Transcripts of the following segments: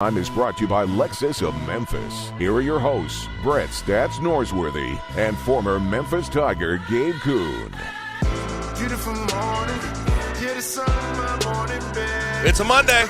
Time is brought to you by Lexus of Memphis. Here are your hosts, Brett Stats Norsworthy and former Memphis Tiger Gabe Kuhn. Beautiful morning, yeah, the sun in my morning bed. It's a Monday,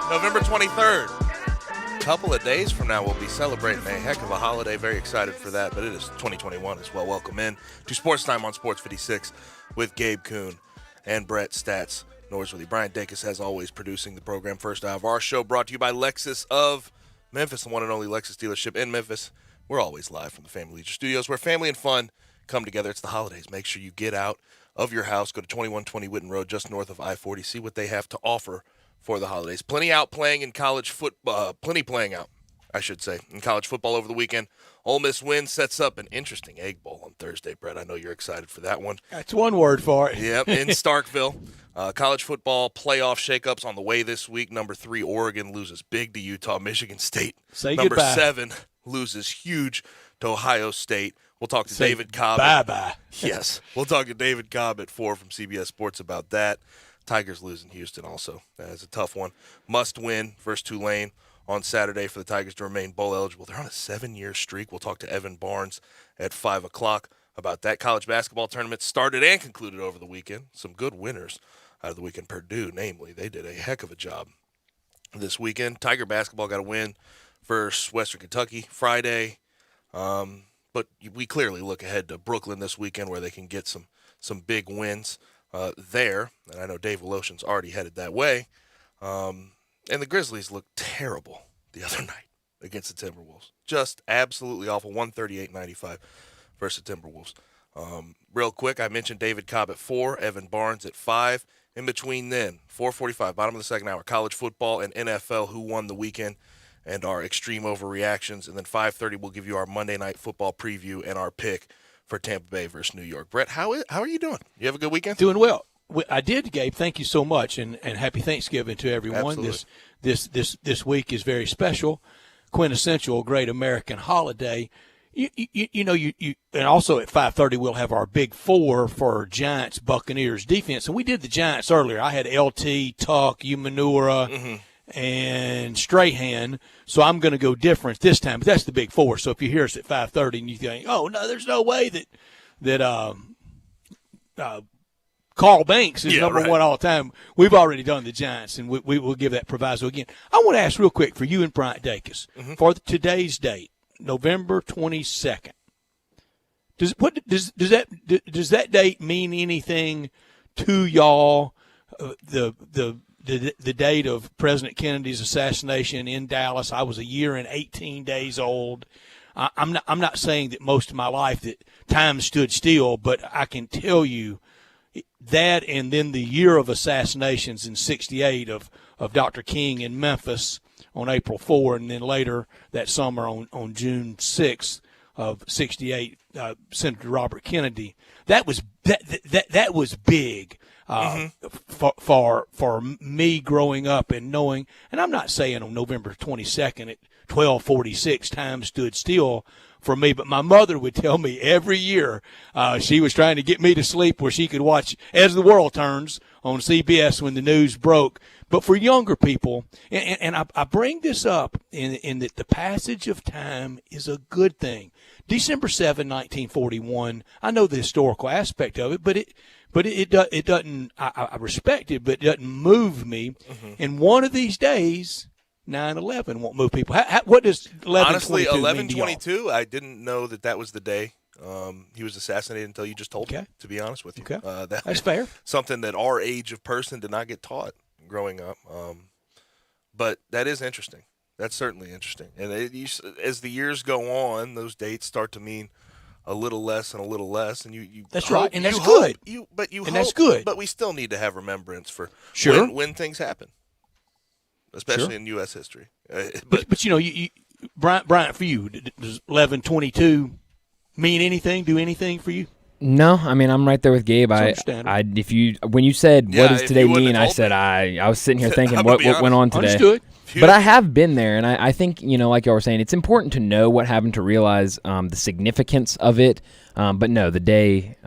November 23rd. A couple of days from now, we'll be celebrating a heck of a holiday. Very excited for that, but it is 2021 as well. Welcome in to Sportstime on Sports 56 with Gabe Kuhn and Brett Stats Norsworthy. Brian Dacus, as always, producing the program. First hour of our show brought to you by Lexus of Memphis, the one and only Lexus dealership in Memphis. We're always live from the Family Leisure Studios where family and fun come together. It's the holidays. Make sure you get out of your house. Go to 2120 Whitten Road, just north of I-40. See what they have to offer for the holidays. Plenty out playing in college football. Plenty playing out, I should say, in college football over the weekend. Ole Miss win sets up an interesting Egg Bowl on Thursday, Brett. I know you're excited for that one. That's one word for it. Yep, in Starkville. College football playoff shakeups on the way this week. Number 3, Oregon loses big to Utah. Michigan State, Say number goodbye. 7, loses huge to Ohio State. We'll talk to Say David Cobb. bye-bye. Yes, we'll talk to David Cobb at 4 from CBS Sports about that. Tigers losing Houston also. That's a tough one. Must win versus Tulane on Saturday for the Tigers to remain bowl eligible. They're on a 7-year streak. We'll talk to Evan Barnes at 5 o'clock about that. College basketball tournament started and concluded over the weekend. Some good winners out of the weekend. Purdue, namely, they did a heck of a job this weekend. Tiger basketball got a win versus Western Kentucky Friday. But we clearly look ahead to Brooklyn this weekend where they can get some big wins there. And I know Dave Woloshin's already headed that way. And the Grizzlies looked terrible the other night against the Timberwolves. Just absolutely awful. 138-95 versus the Timberwolves. Real quick, I mentioned David Cobb at 4, Evan Barnes at 5. In between then, 4:45, bottom of the second hour, college football and NFL, who won the weekend, and our extreme overreactions. And then 5:30, we'll give you our Monday Night Football preview and our pick for Tampa Bay versus New York. Brett, how are you doing? You have a good weekend? Doing well. I did, Gabe. Thank you so much, and happy Thanksgiving to everyone. Absolutely. This week is very special, quintessential great American holiday. You know, and also at 5:30 we'll have our big 4 for Giants Buccaneers defense, and we did the Giants earlier. I had LT, Tuck, Umanura, and Strahan, so I'm going to go different this time. But that's the big 4. So if you hear us at 5:30 and you think, oh no, there's no way that Carl Banks is number 1 all the time. We've already done the Giants, and we will give that proviso again. I want to ask real quick for you and Brian Dacus for today's date, November 22nd. Does that date mean anything to y'all? The date of President Kennedy's assassination in Dallas. I was a year and 18 days old. I'm not saying that most of my life that time stood still, but I can tell you that, and then the year of assassinations in '68 of Dr. King in Memphis on April 4, and then later that summer on June 6th of '68, Senator Robert Kennedy. That was big for me growing up and knowing. And I'm not saying on November 22nd at 12:46 time stood still for me, but my mother would tell me every year she was trying to get me to sleep where she could watch As the World Turns on CBS when the news broke. But for younger people, and I bring this up in that the passage of time is a good thing. December 7, 1941, I know the historical aspect of it, but it doesn't, I respect it, but it doesn't move me. And one of these days, 9/11 won't move people. What does 11/22 Honestly, mean to 11/22, I didn't know that was the day he was assassinated until you just told me, to be honest with you. Okay. That's fair. Something that our age of person did not get taught growing up. But that is interesting. That's certainly interesting. And as the years go on, those dates start to mean a little less and a little less. And you That's hope, right, and that's you good. Hope, That's good. But we still need to have remembrance for Sure. when things happen, especially in U.S. history. But you know, Brian, for you, does 11/22 mean anything? Do anything for you? No, I mean I'm right there with Gabe. When you said what does today mean, I said I was sitting here thinking what went on today. Understood. But I have been there, and I think, like y'all were saying, it's important to know what happened to realize the significance of it. But no, the day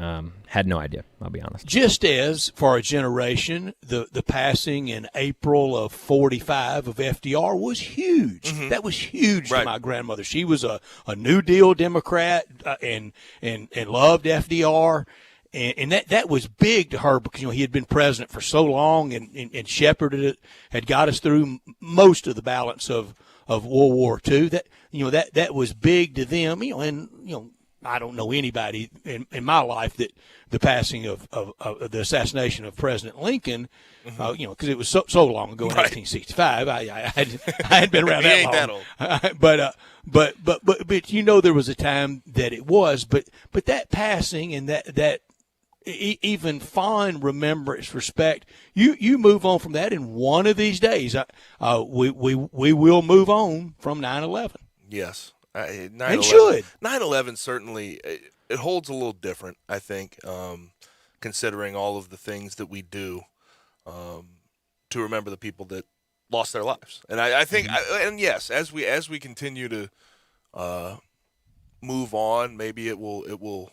Had no idea, I'll be honest. Just as, for a generation, the passing in April of 45 of FDR was huge. Mm-hmm. That was huge to my grandmother. She was a New Deal Democrat and loved FDR. And that was big to her because, he had been president for so long and shepherded it, had got us through most of the balance of World War II. That was big to them, I don't know anybody in my life that the passing of the assassination of President Lincoln, because it was so long ago in 1865. I hadn't been around that long. But there was a time that it was. But that passing and that even fond remembrance, respect, you move on from that. And one of these days, we will move on from 9/11. Yes. 9/11 certainly it holds a little different, I think, considering all of the things that we do to remember the people that lost their lives. And I think, and yes, as we continue to move on, maybe it will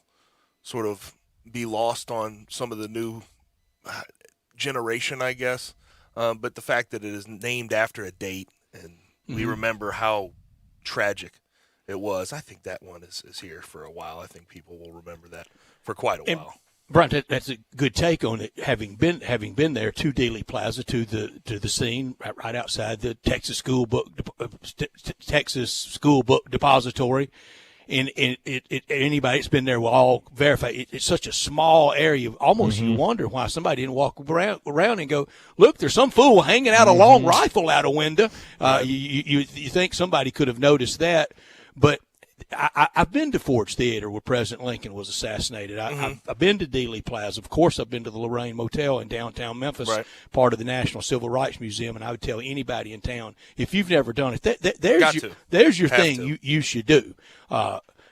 sort of be lost on some of the new generation, I guess. But the fact that it is named after a date and we remember how tragic it was, I think that one is here for a while. I think people will remember that for quite a while. Brian, that's a good take on it. Having been there to Dealey Plaza, to the scene right outside the Texas School Book Depository, and anybody that's been there will all verify it's such a small area. Almost you wonder why somebody didn't walk around and go, look, there's some fool hanging out a long rifle out a window. You think somebody could have noticed that. But I've been to Ford's Theater where President Lincoln was assassinated. I've been to Dealey Plaza. Of course, I've been to the Lorraine Motel in downtown Memphis, part of the National Civil Rights Museum. And I would tell anybody in town, if you've never done it, there's your thing you should do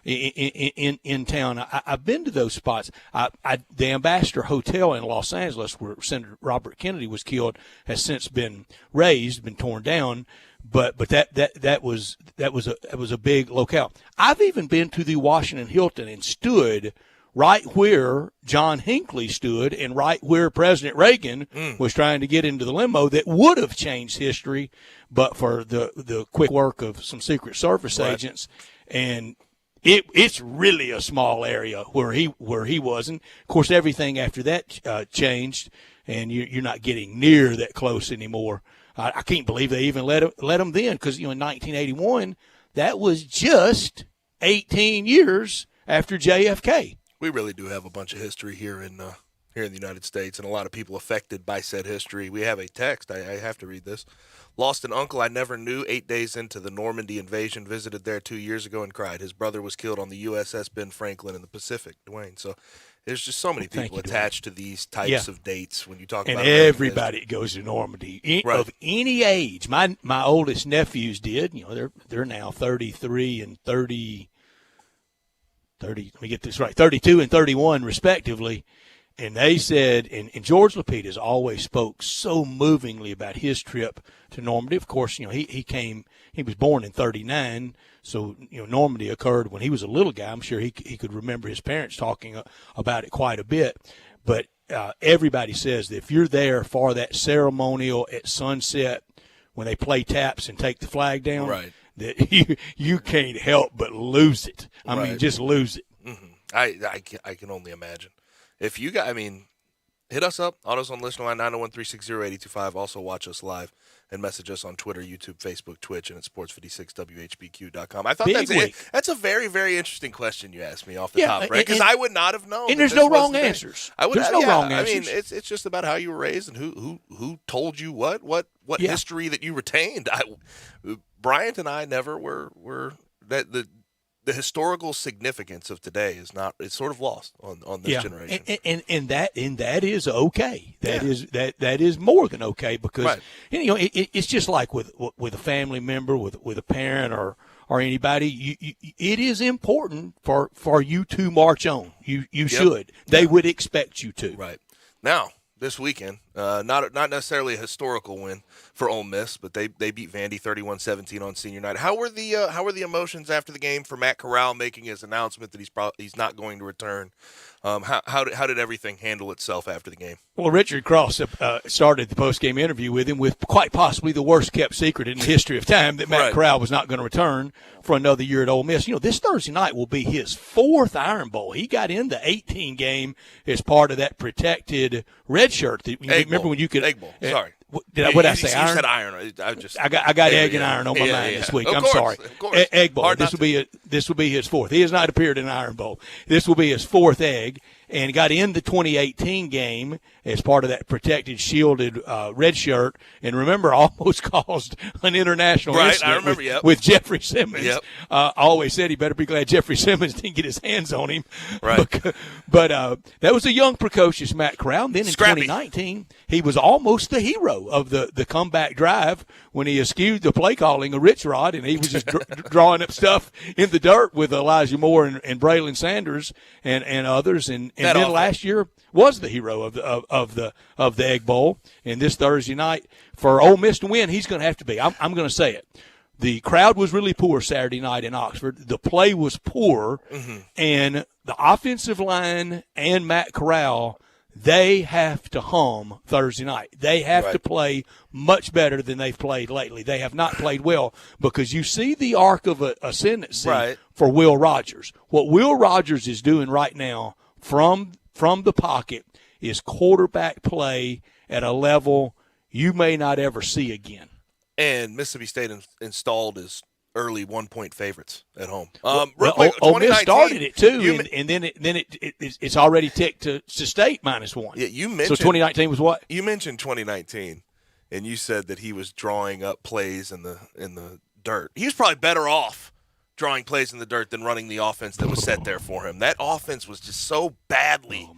in town. I've been to those spots. The Ambassador Hotel in Los Angeles, where Senator Robert Kennedy was killed, has since been been torn down. But that was a big locale. I've even been to the Washington Hilton and stood right where John Hinckley stood and right where President Reagan was trying to get into the limo that would have changed history, but for the quick work of some Secret Service agents. And it's really a small area where he was. And of course, everything after that changed, and you're not getting near that close anymore. I can't believe they even let him then, because in 1981, that was just 18 years after JFK. We really do have a bunch of history here in the United States, and a lot of people affected by said history. We have a text. I have to read this. Lost an uncle I never knew 8 days into the Normandy invasion. Visited there 2 years ago and cried. His brother was killed on the USS Ben Franklin in the Pacific. Dwayne. So there's just so many people attached to these types of dates when you talk about. And everybody goes to Normandy of any age. My oldest nephews did. They're now 33 and 30. Let me get this right. 32 and 31 respectively. And they said, and George Lapidus always spoke so movingly about his trip to Normandy. Of course, he was born in 39. So, Normandy occurred when he was a little guy. I'm sure he could remember his parents talking about it quite a bit. But everybody says that if you're there for that ceremonial at sunset when they play taps and take the flag down, that you can't help but lose it. I mean, just lose it. Mm-hmm. I can only imagine. If you got, hit us up, Autos on Listener Line 901-360-8025. Also watch us live and message us on Twitter, YouTube, Facebook, Twitch, and at sports56whbq.com. I thought that's a very, very interesting question you asked me off the top, right? Because I would not have known. And there's no wrong answers. There's no wrong answers. It's just about how you were raised and who told you what history that you retained. Bryant and I never were that the historical significance of today it's sort of lost on this generation. And that is okay. That is more than okay, because it's just like with a family member, with a parent or anybody. It is important for you to march on. You should. They would expect you to. Right. Now, this weekend, Not necessarily a historical win for Ole Miss, but they beat Vandy 31-17 on senior night. How were the emotions after the game for Matt Corral making his announcement that he's not going to return? How did everything handle itself after the game? Well, Richard Cross started the post-game interview with him with quite possibly the worst-kept secret in the history of time that Matt Corral was not going to return for another year at Ole Miss. This Thursday night will be his 4th Iron Bowl. He got in the 18 game as part of that protected red shirt. Remember when you could – Egg Bowl, sorry. What did I say? You Iron? said iron. I got egg and iron on my mind this week. I'm sorry. Of course. Egg Bowl. This will be his 4th. He has not appeared in Iron Bowl. This will be his 4th egg, and got in the 2018 game as part of that protected, shielded red shirt. And remember, almost caused an international incident with Jeffrey Simmons. Yep. I always said he better be glad Jeffrey Simmons didn't get his hands on him. Right. But that was a young, precocious Matt Corral. Then in 2019, he was almost the hero of the comeback drive when he eschewed the play calling of Rich Rod, and he was just drawing up stuff in the dirt with Elijah Moore and Braylon Sanders and others. And then last year was the hero of the Egg Bowl. And this Thursday night, for Ole Miss to win, he's going to have to be. I'm going to say it. The crowd was really poor Saturday night in Oxford. The play was poor, and the offensive line and Matt Corral, they have to hum Thursday night. They have to play much better than they've played lately. They have not played well because you see the arc of ascendancy for Will Rogers. What Will Rogers is doing right now from the pocket is quarterback play at a level you may not ever see again. And Mississippi State installed his early 1-point favorites at home. Ole Miss started it too, and then it's already ticked to State -1. Yeah, you mentioned. So 2019 was what? You mentioned 2019, and you said that he was drawing up plays in the dirt. He was probably better off drawing plays in the dirt than running the offense that was set there for him. That offense was just so badly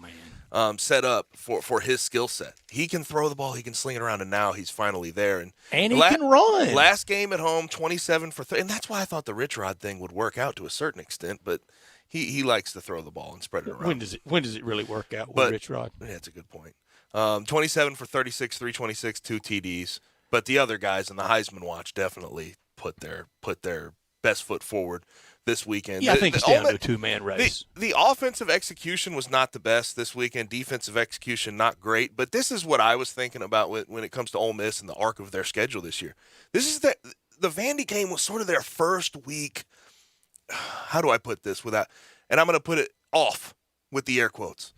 set up for his skill set. He can throw the ball, he can sling it around, and now he's finally there. And he can run. Last game at home, 27 for 30, and that's why I thought the Rich Rod thing would work out to a certain extent. But he likes to throw the ball and spread it around. When does it really work out with Rich Rod? Yeah, that's a good point. 27 for 36, 326, 2 TDs. But the other guys in the Heisman watch definitely put their best foot forward this weekend. Yeah, I think it's down to a two-man race. The offensive execution was not the best this weekend. Defensive execution, not great. But this is what I was thinking about when it comes to Ole Miss and the arc of their schedule this year. This is the Vandy game was sort of their first week. How do I put this without? And I'm going to put it off with the air quotes.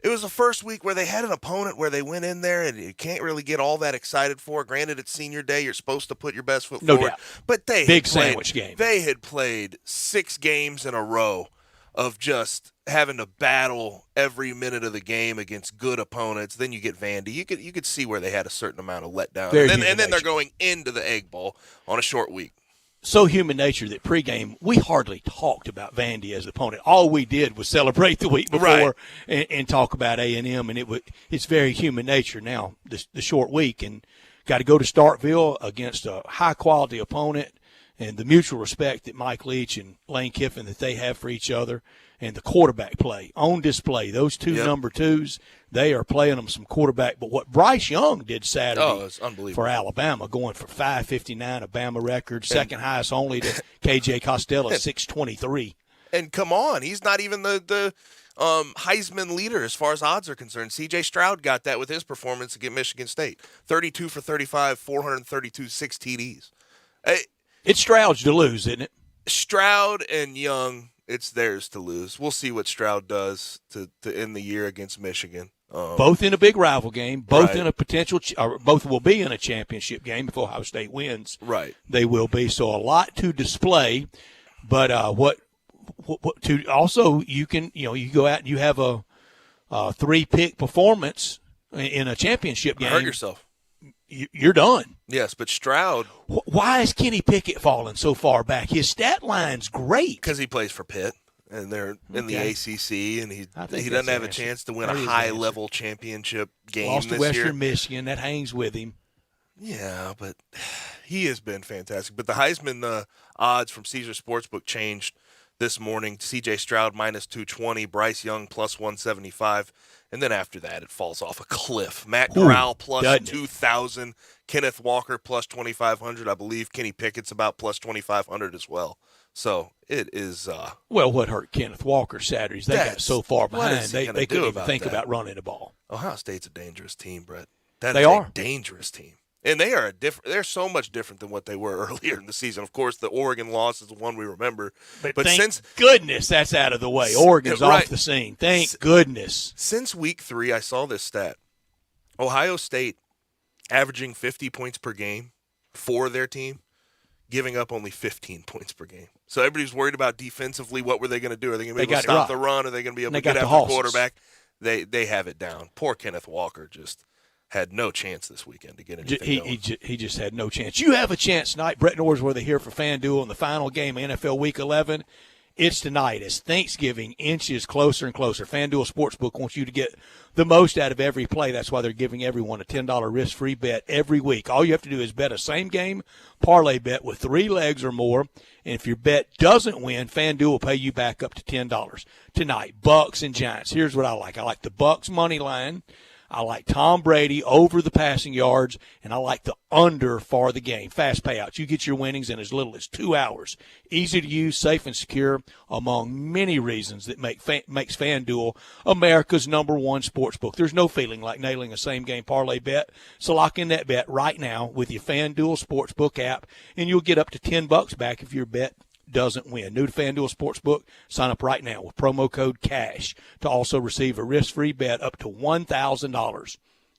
It was the first week where they had an opponent where they went in there and you can't really get all that excited for. Granted, it's senior day. You're supposed to put your best foot forward. Doubt. But sandwich game. They had played 6 games in a row of just having to battle every minute of the game against good opponents. Then you get Vandy. You could see where they had a certain amount of letdown. And then they're going into the Egg Bowl on a short week. So human nature that pregame, we hardly talked about Vandy as an opponent. All we did was celebrate the week before and talk about A&M, and it's very human nature now, the short week. And got to go to Starkville against a high-quality opponent, and the mutual respect that Mike Leach and Lane Kiffin that they have for each other, and the quarterback play on display. Those two number twos, they are playing them some quarterback. But what Bryce Young did Saturday for Alabama, going for 559, a Bama record, second highest only to KJ Costello, 623. And come on, he's not even the Heisman leader as far as odds are concerned. C.J. Stroud got that with his performance against Michigan State. 32 for 35, 432, 6 TDs. It's Stroud's to lose, isn't it? Stroud and Young, it's theirs to lose. We'll see what Stroud does to end the year against Michigan. Both in a big rival game, both in a potential, both will be in a championship game if Ohio State wins. Right, they will be. So a lot to display, but what to also you can you go out and you have a 3-pick performance in a championship game. Hurt yourself. You're done. Yes, but Stroud. Why is Kenny Pickett falling so far back? His stat line's great. Because he plays for Pitt, and they're in the ACC, and he doesn't have a chance to win a high-level championship game Lost this to Western year. Michigan. That hangs with him. Yeah, but he has been fantastic. But the Heisman odds from Caesar Sportsbook changed this morning. C.J. Stroud -220, Bryce Young +175, And then after that, it falls off a cliff. Matt Corral plus 2,000. Kenneth Walker plus 2,500. I believe Kenny Pickett's about plus 2,500 as well. So it is. Well, what hurt Kenneth Walker Saturdays? They got so far behind, they couldn't even think about running the ball. Ohio State's a dangerous team, Brett. They are a dangerous team. And they are they're so much different than what they were earlier in the season. Of course, the Oregon loss is the one we remember. But thank goodness that's out of the way. Oregon's off the scene. Thank goodness. Since week 3, I saw this stat. Ohio State averaging 50 points per game for their team, giving up only 15 points per game. So everybody's worried about defensively. What were they going to do? Are they going to be able to stop the run? Are they going to be able to get after the quarterback? They have it down. Poor Kenneth Walker just had no chance this weekend to get anything going. He just had no chance. You have a chance tonight. Brett Norsworthy here for FanDuel in the final game of NFL Week 11. It's tonight as Thanksgiving inches closer and closer. FanDuel Sportsbook wants you to get the most out of every play. That's why they're giving everyone a $10 risk-free bet every week. All you have to do is bet a same-game parlay bet with 3 legs or more. And if your bet doesn't win, FanDuel will pay you back up to $10. Tonight, Bucks and Giants. Here's what I like. I like the Bucks money line. I like Tom Brady over the passing yards, and I like the under for the game. Fast payouts. You get your winnings in as little as 2 hours. Easy to use, safe and secure, among many reasons that makes FanDuel America's #1 sportsbook. There's no feeling like nailing a same-game parlay bet. So lock in that bet right now with your FanDuel Sportsbook app, and you'll get up to $10 back if your bet doesn't win. New to FanDuel Sportsbook, sign up right now with promo code CASH to also receive a risk-free bet up to $1,000.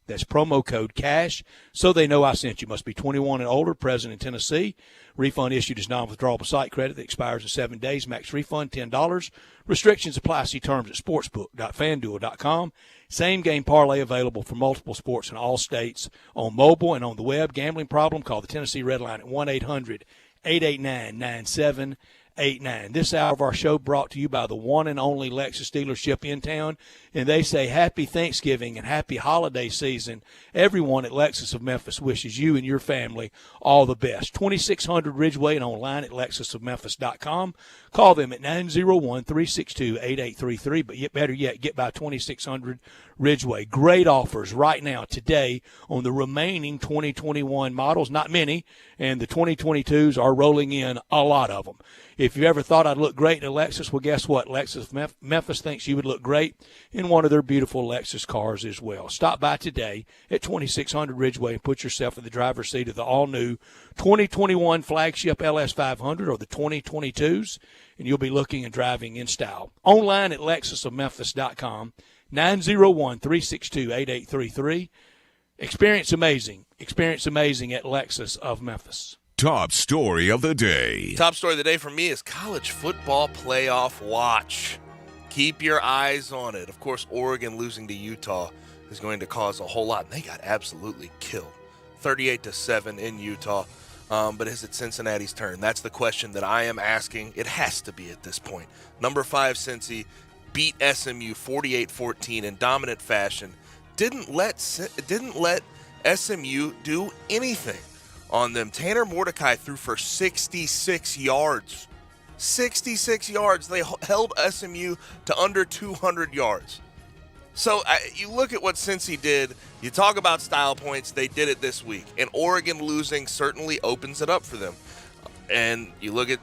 That's promo code CASH, so they know I sent you. Must be 21 and older, present in Tennessee. Refund issued as non-withdrawable site credit that expires in 7 days. Max refund $10. Restrictions apply. See terms at sportsbook.fanduel.com. Same game parlay available for multiple sports in all states on mobile and on the web. Gambling problem? Call the Tennessee Red Line at 1-800-889-9789. This hour of our show brought to you by the one and only Lexus dealership in town. And they say happy Thanksgiving and happy holiday season. Everyone at Lexus of Memphis wishes you and your family all the best. 2600 Ridgeway and online at lexusofmemphis.com. Call them at 901-362-8833. But better yet, get by 2600 Ridgeway. Great offers right now today on the remaining 2021 models. Not many, and the 2022s are rolling in, a lot of them. If you ever thought I'd look great in a Lexus, well, guess what? Lexus Memphis thinks you would look great in one of their beautiful Lexus cars as well. Stop by today at 2600 Ridgeway and put yourself in the driver's seat of the all-new 2021 flagship LS500 or the 2022s, and you'll be looking and driving in style. Online at lexusofmemphis.com, 901-362-8833. Experience amazing. Experience amazing at Lexus of Memphis. Top story of the day. Top story of the day for me is college football playoff watch. Keep your eyes on it. Of course, Oregon losing to Utah is going to cause a whole lot. And they got absolutely killed. 38-7 in Utah. But is it Cincinnati's turn? That's the question that I am asking. It has to be at this point. Number 5 Cincy beat SMU 48-14 in dominant fashion. Didn't let SMU do anything on them. Tanner Mordecai threw for 66 yards. 66 yards. They held SMU to under 200 yards. So you look at what Cincy did. You talk about style points. They did it this week. And Oregon losing certainly opens it up for them. And you look at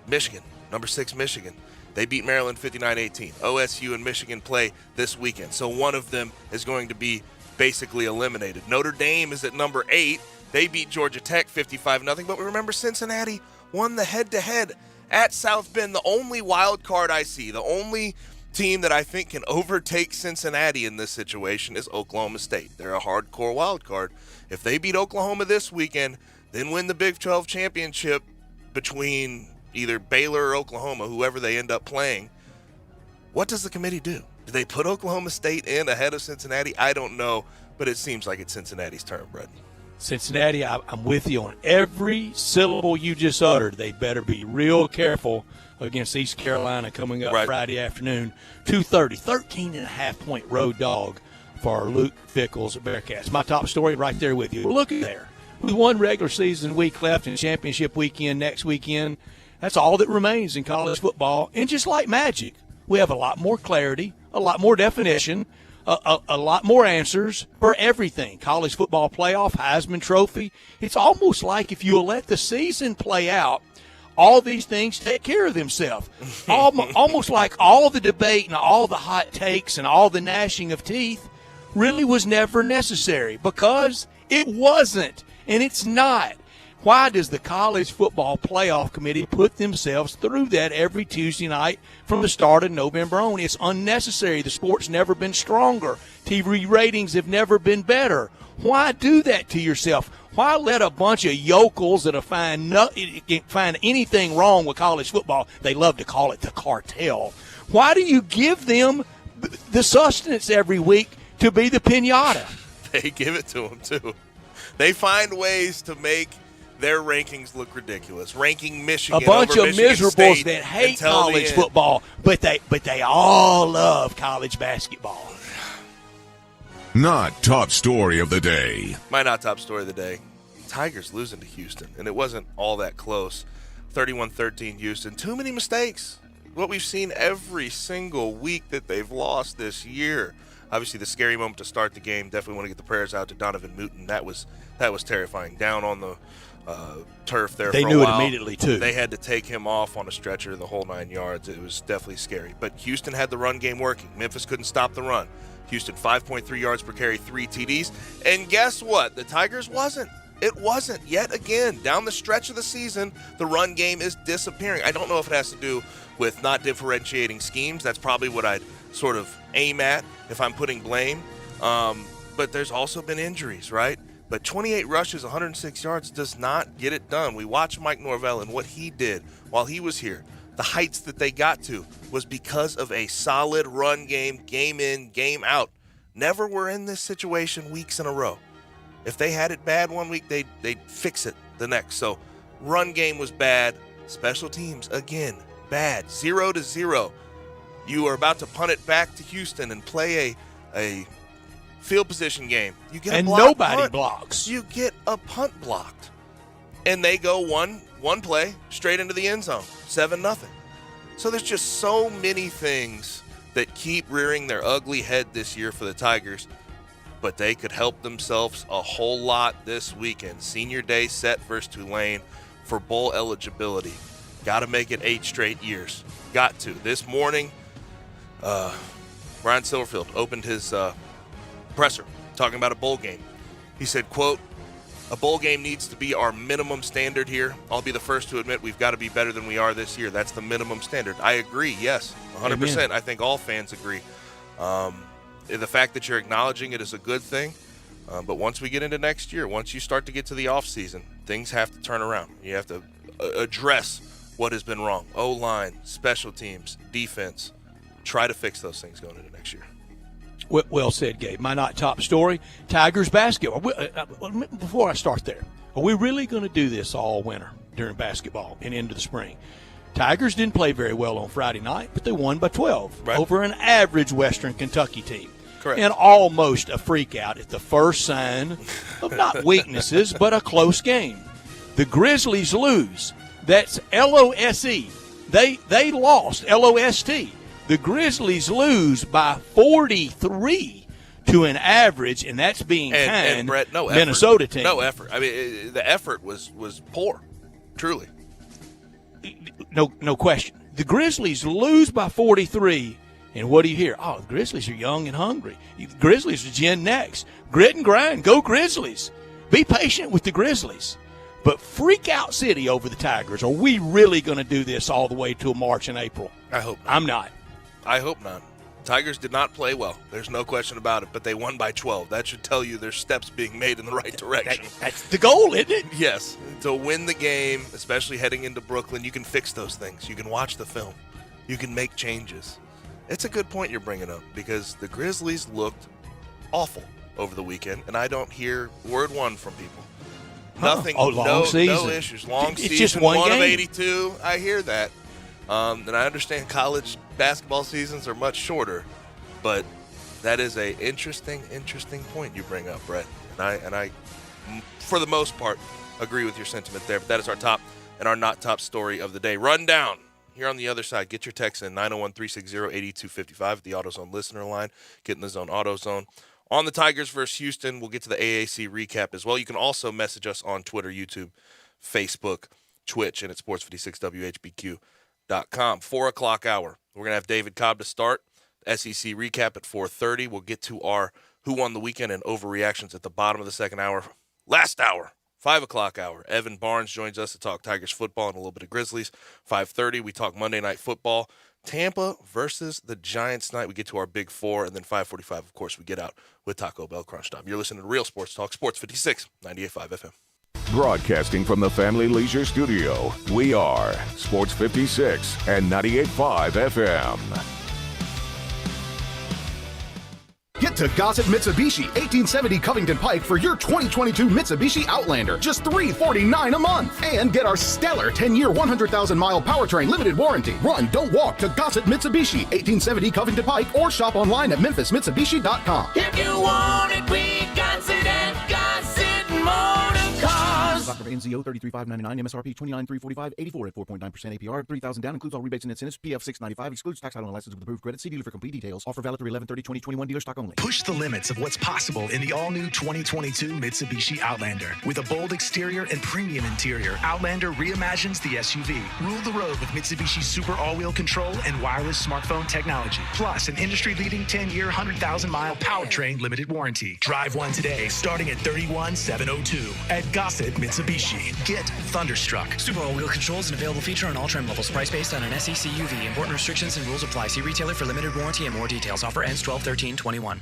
Michigan, number 6 Michigan. They beat Maryland 59-18. OSU and Michigan play this weekend. So one of them is going to be basically eliminated. Notre Dame is at number 8. They beat Georgia Tech 55-0, but remember Cincinnati won the head-to-head at South Bend. The only wild card I see, the only team that I think can overtake Cincinnati in this situation is Oklahoma State. They're a hardcore wild card. If they beat Oklahoma this weekend, then win the Big 12 championship between either Baylor or Oklahoma, whoever they end up playing, what does the committee do? Do they put Oklahoma State in ahead of Cincinnati? I don't know, but it seems like it's Cincinnati's turn, Brett. Cincinnati, I'm with you on every syllable you just uttered. They better be real careful against East Carolina coming up Friday afternoon, 2:30, 13.5-point road dog for Luke Fickell's Bearcats. My top story right there with you. Look there. With one regular season week left and championship weekend next weekend, that's all that remains in college football. And just like magic, we have a lot more clarity, a lot more definition, a lot more answers for everything. College football playoff, Heisman Trophy. It's almost like if you let the season play out, all these things take care of themselves. Almost like all the debate and all the hot takes and all the gnashing of teeth really was never necessary, because it wasn't, and it's not. Why does the College Football Playoff Committee put themselves through that every Tuesday night from the start of November on? It's unnecessary. The sport's never been stronger. TV ratings have never been better. Why do that to yourself? Why let a bunch of yokels that find anything wrong with college football? They love to call it the cartel. Why do you give them the sustenance every week to be the piñata? They give it to them, too. They find ways to make their rankings look ridiculous. Ranking Michigan a bunch over of Michigan miserables State that hate college football, but they all love college basketball. Not top story of the day. My not top story of the day. Tigers losing to Houston, and it wasn't all that close. 31-13 Houston. Too many mistakes. What we've seen every single week that they've lost this year. Obviously, the scary moment to start the game. Definitely want to get the prayers out to Donovan Mooten. That was terrifying. Down on the turf there for a while. They knew it immediately, too. They had to take him off on a stretcher the whole 9 yards. It was definitely scary. But Houston had the run game working. Memphis couldn't stop the run. Houston, 5.3 yards per carry, 3 TDs. And guess what? The Tigers wasn't. It wasn't. Yet again, down the stretch of the season, the run game is disappearing. I don't know if it has to do with not differentiating schemes. That's probably what I'd sort of aim at if I'm putting blame. But there's also been injuries, right? But 28 rushes, 106 yards does not get it done. We watched Mike Norvell and what he did while he was here. The heights that they got to was because of a solid run game, game in, game out. Never were in this situation weeks in a row. If they had it bad one week, they'd fix it the next. So run game was bad. Special teams, again, bad. 0-0. You are about to punt it back to Houston and play a field position game. You get and a blocked nobody punt. blocks. You get a punt blocked. And they go one play straight into the end zone, 7-0. So there's just so many things that keep rearing their ugly head this year for the Tigers, but they could help themselves a whole lot this weekend. Senior Day set versus Tulane for bowl eligibility. Got to make it 8 straight years. Got to. This morning, Ryan Silverfield opened his presser talking about a bowl game. He said, quote, "A bowl game needs to be our minimum standard here. I'll be the first to admit we've got to be better than we are this year. That's the minimum standard." I agree, yes, 100%. Amen. I think all fans agree. The fact that you're acknowledging it is a good thing. But once we get into next year, once you start to get to the offseason, things have to turn around. You have to address what has been wrong. O-line, special teams, defense. Try to fix those things going into next year. Well said, Gabe. My not top story, Tigers basketball. Before I start there, are we really going to do this all winter during basketball and into the spring? Tigers didn't play very well on Friday night, but they won by 12 over an average Western Kentucky team. Correct. And almost a freak out at the first sign of not weaknesses, but a close game. The Grizzlies lose. That's L-O-S-E. They lost, L-O-S-T. The Grizzlies lose by 43 to an average, and that's being kind, and Brett, no Minnesota effort. team. No effort. I mean, the effort was poor, truly. No question. The Grizzlies lose by 43, and what do you hear? Oh, the Grizzlies are young and hungry. The Grizzlies are Gen Next. Grit and grind. Go Grizzlies. Be patient with the Grizzlies. But freak out city over the Tigers. Are we really going to do this all the way till March and April? I hope not. I'm not. I hope not. Tigers did not play well. There's no question about it, but they won by 12. That should tell you there's steps being made in the right direction. That's the goal, isn't it? Yes. To win the game, especially heading into Brooklyn, you can fix those things. You can watch the film. You can make changes. It's a good point you're bringing up because the Grizzlies looked awful over the weekend, and I don't hear word one from people. Nothing. Long season. No issues. Long it's season. Just one game. Of 82. I hear that. And I understand college basketball seasons are much shorter, but that is a interesting point you bring up, Brett. And I, for the most part, agree with your sentiment there. But that is our top and our not top story of the day. Rundown here on the other side. Get your text in 901-360-8255 at the AutoZone listener line. Get in the zone, AutoZone. On the Tigers versus Houston, we'll get to the AAC recap as well. You can also message us on Twitter, YouTube, Facebook, Twitch, and at sports56whbq.com. 4 o'clock hour. We're going to have David Cobb to start. SEC recap at 4:30. We'll get to our Who Won the Weekend and overreactions at the bottom of the second hour. Last hour, 5 o'clock hour. Evan Barnes joins us to talk Tigers football and a little bit of Grizzlies. 5:30, we talk Monday Night Football. Tampa versus the Giants tonight. We get to our Big Four, and then 5:45, of course, we get out with Taco Bell Crunch Time. You're listening to Real Sports Talk, Sports 56, 98.5 FM. Broadcasting from the Family Leisure Studio, we are Sports 56 and 98.5 FM. Get to Gossett Mitsubishi, 1870 Covington Pike for your 2022 Mitsubishi Outlander. Just $349 a month. And get our stellar 10-year, 100,000-mile powertrain limited warranty. Run, don't walk to Gossett Mitsubishi, 1870 Covington Pike, or shop online at memphismitsubishi.com. If you want it, we got it at Gossett Motor Cars. Dr. NCO 33,599, MSRP 29,345, 84 at 4.9% APR, 3,000 down, includes all rebates and incentives, PF 695, excludes tax title and license with approved credit. See dealer for complete details. Offer valid through 11/30/2021, dealer stock only. Push the limits of what's possible in the all-new 2022 Mitsubishi Outlander. With a bold exterior and premium interior, Outlander reimagines the SUV. Rule the road with Mitsubishi Super all-wheel control and wireless smartphone technology. Plus, an industry-leading 10-year, 100,000-mile powertrain limited warranty. Drive one today, starting at $31,702 at Gossett Mitsubishi. Get Thunderstruck. Super all-wheel controls is an available feature on all trim levels. Price based on an SEC UV. Important restrictions and rules apply. See retailer for limited warranty and more details. Offer ends 12/13/21.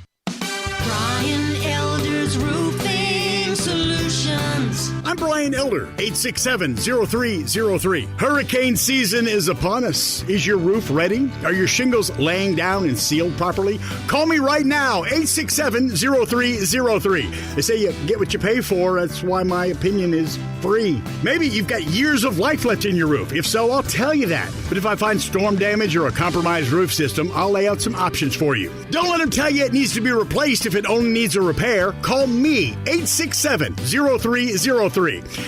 Brian Elder's Roofing Solutions. I'm Brian Elder, 867-0303. Hurricane season is upon us. Is your roof ready? Are your shingles laying down and sealed properly? Call me right now, 867-0303. They say you get what you pay for. That's why my opinion is free. Maybe you've got years of life left in your roof. If so, I'll tell you that. But if I find storm damage or a compromised roof system, I'll lay out some options for you. Don't let them tell you it needs to be replaced if it only needs a repair. Call me, 867-0303.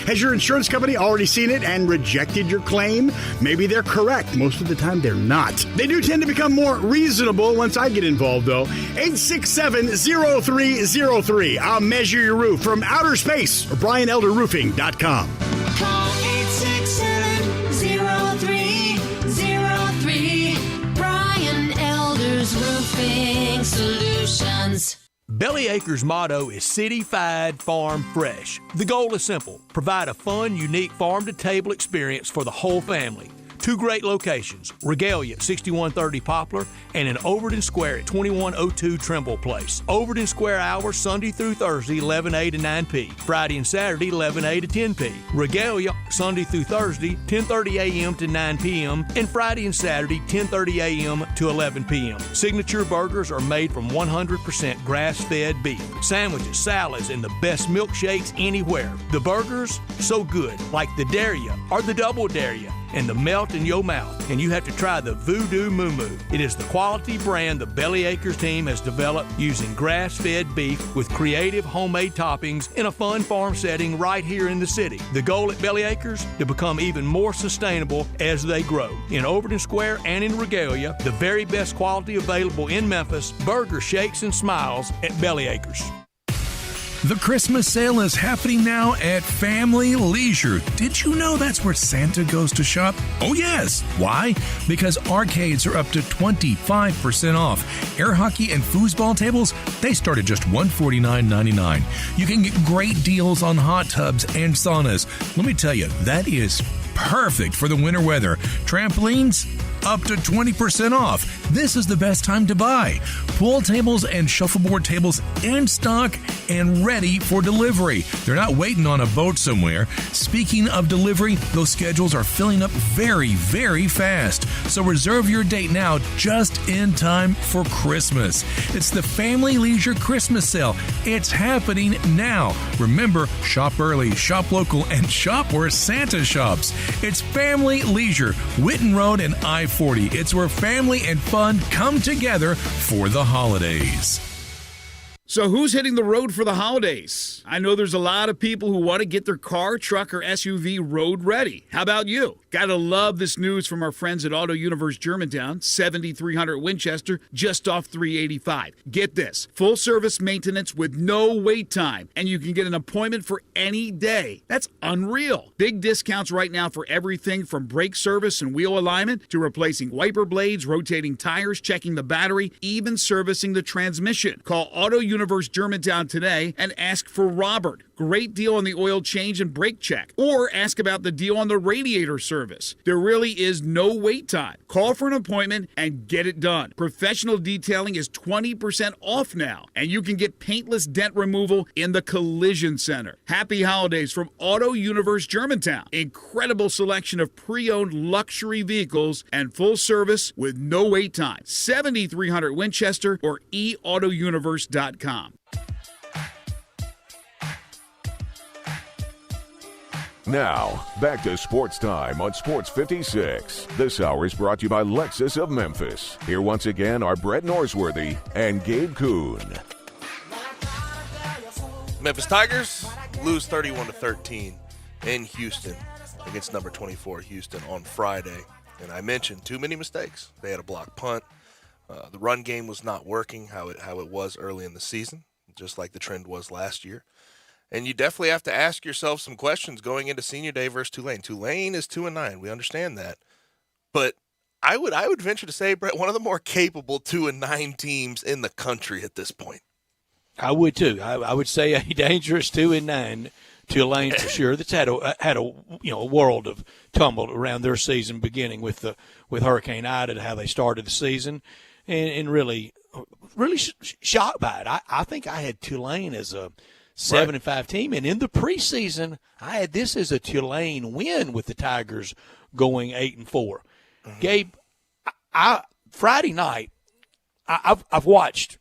Has your insurance company already seen it and rejected your claim? Maybe they're correct. Most of the time, they're not. They do tend to become more reasonable once I get involved, though. 867-0303. I'll measure your roof from outer space or BrianElderRoofing.com. Call 867-0303. Brian Elder's Roofing Solutions. Bellyacre's motto is City-Fied Farm Fresh. The goal is simple: provide a fun, unique farm-to-table experience for the whole family. Two great locations, Regalia at 6130 Poplar and in Overton Square at 2102 Trimble Place. Overton Square hours Sunday through Thursday, 11A to 9P. Friday and Saturday, 11A to 10P. Regalia, Sunday through Thursday, 10:30 a.m. to 9 p.m. and Friday and Saturday, 10:30 a.m. to 11 p.m. Signature burgers are made from 100% grass-fed beef. Sandwiches, salads, and the best milkshakes anywhere. The burgers, so good, like the Daria or the Double Daria, and the melt in your mouth. And you have to try the Voodoo Moo Moo. It is the quality brand the Bellyacres team has developed using grass-fed beef with creative homemade toppings in a fun farm setting right here in the city. The goal at Bellyacres, to become even more sustainable as they grow. In Overton Square and in Regalia, the very best quality available in Memphis, burger shakes and smiles at Bellyacres. The Christmas sale is happening now at Family Leisure. Did you know that's where Santa goes to shop? Oh, yes. Why? Because arcades are up to 25% off. Air hockey and foosball tables, they start at just $149.99. You can get great deals on hot tubs and saunas. Let me tell you, that is perfect for the winter weather. Trampolines, up to 20% off. This is the best time to buy. Pool tables and shuffleboard tables in stock and ready for delivery. They're not waiting on a boat somewhere. Speaking of delivery, those schedules are filling up very, very fast. So reserve your date now, just in time for Christmas. It's the Family Leisure Christmas Sale. It's happening now. Remember, shop early, shop local, and shop where Santa shops. It's Family Leisure, Whitten Road and I-40. It's where family and fun come together for the holidays. So who's hitting the road for the holidays? I know there's a lot of people who want to get their car, truck, or SUV road ready. How about you? Gotta love this news from our friends at Auto Universe Germantown, 7300 Winchester, just off 385. Get this, full service maintenance with no wait time, and you can get an appointment for any day. That's unreal. Big discounts right now for everything from brake service and wheel alignment to replacing wiper blades, rotating tires, checking the battery, even servicing the transmission. Call Auto Universe Germantown today and ask for Robert. Great deal on the oil change and brake check. Or ask about the deal on the radiator service. There really is no wait time. Call for an appointment and get it done. Professional detailing is 20% off now, and you can get paintless dent removal in the Collision Center. Happy holidays from Auto Universe Germantown. Incredible selection of pre-owned luxury vehicles and full service with no wait time. 7300 Winchester or eautouniverse.com. Now, back to Sports Time on Sports 56. This hour is brought to you by Lexus of Memphis. Here once again are Brett Norsworthy and Gabe Kuhn. Memphis Tigers lose 31-13 in Houston against number 24 Houston on Friday. And I mentioned too many mistakes. They had a blocked punt. The run game was not working how it was early in the season, just like the trend was last year. And you definitely have to ask yourself some questions going into Senior Day versus Tulane. Tulane is 2-9. We understand that. But I would venture to say, Brett, one of the more capable 2-9 teams in the country at this point. I would too. I would say a dangerous 2-9 Tulane for sure. That's had a world of tumble around their season, beginning with Hurricane Ida to how they started the season, and really shocked by it. I think I had Tulane as a 7-5 team, and in the preseason, I had this as a Tulane win with the Tigers going 8-4. Mm-hmm. Gabe, Friday night, I've watched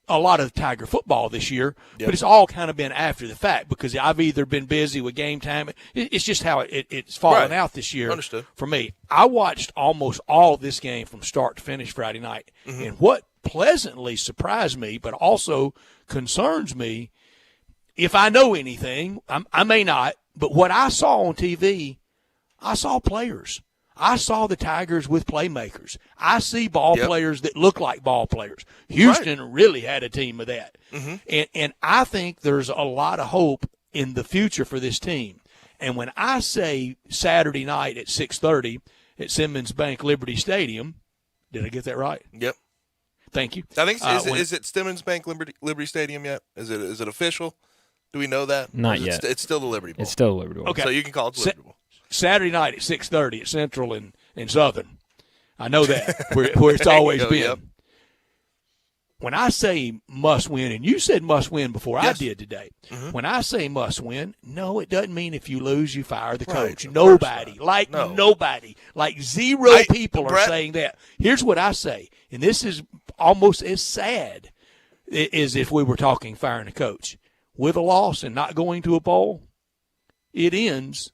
a lot of Tiger football this year, but it's all kind of been after the fact because I've either been busy with game time. It's just how it's fallen out this year. Understood. For me. I watched almost all this game from start to finish Friday night, and what pleasantly surprised me, but also concerns me, if I know anything, I may not, but what I saw on TV, I saw players. I saw the Tigers with playmakers. I see ball players that look like ball players. Houston really had a team of that. Mm-hmm. And I think there's a lot of hope in the future for this team. And when I say Saturday night at 6:30 at Simmons Bank Liberty Stadium, did I get that right? Yep. Thank you. I think is it Simmons Bank Liberty Stadium yet? Is it official? Do we know that? Not yet. It's still the Liberty Bowl. It's still the Liberty Bowl. Okay. So you can call it the Liberty Bowl. Saturday night at 6:30 at Central and Southern. I know that, where it's always been. Yep. When I say must win, and you said must win before I did today. Mm-hmm. When I say must win, no, it doesn't mean if you lose, you fire the coach. Right, Nobody. Nobody. Like zero people are saying that. Here's what I say, and this is almost as sad as if we were talking firing a coach. With a loss and not going to a bowl, it ends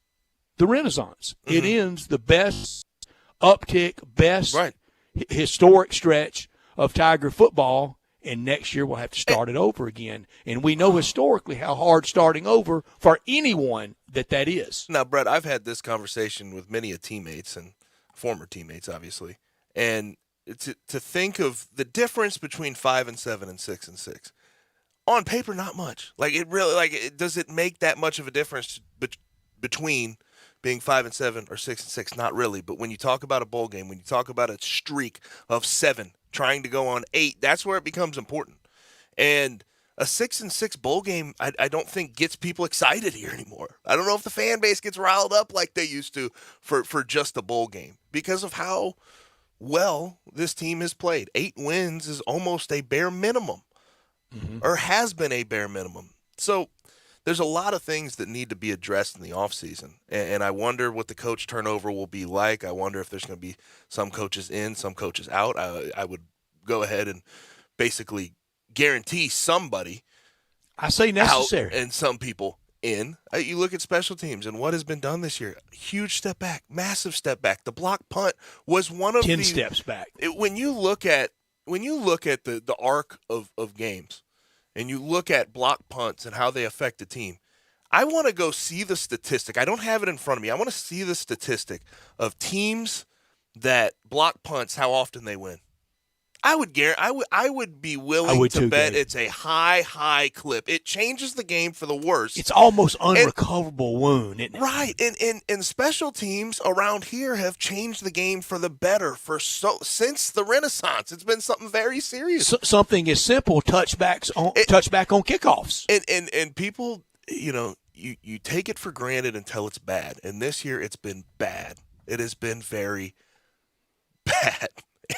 the renaissance. Mm-hmm. It ends the best uptick, best historic stretch of Tiger football, and next year we'll have to start it over again. And we know historically how hard starting over for anyone that is. Now, Brett, I've had this conversation with many teammates and former teammates, obviously, and to think of the difference between 5-7 and 6-6. On paper, not much. Does it make that much of a difference between being 5-7 or 6-6? Not really. But when you talk about a bowl game, when you talk about a streak of 7 trying to go on 8, that's where it becomes important. And a 6-6 bowl game, I don't think gets people excited here anymore. I don't know if the fan base gets riled up like they used to for just a bowl game because of how well this team has played. 8 wins is almost a bare minimum. Mm-hmm. Or has been a bare minimum. So there's a lot of things that need to be addressed in the offseason. And I wonder what the coach turnover will be like. I wonder if there's going to be some coaches in, some coaches out. I would go ahead and basically guarantee somebody I say necessary out and some people in. You look at special teams and what has been done this year. Huge step back, massive step back. The block punt was one of 10 steps back. When you look at the arc of games and you look at block punts and how they affect the team, I want to go see the statistic. I don't have it in front of me. I want to see the statistic of teams that block punts, how often they win. I would be willing to bet it's a high clip. It changes the game for the worse. It's almost unrecoverable wound, isn't it? Right. And special teams around here have changed the game for the better since the Renaissance. It's been something very serious. Something as simple, touchback on kickoffs. And people, you take it for granted until it's bad. And this year it's been bad. It has been very bad.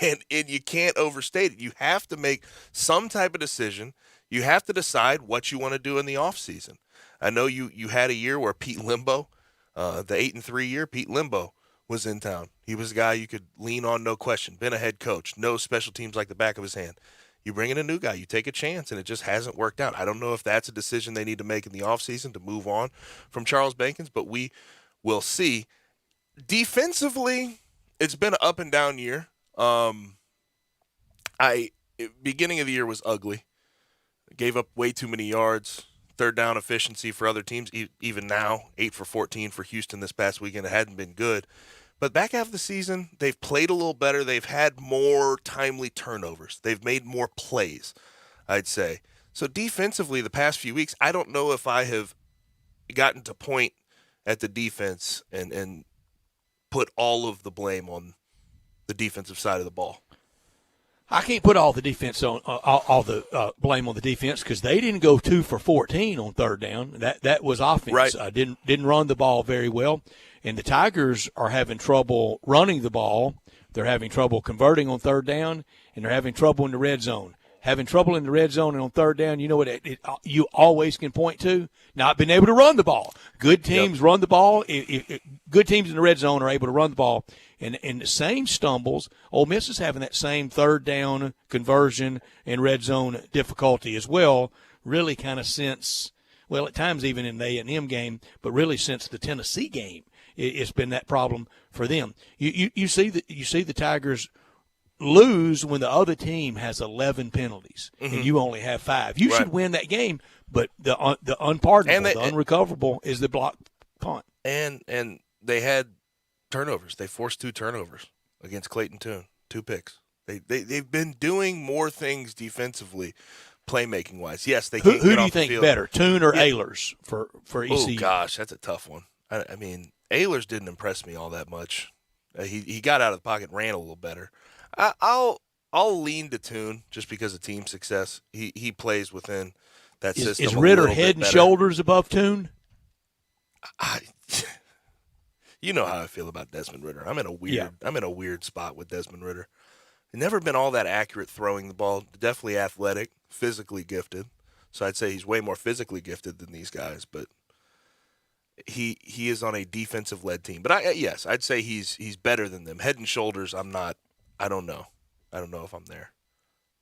And you can't overstate it. You have to make some type of decision. You have to decide what you want to do in the offseason. I know you had a year where Pete Limbo, the 8-3 year, Pete Limbo was in town. He was a guy you could lean on, no question. Been a head coach, knows special teams like the back of his hand. You bring in a new guy, you take a chance, and it just hasn't worked out. I don't know if that's a decision they need to make in the offseason to move on from Charles Bankins, but we will see. Defensively, it's been an up and down year. Beginning of the year was ugly. Gave up way too many yards. Third down efficiency for other teams. Even now, 8 for 14 for Houston this past weekend. It hadn't been good. But back half of the season, they've played a little better. They've had more timely turnovers. They've made more plays, I'd say. So defensively, the past few weeks, I don't know if I have gotten to point at the defense and put all of the blame on the defensive side of the ball. I can't put all the defense on all the blame on the defense because they didn't go 2 for 14 on third down. That was offense. Right. Didn't run the ball very well, and the Tigers are having trouble running the ball. They're having trouble converting on third down, and they're having trouble in the red zone. Having trouble in the red zone and on third down, you know what you always can point to? Not being able to run the ball. Good teams run the ball. Good teams in the red zone are able to run the ball. And the same stumbles, Ole Miss is having that same third down conversion and red zone difficulty as well, really kind of since, well, at times even in the A&M game, but really since the Tennessee game, it's been that problem for them. You see the Tigers lose when the other team has 11 penalties and you only have 5. You should win that game, but the unpardonable, the unrecoverable is the block punt. And they had turnovers. They forced 2 turnovers against Clayton Tune, 2 picks. They've been doing more things defensively, playmaking wise. Yes, they can't Who get do you off the think field. better, Tune or Ehlers for ECU? Oh gosh, that's a tough one. I mean, Ehlers didn't impress me all that much. He got out of the pocket, ran a little better. I'll lean to Tune just because of team success. He plays within that system. Is Ritter head and shoulders above Tune? You know how I feel about Desmond Ritter. I'm in a weird spot with Desmond Ritter. He's never been all that accurate throwing the ball. Definitely athletic, physically gifted. So I'd say he's way more physically gifted than these guys, but he is on a defensive led team. But I'd say he's better than them. Head and shoulders, I'm not. I don't know. I don't know if I'm there.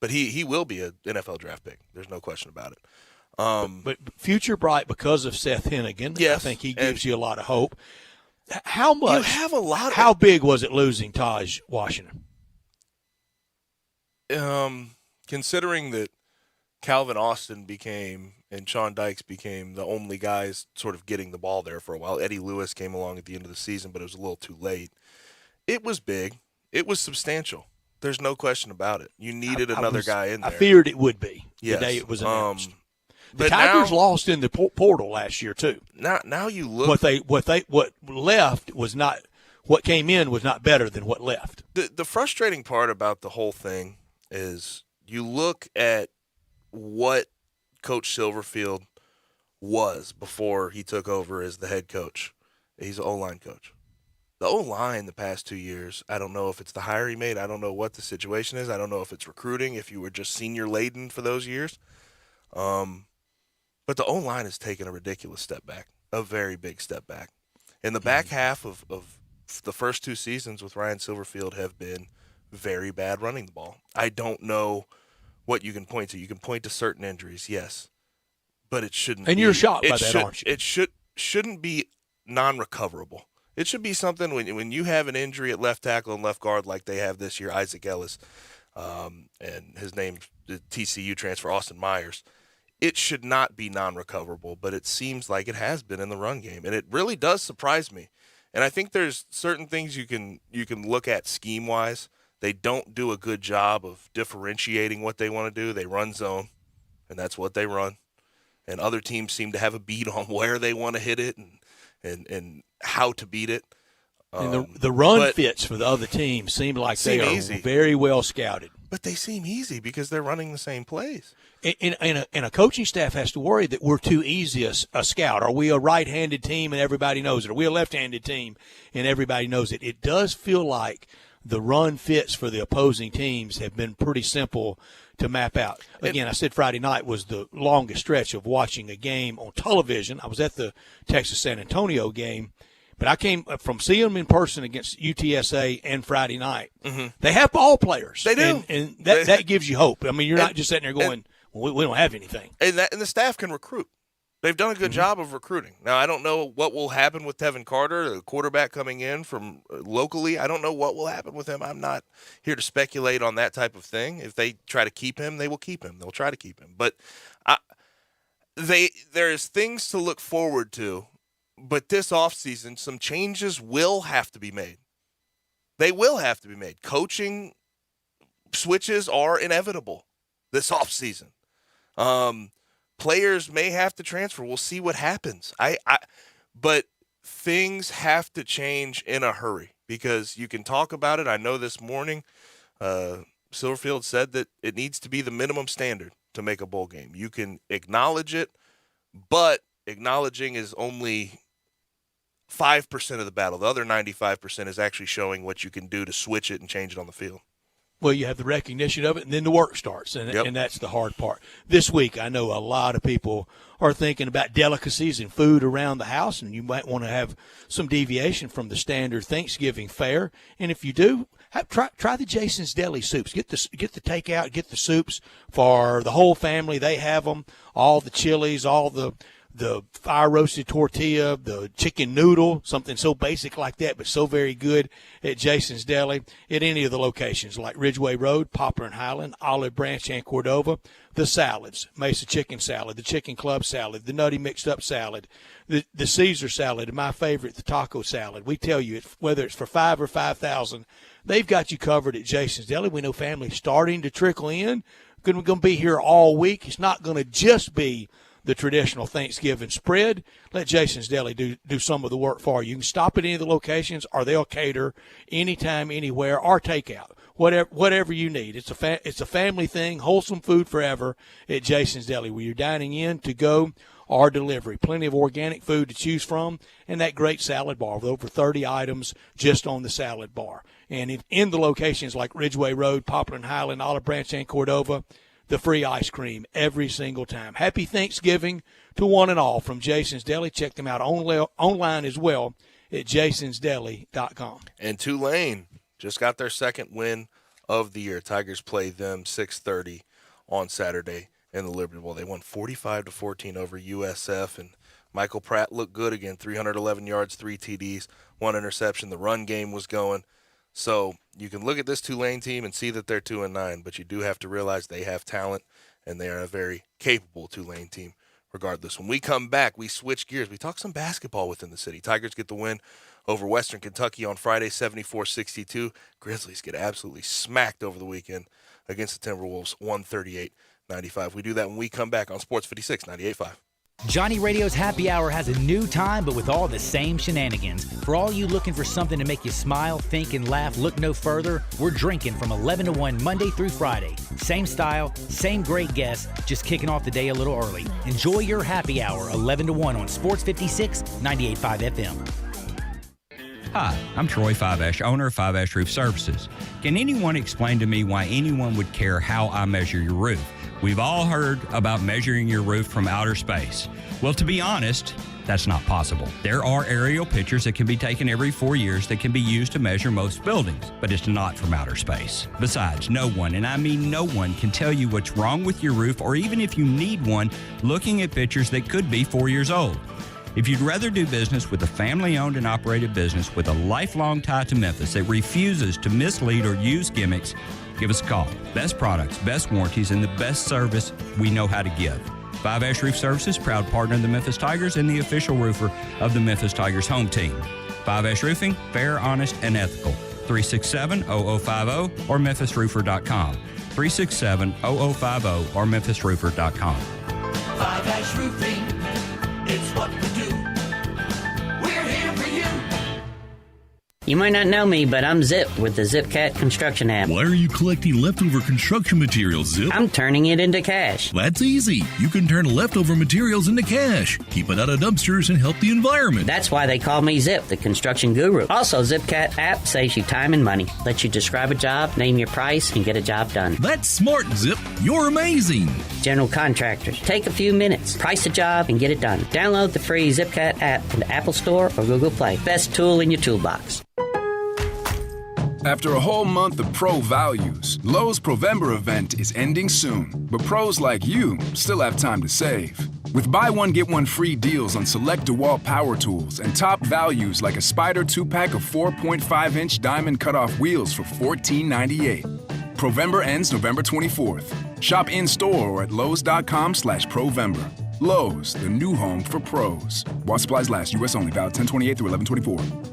But he will be an NFL draft pick. There's no question about it. But future bright because of Seth Hennigan. Yes, I think he gives you a lot of hope. How much? You have a lot of. How big was it losing Taj Washington? Considering that Calvin Austin and Sean Dykes became the only guys sort of getting the ball there for a while. Eddie Lewis came along at the end of the season, but it was a little too late. It was big. It was substantial. There's no question about it. You needed another guy in there. I feared it would be the day it was announced. The But Tigers now, lost in the portal last year too. Now you look what left was not what came in was not better than what left. The frustrating part about the whole thing is you look at what Coach Silverfield was before he took over as the head coach. He's an O-line coach. The O-line the past 2 years, I don't know if it's the hire he made. I don't know what the situation is. I don't know if it's recruiting, if you were just senior laden for those years. But the O-line has taken a ridiculous step back, a very big step back. And the back half of the first 2 seasons with Ryan Silverfield have been very bad running the ball. I don't know what you can point to. You can point to certain injuries, yes. But it shouldn't be. And you're shocked by that, aren't you? It shouldn't be non-recoverable. It should be something when you have an injury at left tackle and left guard like they have this year, Isaac Ellis, and his name, the TCU transfer, Austin Myers. it should not be non-recoverable, but it seems like it has been in the run game, and it really does surprise me. And I think there's certain things you can look at scheme-wise. They don't do a good job of differentiating what they want to do. They run zone, and that's what they run. And other teams seem to have a beat on where they want to hit it and how to beat it. And the run fits for the other teams seem like they are very well scouted. But they seem easy because they're running the same plays. And a coaching staff has to worry that we're too easy a scout. Are we a right-handed team and everybody knows it? Are we a left-handed team and everybody knows it? It does feel like the run fits for the opposing teams have been pretty simple to map out. Again, I said Friday night was the longest stretch of watching a game on television. I was at the Texas-San Antonio game. But I came from seeing them in person against UTSA and Friday night. Mm-hmm. They have ball players. They do. And that gives you hope. I mean, you're not just sitting there going, well, we don't have anything. And the staff can recruit. They've done a good job of recruiting. Now, I don't know what will happen with Tevin Carter, the quarterback coming in from locally. I don't know what will happen with him. I'm not here to speculate on that type of thing. If they try to keep him, they will keep him. They'll try to keep him. But there's things to look forward to. But this offseason, some changes will have to be made. They will have to be made. Coaching switches are inevitable this offseason. Players may have to transfer. We'll see what happens. But things have to change in a hurry because you can talk about it. I know this morning Silverfield said that it needs to be the minimum standard to make a bowl game. You can acknowledge it, but acknowledging is only 5% of the battle. The other 95% is actually showing what you can do to switch it and change it on the field. Well, you have the recognition of it, and then the work starts, and that's the hard part. This week, I know a lot of people are thinking about delicacies and food around the house, and you might want to have some deviation from the standard Thanksgiving fare. And if you do, try the Jason's Deli soups. Get the takeout, get the soups for the whole family. They have them, all the chilies, all the fire-roasted tortilla, the chicken noodle, something so basic like that, but so very good at Jason's Deli at any of the locations like Ridgeway Road, Poplar and Highland, Olive Branch, and Cordova. The salads, Mesa Chicken Salad, the Chicken Club Salad, the Nutty Mixed-Up Salad, the Caesar Salad, and my favorite, the Taco Salad. We tell you, whether it's for $5,000 or $5,000, they've got you covered at Jason's Deli. We know families starting to trickle in. We're going to be here all week. It's not going to just be the traditional Thanksgiving spread. Let Jason's Deli do some of the work for you. You can stop at any of the locations, or they'll cater anytime, anywhere, or takeout. Whatever you need. It's a family thing, wholesome food forever at Jason's Deli, where you're dining in, to go, or delivery. Plenty of organic food to choose from, and that great salad bar with over 30 items just on the salad bar. And in the locations like Ridgeway Road, Poplar and Highland, Olive Branch, and Cordova, the free ice cream every single time. Happy Thanksgiving to one and all from Jason's Deli. Check them out online as well at jasonsdeli.com. And Tulane just got their second win of the year. Tigers play them 6:30 on Saturday in the Liberty Bowl. They won 45-14 over USF, and Michael Pratt looked good again. 311 yards, 3 TDs, 1 interception. The run game was going. So you can look at this Tulane team and see that they're 2-9, but you do have to realize they have talent, and they are a very capable Tulane team regardless. When we come back, we switch gears. We talk some basketball within the city. Tigers get the win over Western Kentucky on Friday, 74-62. Grizzlies get absolutely smacked over the weekend against the Timberwolves, 138-95. We do that when we come back on Sports 56, 98.5. Johnny Radio's Happy Hour has a new time, but with all the same shenanigans. For all you looking for something to make you smile, think, and laugh, look no further. We're drinking from 11 to 1 Monday through Friday. Same style, same great guests, just kicking off the day a little early. Enjoy your Happy Hour, 11 to 1 on Sports 56, 98.5 FM. Hi, I'm Troy Fiveash, owner of Fiveash Roof Services. Can anyone explain to me why anyone would care how I measure your roof? We've all heard about measuring your roof from outer space. Well, to be honest, that's not possible. There are aerial pictures that can be taken every 4 years that can be used to measure most buildings, but it's not from outer space. Besides, no one, and I mean no one, can tell you what's wrong with your roof, or even if you need one, looking at pictures that could be 4 years old. If you'd rather do business with a family-owned and operated business with a lifelong tie to Memphis that refuses to mislead or use gimmicks, give us a call. Best products, best warranties, and the best service we know how to give. 5 Ash Roof Services, proud partner of the Memphis Tigers and the official roofer of the Memphis Tigers home team. 5 Ash Roofing, fair, honest, and ethical. 367-0050 or memphisroofer.com. 367-0050 or memphisroofer.com. 5 Ash Roofing, it's what we do. We're here for you. You might not know me, but I'm Zip with the ZipCat construction app. Why are you collecting leftover construction materials, Zip? I'm turning it into cash. That's easy. You can turn leftover materials into cash. Keep it out of dumpsters and help the environment. That's why they call me Zip, the construction guru. Also, ZipCat app saves you time and money. Lets you describe a job, name your price, and get a job done. That's smart, Zip. You're amazing. General contractors, take a few minutes, price a job, and get it done. Download the free ZipCat app in the Apple Store or Google Play. Best tool in your toolbox. After a whole month of pro values, Lowe's Provember event is ending soon, but pros like you still have time to save. With buy one, get one free deals on select DeWalt power tools and top values like a Spider 2-pack of 4.5-inch diamond cutoff wheels for $14.98. Provember ends November 24th. Shop in-store or at Lowes.com/Provember. Lowe's, the new home for pros. While supplies last, U.S. only, valid 10/28 through 11/24.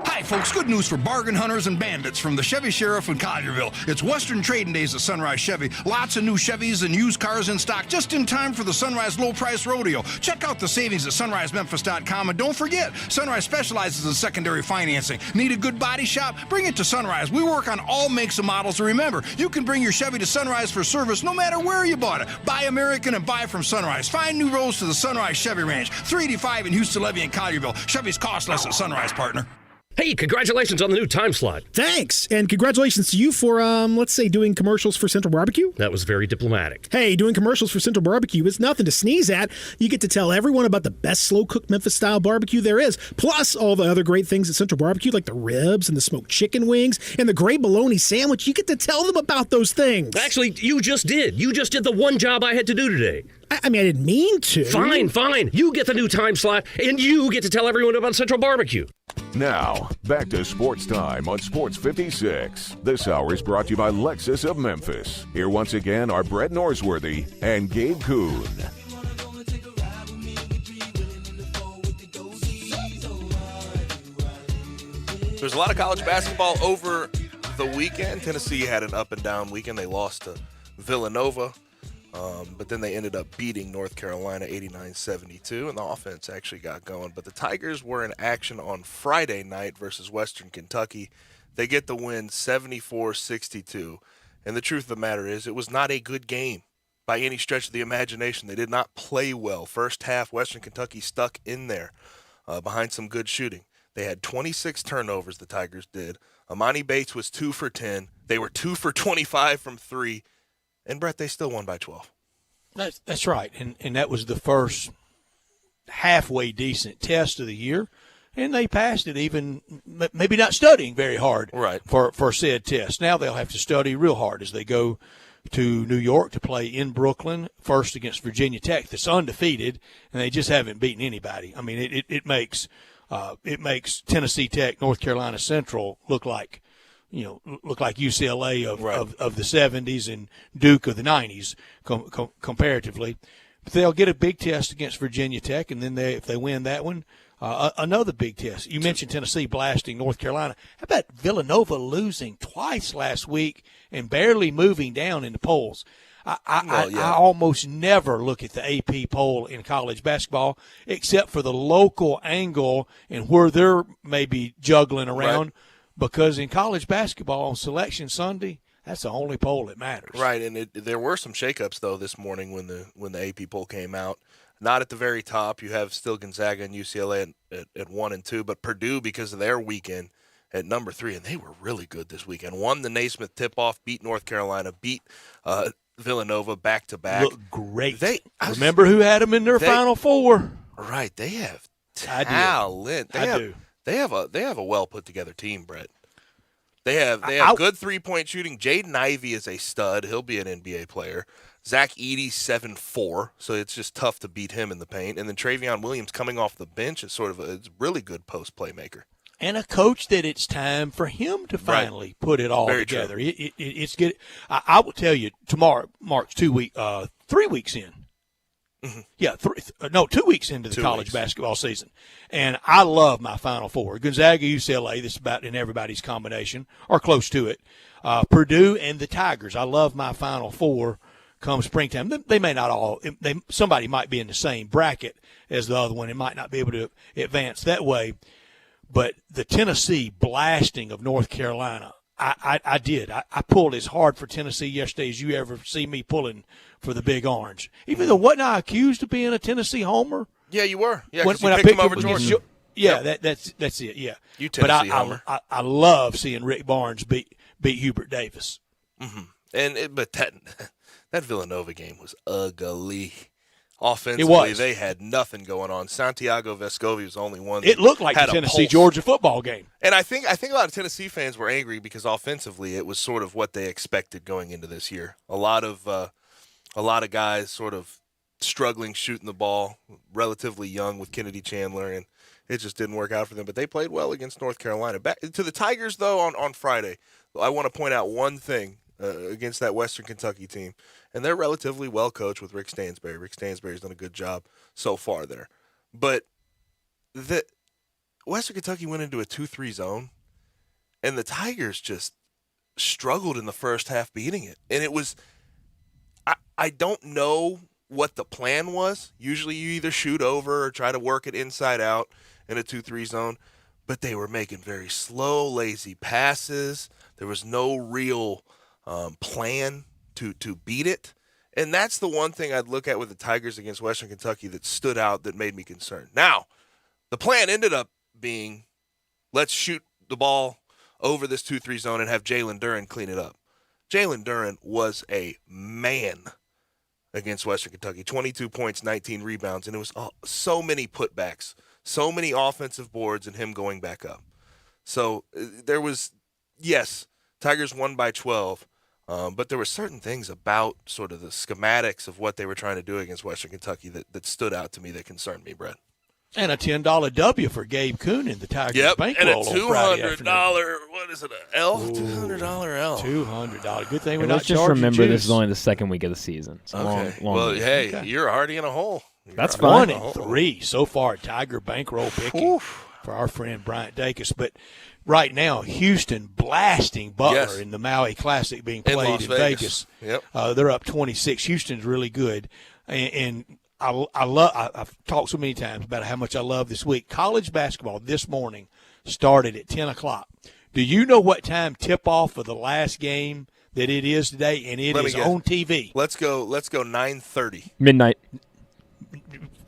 Hi, folks. Good news for bargain hunters and bandits from the Chevy Sheriff in Collierville. It's Western Trading Days at Sunrise Chevy. Lots of new Chevys and used cars in stock just in time for the Sunrise Low Price Rodeo. Check out the savings at sunrisememphis.com. And don't forget, Sunrise specializes in secondary financing. Need a good body shop? Bring it to Sunrise. We work on all makes and models. And remember, you can bring your Chevy to Sunrise for service no matter where you bought it. Buy American and buy from Sunrise. Find new roads to the Sunrise Chevy Ranch. 385 in Houston Levy and Collierville. Chevys cost less at Sunrise, partner. Hey, congratulations on the new time slot. Thanks, and congratulations to you for, let's say, doing commercials for Central Barbecue. That was very diplomatic. Hey, doing commercials for Central Barbecue is nothing to sneeze at. You get to tell everyone about the best slow-cooked Memphis-style barbecue there is, plus all the other great things at Central Barbecue, like the ribs and the smoked chicken wings and the great bologna sandwich. You get to tell them about those things. Actually, you just did. You just did the one job I had to do today. I mean, I didn't mean to. Fine. You get the new time slot, and you get to tell everyone about Central Barbecue. Now, back to Sports Time on Sports 56. This hour is brought to you by Lexus of Memphis. Here once again are Brett Norsworthy and Gabe Kuhn. There's a lot of college basketball over the weekend. Tennessee had an up-and-down weekend. They lost to Villanova. But then they ended up beating North Carolina 89-72, and the offense actually got going. But the Tigers were in action on Friday night versus Western Kentucky. They get the win 74-62. And the truth of the matter is it was not a good game by any stretch of the imagination. They did not play well. First half, Western Kentucky stuck in there behind some good shooting. They had 26 turnovers, the Tigers did. Amani Bates was 2 for 10. They were 2 for 25 from 3. And, Brett, they still won by 12. That's right. And that was the first halfway decent test of the year. And they passed it, even maybe not studying very hard for said test. Now they'll have to study real hard as they go to New York to play in Brooklyn, first against Virginia Tech that's undefeated, and they just haven't beaten anybody. I mean, it makes Tennessee Tech, North Carolina Central look like UCLA of the 70s and Duke of the 90s comparatively. But they'll get a big test against Virginia Tech, and then if they win that one, another big test. You mentioned Tennessee blasting North Carolina. How about Villanova losing twice last week and barely moving down in the polls? I almost never look at the AP poll in college basketball except for the local angle and where they're maybe juggling around. Right. Because in college basketball on Selection Sunday, that's the only poll that matters. Right, and there were some shakeups though this morning when the AP poll came out. Not at the very top. You have still Gonzaga and UCLA at 1 and 2, but Purdue, because of their weekend, at number 3, and they were really good this weekend. Won the Naismith tip-off, beat North Carolina, beat Villanova back-to-back. Look great. Remember who had them in their Final Four? Right, they have talent. They have a well put together team, Brett. They have good 3-point shooting. Jaden Ivey is a stud. He'll be an NBA player. Zach Edey's 7'4", so it's just tough to beat him in the paint. And then Travion Williams coming off the bench is sort of a really good post playmaker. And a coach that it's time for him to finally put it all together. It's good. I will tell you, tomorrow marks 3 weeks in Mm-hmm. Yeah, 2 weeks into the college basketball season. And I love my Final Four. Gonzaga, UCLA, that's about in everybody's combination, or close to it. Purdue and the Tigers. I love my Final Four come springtime. They may not all – somebody might be in the same bracket as the other one. It might not be able to advance that way. But the Tennessee blasting of North Carolina, I did. I pulled as hard for Tennessee yesterday as you ever see me pulling for the Big Orange. Even though wasn't I accused of being a Tennessee homer? Yeah, you were. Yeah, when you I picked picked him over Georgia. Yeah, yep. That's it. Yeah, you Tennessee homer. I love seeing Rick Barnes beat Hubert Davis. Mm-hmm. But that Villanova game was ugly. Offensively, they had nothing going on. Santiago Vescovi was the only one. It looked like the Tennessee-Georgia football game. And I think a lot of Tennessee fans were angry because offensively it was sort of what they expected going into this year. A lot of guys sort of struggling shooting the ball, relatively young with Kennedy Chandler, and it just didn't work out for them. But they played well against North Carolina. Back to the Tigers, though, on Friday, I want to point out one thing against that Western Kentucky team. And they're relatively well coached with Rick Stansbury. Rick Stansbury's done a good job so far there. But the Western Kentucky went into a 2-3 zone, and the Tigers just struggled in the first half beating it. And it was I don't know what the plan was. Usually you either shoot over or try to work it inside out in a 2-3 zone. But they were making very slow, lazy passes. There was no real plan to beat it. And that's the one thing I'd look at with the Tigers against Western Kentucky that stood out that made me concerned. Now, the plan ended up being, let's shoot the ball over this 2-3 zone and have Jalen Duren clean it up. Jalen Duren was a man against Western Kentucky. 22 points, 19 rebounds, and it was so many putbacks, so many offensive boards, and him going back up. So there was, yes, Tigers won by 12, but there were certain things about sort of the schematics of what they were trying to do against Western Kentucky that stood out to me, that concerned me, Brett. And a $10 W for Gabe Kuhn in the Tigers bankroll. And a $200, what is it, an L? Ooh, $200 L. $200. Good thing we're and not let's just remember this is only the second week of the season. It's okay. long well, hey, you're already in a hole. That's fine. 1-3 so far, Tiger bankroll picking for our friend Bryant Dacus. But right now, Houston blasting Butler in the Maui Classic being played in Vegas. Yep. They're up 26. Houston's really good. And I've talked so many times about how much I love this week. College basketball this morning started at 10 o'clock. Do you know what time tip-off of the last game that it is today? And it is on TV. Let's go 9:30. Midnight.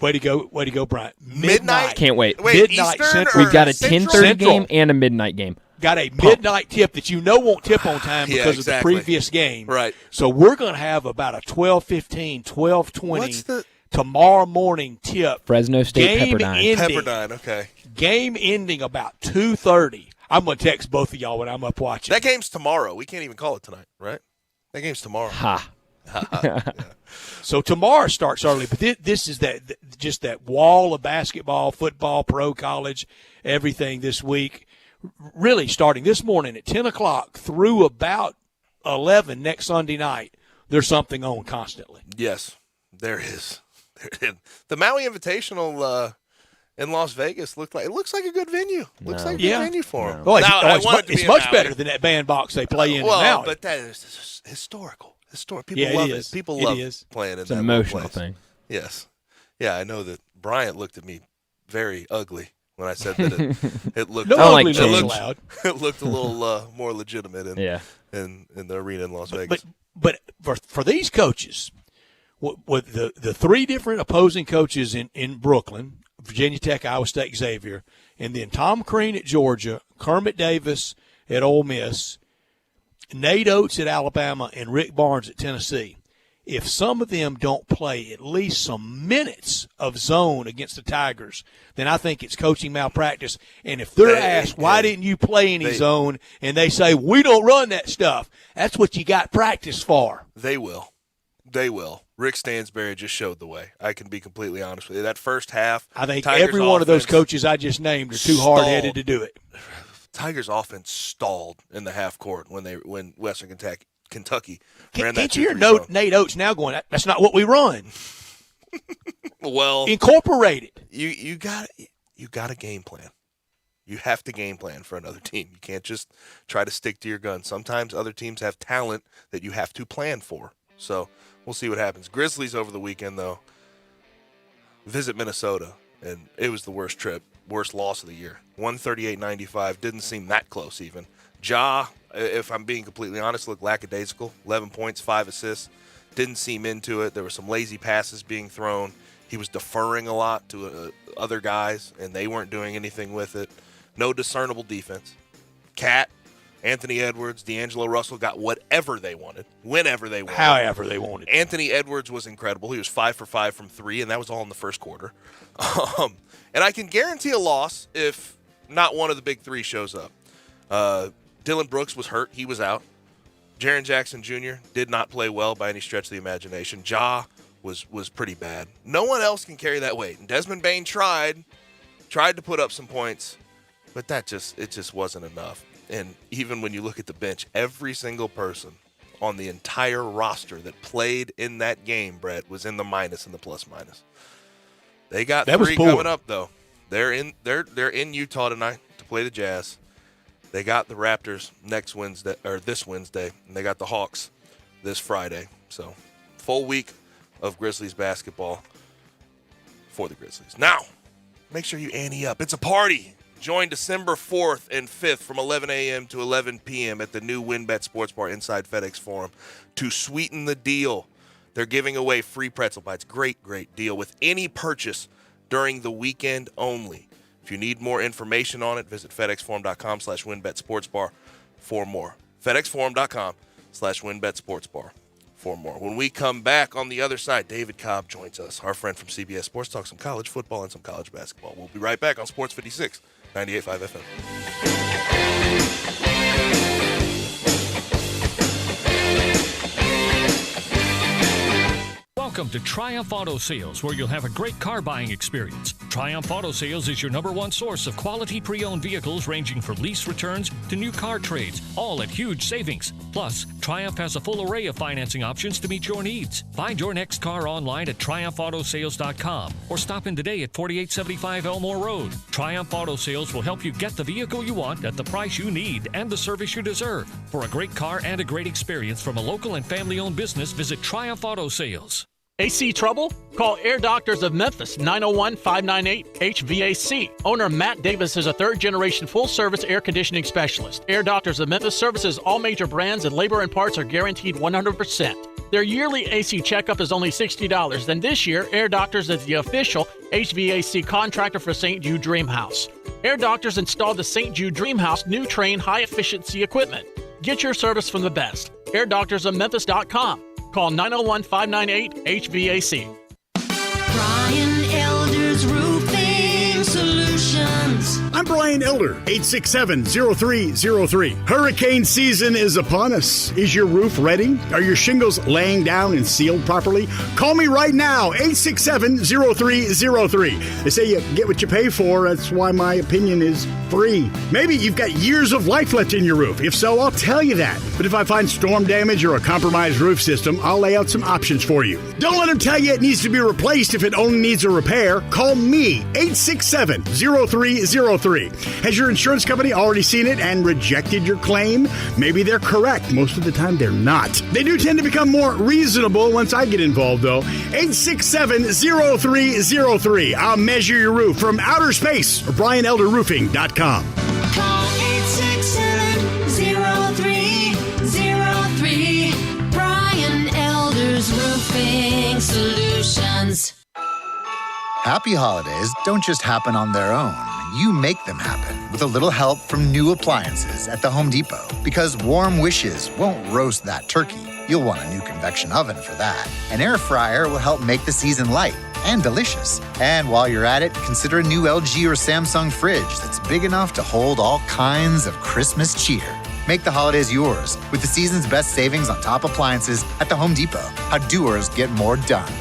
Way to go, Bryant. Midnight. Can't wait. Midnight Central. We've got a 10:30 game and a midnight game. Got a midnight tip that you know won't tip on time because of the previous game. Right. So we're going to have about a 12:15, 12:20 tomorrow morning tip. Fresno State Pepperdine. Pepperdine, okay. Game ending about 2:30. I'm going to text both of y'all when I'm up watching. That game's tomorrow. We can't even call it tonight, right? That game's tomorrow. Yeah. So tomorrow starts early, but this is just that wall of basketball, football, pro, college, everything this week. Really starting this morning at 10 o'clock through about 11 next Sunday night. There's something on constantly. Yes, there is. The Maui Invitational in Las Vegas looks like a good venue. Looks like a good venue for them. Oh, it's much better than that bandbox they play in Maui. But that is historical. People love it. People love playing in that. It's an emotional thing. Yes. Yeah, I know that Bryant looked at me very ugly when I said that it looked it looked a little more legitimate in the arena in Las Vegas. But for these coaches, with the three different opposing coaches in Brooklyn, Virginia Tech, Iowa State, Xavier, and then Tom Crean at Georgia, Kermit Davis at Ole Miss, Nate Oates at Alabama, and Rick Barnes at Tennessee, if some of them don't play at least some minutes of zone against the Tigers, then I think it's coaching malpractice. And if they're asked, why didn't you play any zone, and they say, we don't run that stuff, that's what you got practice for. They will. Rick Stansbury just showed the way. I can be completely honest with you. That first half, I think every one of those coaches I just named are too hard-headed to do it. Tigers' offense stalled in the half court when Western Kentucky ran that. Can't you hear Nate Oates now going, that's not what we run? Well, incorporate it. You got a game plan. You have to game plan for another team. You can't just try to stick to your guns. Sometimes other teams have talent that you have to plan for. So we'll see what happens. Grizzlies over the weekend, though, visit Minnesota, and it was the worst loss of the year. 138-95, didn't seem that close even. Ja, if I'm being completely honest, looked lackadaisical. 11 points, 5 assists. Didn't seem into it. There were some lazy passes being thrown. He was deferring a lot to other guys, and they weren't doing anything with it. No discernible defense. Cat, Anthony Edwards, D'Angelo Russell got whatever they wanted, whenever they wanted. However they wanted. Anthony Edwards was incredible. He was 5 for 5 from 3, and that was all in the first quarter. And I can guarantee a loss if not one of the big three shows up. Dylan Brooks was hurt. He was out. Jaren Jackson Jr. did not play well by any stretch of the imagination. Ja was pretty bad. No one else can carry that weight. And Desmond Bane tried to put up some points, but it just wasn't enough. And even when you look at the bench, every single person on the entire roster that played in that game, Brett, was in the minus and the plus minus. They got that 3 coming up though. They're in Utah tonight to play the Jazz. They got the Raptors this Wednesday, and they got the Hawks this Friday. So, full week of Grizzlies basketball for the Grizzlies. Now, make sure you ante up. It's a party. Join December 4th and 5th from 11 a.m. to 11 p.m. at the new WinBet Sports Bar inside FedEx Forum to sweeten the deal. They're giving away free pretzel bites. Great, great deal with any purchase during the weekend only. If you need more information on it, visit FedExForum.com/WinBetSportsBar for more. FedExForum.com/WinBetSportsBar for more. When we come back on the other side, David Cobb joins us, our friend from CBS Sports, talk some college football and some college basketball. We'll be right back on Sports 56, 98.5 FM. Welcome to Triumph Auto Sales, where you'll have a great car buying experience. Triumph Auto Sales is your #1 source of quality pre-owned vehicles ranging from lease returns to new car trades, all at huge savings. Plus, Triumph has a full array of financing options to meet your needs. Find your next car online at TriumphAutoSales.com or stop in today at 4875 Elmore Road. Triumph Auto Sales will help you get the vehicle you want at the price you need and the service you deserve. For a great car and a great experience from a local and family-owned business, visit Triumph Auto Sales. AC trouble? Call Air Doctors of Memphis, 901-598-HVAC. Owner Matt Davis is a third-generation full-service air conditioning specialist. Air Doctors of Memphis services all major brands, and labor and parts are guaranteed 100%. Their yearly AC checkup is only $60. Then this year, Air Doctors is the official HVAC contractor for St. Jude Dream House. Air Doctors installed the St. Jude Dream House new Train high-efficiency equipment. Get your service from the best. AirDoctorsOfMemphis.com. Call 901-598-HVAC. Brian Elder's Roofing Solutions. I'm Brian Elder, 867-0303. Hurricane season is upon us. Is your roof ready? Are your shingles laying down and sealed properly? Call me right now, 867-0303. They say you get what you pay for. That's why my opinion is free. Maybe you've got years of life left in your roof. If so, I'll tell you that. But if I find storm damage or a compromised roof system, I'll lay out some options for you. Don't let them tell you it needs to be replaced if it only needs a repair. Call me, 867-0303. Has your insurance company already seen it and rejected your claim? Maybe they're correct. Most of the time, they're not. They do tend to become more reasonable once I get involved, though. 867-0303. I'll measure your roof from outer space or BrianElderRoofing.com. Call 867-0303. Brian Elder's Roofing Solutions. Happy holidays don't just happen on their own. You make them happen with a little help from new appliances at the Home Depot. Because warm wishes won't roast that turkey. You'll want a new convection oven for that. An air fryer will help make the season light and delicious. And while you're at it, consider a new LG or Samsung fridge that's big enough to hold all kinds of Christmas cheer. Make the holidays yours with the season's best savings on top appliances at the Home Depot. How doers get more done.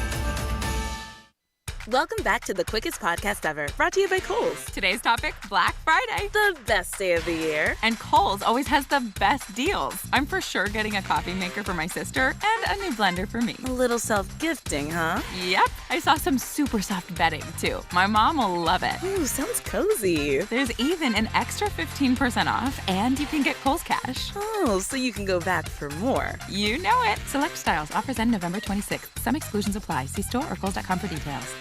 Welcome back to the quickest podcast ever, brought to you by Kohl's. Today's topic, Black Friday. The best day of the year. And Kohl's always has the best deals. I'm for sure getting a coffee maker for my sister and a new blender for me. A little self-gifting, huh? Yep. I saw some super soft bedding, too. My mom will love it. Ooh, sounds cozy. There's even an extra 15% off, and you can get Kohl's Cash. Oh, so you can go back for more. You know it. Select styles. Offers end November 26th. Some exclusions apply. See store or kohls.com for details.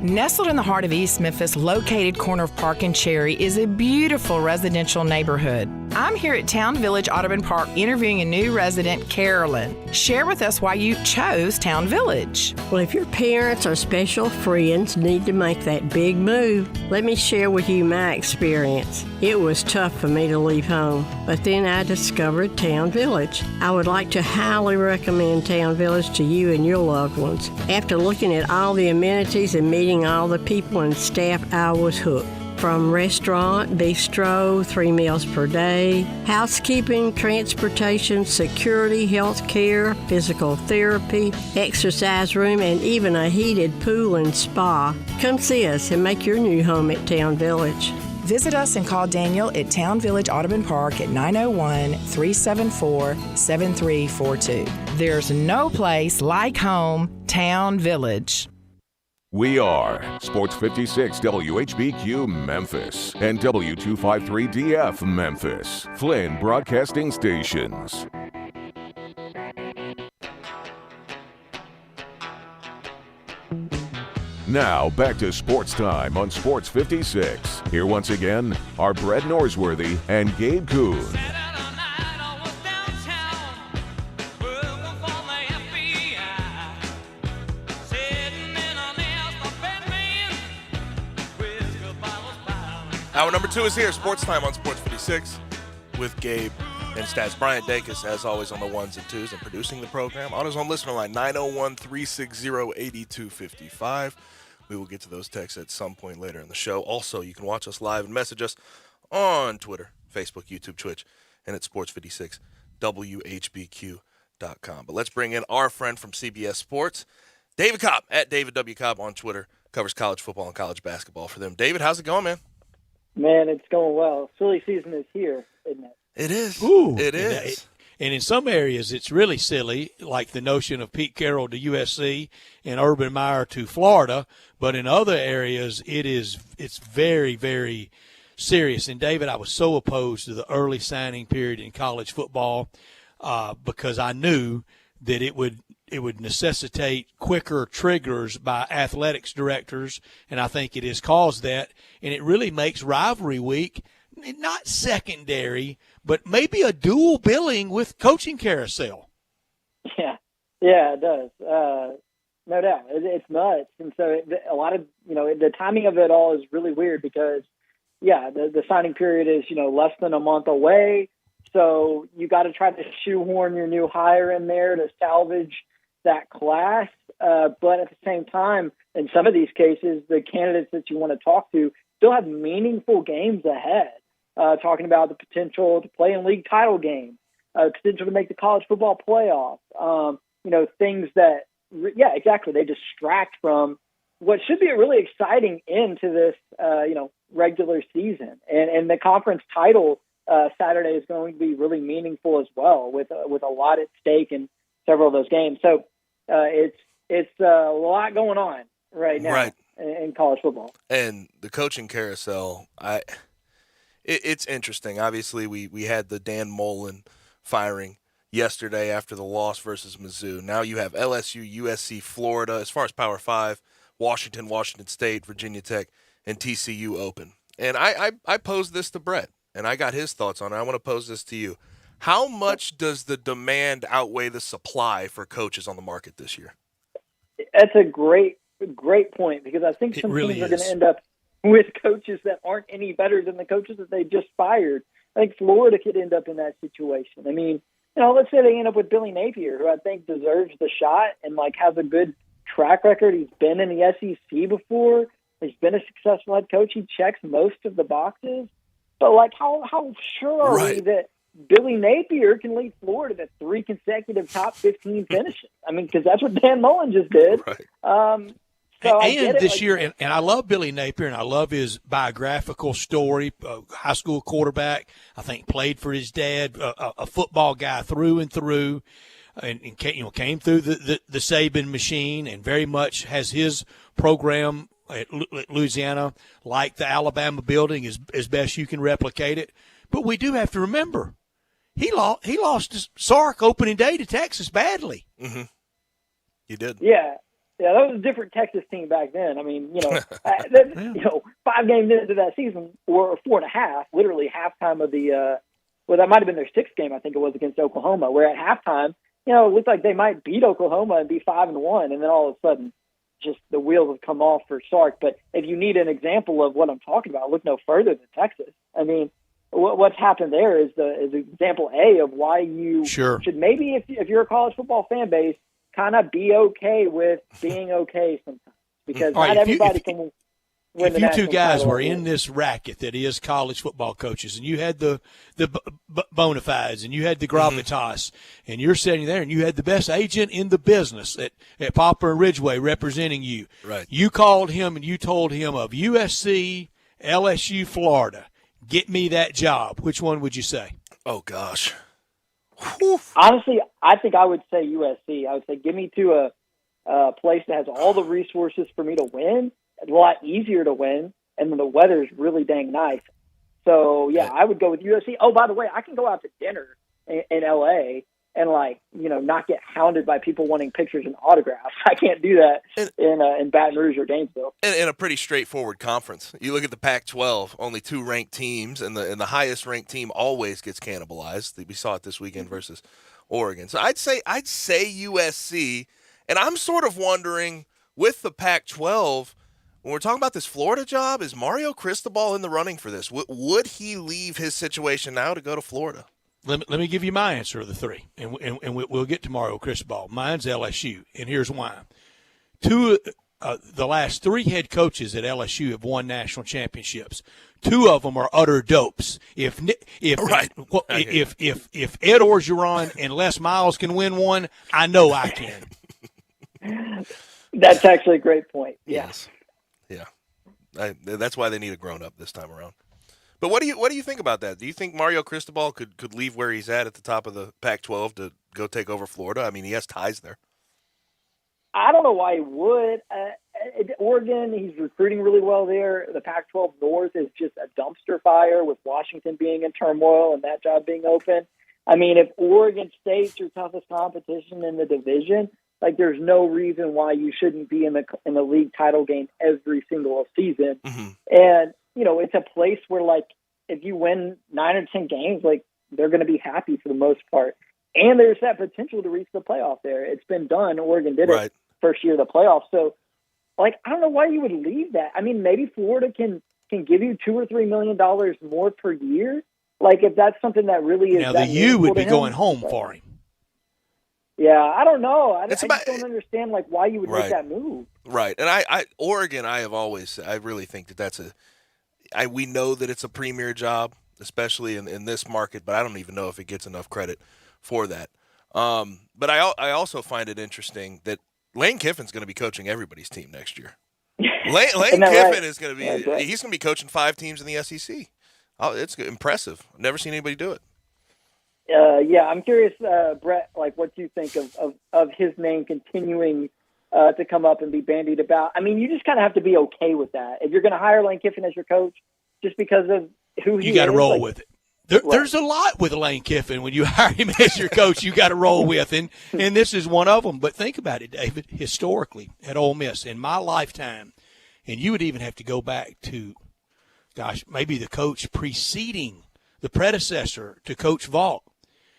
Nestled in the heart of East Memphis, located corner of Park and Cherry, is a beautiful residential neighborhood. I'm here at Town Village Audubon Park interviewing a new resident, Carolyn. Share with us why you chose Town Village. Well, if your parents or special friends need to make that big move, let me share with you my experience. It was tough for me to leave home, but then I discovered Town Village. I would like to highly recommend Town Village to you and your loved ones. After looking at all the amenities and meeting all the people and staff, I was hooked. From restaurant, bistro, 3 meals per day, housekeeping, transportation, security, health care, physical therapy, exercise room, and even a heated pool and spa. Come see us and make your new home at Town Village. Visit us and call Daniel at Town Village Audubon Park at 901-374-7342. There's no place like home, Town Village. We are Sports 56 WHBQ Memphis and W253DF Memphis, Flynn Broadcasting Stations. Now back to Sports Time on Sports 56. Here once again are Brett Norsworthy and Gabe Kuhn. Hour number 2 is here. Sports Time on Sports 56 with Gabe and Stats. Brian Dacus, as always, on the ones and twos and producing the program. On his own listener line, 901-360-8255. We will get to those texts at some point later in the show. Also, you can watch us live and message us on Twitter, Facebook, YouTube, Twitch, and at sports56whbq.com. But let's bring in our friend from CBS Sports, David Cobb, at David W. Cobb on Twitter. Covers college football and college basketball for them. David, how's it going, man? Man, it's going well. Silly season is here, isn't it? It is. Ooh, it is. And in some areas, it's really silly, like the notion of Pete Carroll to USC and Urban Meyer to Florida. But in other areas, it's very, very serious. And, David, I was so opposed to the early signing period in college football because I knew that it would necessitate quicker triggers by athletics directors, and I think it has caused that. And it really makes rivalry week not secondary, but maybe a dual billing with coaching carousel. Yeah, it does. No doubt. It's nuts. And so a lot of, the timing of it all is really weird because, the signing period is, less than a month away. So you got to try to shoehorn your new hire in there to salvage that class. But at the same time, in some of these cases, the candidates that you want to talk to still have meaningful games ahead. Talking about the potential to play in league title games, potential to make the college football playoff. Things that, exactly, they distract from what should be a really exciting end to this, regular season. And the conference title Saturday is going to be really meaningful as well, with a lot at stake in several of those games. So it's a lot going on right now in college football. And the coaching carousel, it's interesting. Obviously, we had the Dan Mullen firing yesterday after the loss versus Mizzou. Now you have LSU, USC, Florida. As far as Power 5, Washington, Washington State, Virginia Tech, and TCU open. And I posed this to Brett, and I got his thoughts on it. I want to pose this to you. How much does the demand outweigh the supply for coaches on the market this year? That's a great point, because I think some teams are going to end up with coaches that aren't any better than the coaches that they just fired. I think Florida could end up in that situation. I mean, let's say they end up with Billy Napier, who I think deserves the shot and has a good track record. He's been in the SEC before. He's been a successful head coach. He checks most of the boxes. But how sure are we that Billy Napier can lead Florida to 3 consecutive top 15 finishes? I mean, because that's what Dan Mullen just did. So and this year, and I love Billy Napier, and I love his biographical story. High school quarterback, I think, played for his dad, a football guy through and through, and came through the Saban machine, and very much has his program at Louisiana like the Alabama building as best you can replicate it. But we do have to remember, he lost Sark opening day to Texas badly. Mm-hmm. He did. Yeah, that was a different Texas team back then. I mean, 5 games into that season, or 4.5, literally halftime of the that might have been their 6th game, I think it was, against Oklahoma, where at halftime, it looked like they might beat Oklahoma and be 5-1, and then all of a sudden, just the wheels have come off for Sark. But if you need an example of what I'm talking about, look no further than Texas. I mean, what's happened there is example A of why you should maybe, if you're a college football fan base, kind of be okay with being okay sometimes, because not everybody can win the national title. If you two guys were in this racket that is college football coaches, and you had the bona fides, and you had the gravitas, and you're sitting there, and you had the best agent in the business at Poplar and Ridgeway representing you. Right. You called him and you told him of USC, LSU, Florida, get me that job. Which one would you say? Oh, gosh. Honestly, I think I would say USC. I would say give me to a place that has all the resources for me to win. It's a lot easier to win, and then the weather is really dang nice. So, yeah, I would go with USC. Oh, by the way, I can go out to dinner in L.A. and, not get hounded by people wanting pictures and autographs. I can't do that in Baton Rouge or Gainesville. In a pretty straightforward conference. You look at the Pac-12, only 2 ranked teams, and the highest ranked team always gets cannibalized. We saw it this weekend versus Oregon. So I'd say USC, and I'm sort of wondering, with the Pac-12, when we're talking about this Florida job, is Mario Cristobal in the running for this? Would he leave his situation now to go to Florida? Let me give you my answer of the 3, and we'll get to Mario Cristobal. Mine's LSU, and here's why. The last 3 head coaches at LSU have won national championships. 2 of them are utter dopes. If Ed Orgeron and Les Miles can win one, I know I can. That's actually a great point. Yes. Yeah. That's why they need a grown-up this time around. But what do you think about that? Do you think Mario Cristobal could leave where he's at the top of the Pac-12 to go take over Florida? I mean, he has ties there. I don't know why he would. Oregon, he's recruiting really well there. The Pac-12 North is just a dumpster fire with Washington being in turmoil and that job being open. I mean, if Oregon State's your toughest competition in the division, there's no reason why you shouldn't be in the league title game every single season. Mm-hmm. And it's a place where, if you win 9 or 10 games, they're going to be happy for the most part. And there's that potential to reach the playoff there. It's been done. Oregon did it first year of the playoffs. So, I don't know why you would leave that. I mean, maybe Florida can give you $2 or $3 million more per year. If that's something that really is. Now, the U would be going home for him. Yeah, I don't know. I just don't understand why you would make that move. Right, and Oregon, I really think that's we know that it's a premier job, especially in this market, but I don't even know if it gets enough credit for that. But I also find it interesting that Lane Kiffin's going to be coaching everybody's team next year. Lane Kiffin is going to be he's going to be coaching 5 teams in the SEC. It's impressive. I've never seen anybody do it. Yeah, I'm curious, Brett, what you think of his name continuing to come up and be bandied about. I mean, you just kind of have to be okay with that. If you're going to hire Lane Kiffin as your coach, just because of who he is. You got to roll with it. There's a lot with Lane Kiffin when you hire him as your coach you got to roll with, and this is one of them. But think about it, David, historically at Ole Miss, in my lifetime, and you would even have to go back to, maybe the coach preceding the predecessor to Coach Vaught.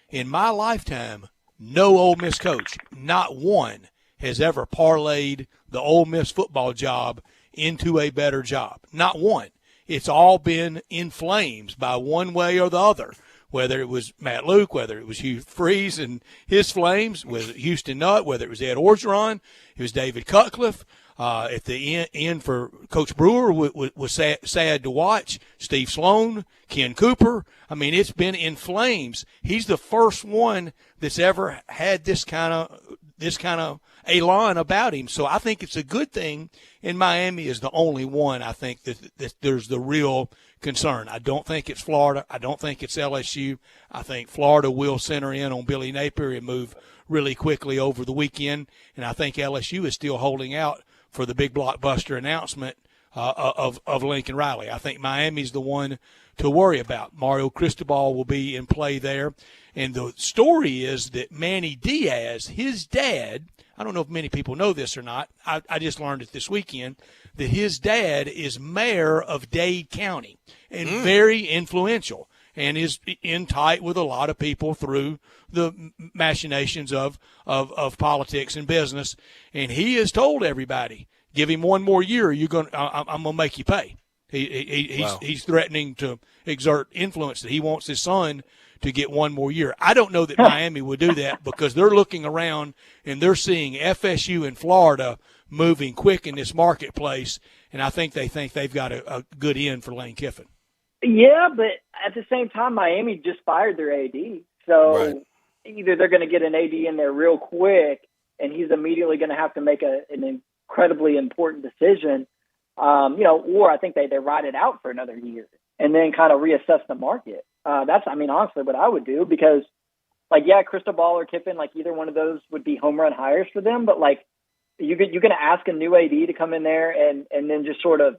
In my lifetime, no Ole Miss coach, not one, has ever parlayed the Ole Miss football job into a better job. Not one. It's all been in flames by one way or the other, whether it was Matt Luke, whether it was Hugh Freeze and his flames, whether it was Houston Nutt, whether it was Ed Orgeron, it was David Cutcliffe. At the end for Coach Brewer was sad to watch. Steve Sloan, Ken Cooper. I mean, it's been in flames. He's the first one that's ever had this kind of elan about him. So I think it's a good thing, and Miami is the only one I think that there's the real concern. I don't think it's Florida. I don't think it's LSU. I think Florida will center in on Billy Napier and move really quickly over the weekend, and I think LSU is still holding out for the big blockbuster announcement of Lincoln Riley. I think Miami's the one to worry about. Mario Cristobal will be in play there. And the story is that Manny Diaz, his dad, I don't know if many people know this or not, I just learned it this weekend, that his dad is mayor of Dade County and very influential and is in tight with a lot of people through the machinations of politics and business. And he has told everybody, give him one more year, I'm going to make you pay. He's threatening to exert influence that he wants his son to get one more year. I don't know that Miami would do that because they're looking around and they're seeing FSU and Florida moving quick in this marketplace, and I think they've got a good end for Lane Kiffin. Yeah, but at the same time, Miami just fired their AD. So either they're going to get an AD in there real quick, and he's immediately going to have to make an incredibly important decision, or I think they ride it out for another year and then kind of reassess the market. That's honestly what I would do because, Cristobal or Kiffin, either one of those would be home run hires for them. But, you're going to ask a new AD to come in there and then just sort of,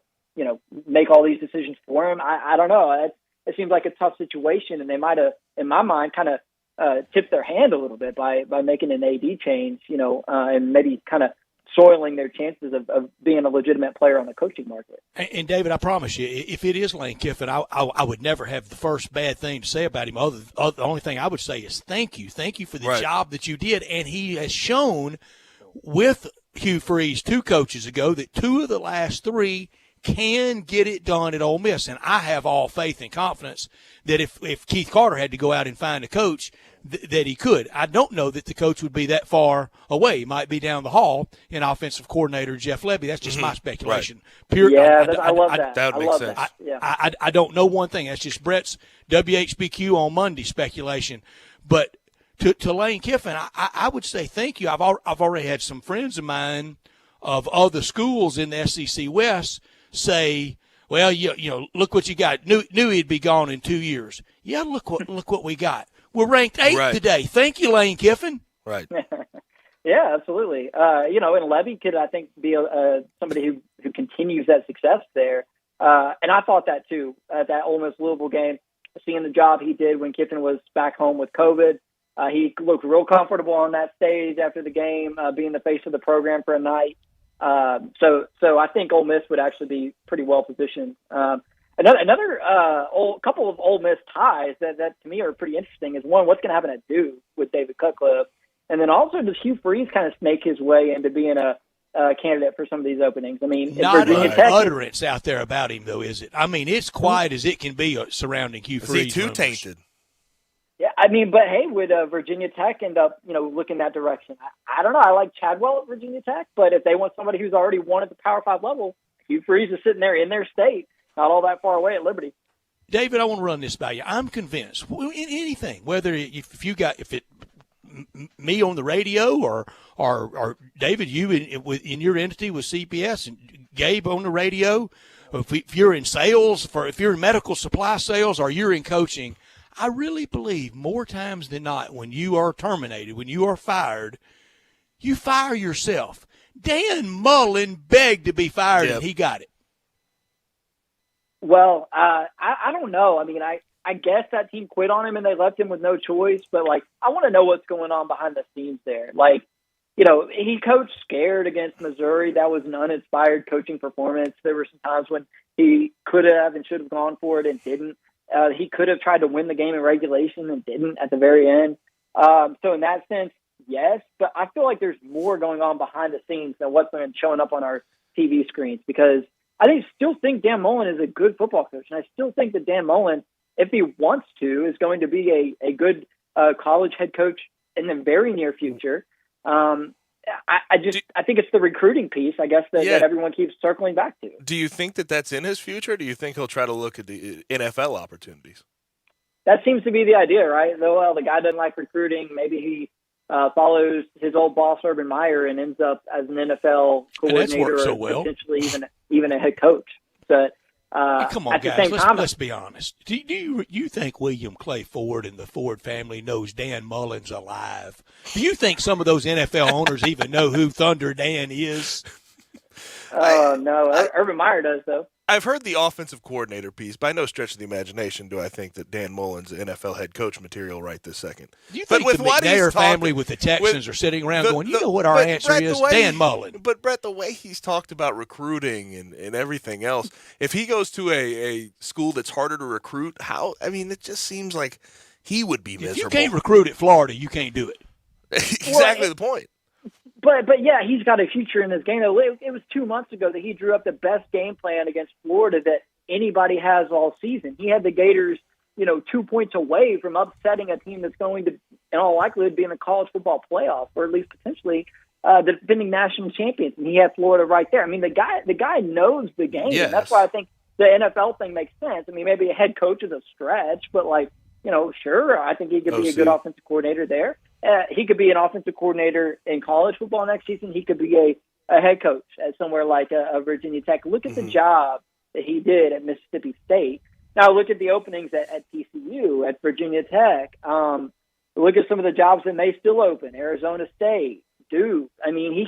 make all these decisions for him. I don't know. It seems like a tough situation, and they might have, in my mind, kind of tipped their hand a little bit by making an AD change, and maybe kind of soiling their chances of being a legitimate player on the coaching market. And David, I promise you, if it is Lane Kiffin, I would never have the first bad thing to say about him. The only thing I would say is thank you for the job that you did. And he has shown with Hugh Freeze 2 coaches ago that 2 of the last 3 can get it done at Ole Miss. And I have all faith and confidence that if Keith Carter had to go out and find a coach, that he could. I don't know that the coach would be that far away. He might be down the hall in offensive coordinator Jeff Lebby. That's just my speculation. Pure. Yeah, I love that. That would make sense. I don't know one thing. That's just Brett's WHBQ on Monday speculation. But to Lane Kiffin, I would say thank you. I've already had some friends of mine of other schools in the SEC West say, well, look what you got. Knew he'd be gone in 2 years. Yeah, look what we got. We're ranked 8th today. Thank you, Lane Kiffin. Right. Yeah, absolutely. And Levy could, I think, be somebody who continues that success there. And I thought that too at that Ole Miss Louisville game, seeing the job he did when Kiffin was back home with COVID. He looked real comfortable on that stage after the game, being the face of the program for a night. So I think Ole Miss would actually be pretty well positioned. Another couple of Ole Miss ties that to me are pretty interesting is one, what's going to happen at Duke with David Cutcliffe, and then also does Hugh Freeze kind of snake his way into being a candidate for some of these openings? I mean, not an utterance out there about him though, is it? I mean, it's quiet as it can be surrounding Hugh Freeze. Is he too tainted? Yeah, but hey, would Virginia Tech end up, looking that direction? I don't know. I like Chadwell at Virginia Tech, but if they want somebody who's already won at the Power 5 level, Hugh Freeze is sitting there in their state, not all that far away at Liberty. David, I want to run this by you. I'm convinced in anything, whether me on the radio or David, you in your entity with CPS and Gabe on the radio, if you're in sales, if you're in medical supply sales or you're in coaching, I really believe more times than not when you are terminated, when you are fired, you fire yourself. Dan Mullen begged to be fired, and he got it. Well, I don't know. I mean, I guess that team quit on him and they left him with no choice. But, I want to know what's going on behind the scenes there. He coached scared against Missouri. That was an uninspired coaching performance. There were some times when he could have and should have gone for it and didn't. He could have tried to win the game in regulation and didn't at the very end. So in that sense, yes. But I feel like there's more going on behind the scenes than what's been showing up on our TV screens because I still think Dan Mullen is a good football coach. And I still think that Dan Mullen, if he wants to, is going to be a good college head coach in the very near future. I think it's the recruiting piece, I guess, that everyone keeps circling back to. Do you think that that's in his future? Or do you think he'll try to look at the NFL opportunities? That seems to be the idea, right? Well, the guy doesn't like recruiting. Maybe he follows his old boss Urban Meyer and ends up as an NFL coordinator, so or well. potentially even a head coach. But come on, at the guys, same time, let's be honest. Do you think William Clay Ford and the Ford family knows Dan Mullen's alive? Do you think some of those NFL owners even know who Thunder Dan is? No, Urban Meyer does, though. I've heard the offensive coordinator piece. By no stretch of the imagination do I think that Dan Mullen's NFL head coach material right this second. Do you think the McNair family with the Texans are sitting around going, you know what our answer is? Dan Mullen. But, Brett, the way he's talked about recruiting and everything else, if he goes to a school that's harder to recruit, it just seems like he would be miserable. If you can't recruit at Florida, you can't do it. Exactly the point. But yeah, he's got a future in this game. It was 2 months ago that he drew up the best game plan against Florida that anybody has all season. He had the Gators, 2 points away from upsetting a team that's going to, in all likelihood, be in the college football playoff, or at least potentially the defending national champions. And he had Florida right there. I mean, the guy knows the game. Yes. That's why I think the NFL thing makes sense. I mean, maybe a head coach is a stretch, but sure, I think he could be a good offensive coordinator there. He could be an offensive coordinator in college football next season. He could be a head coach at somewhere like a Virginia Tech. Look at the job that he did at Mississippi State. Now look at the openings at TCU, at Virginia Tech. Look at some of the jobs that may still open. Arizona State, Duke. I mean,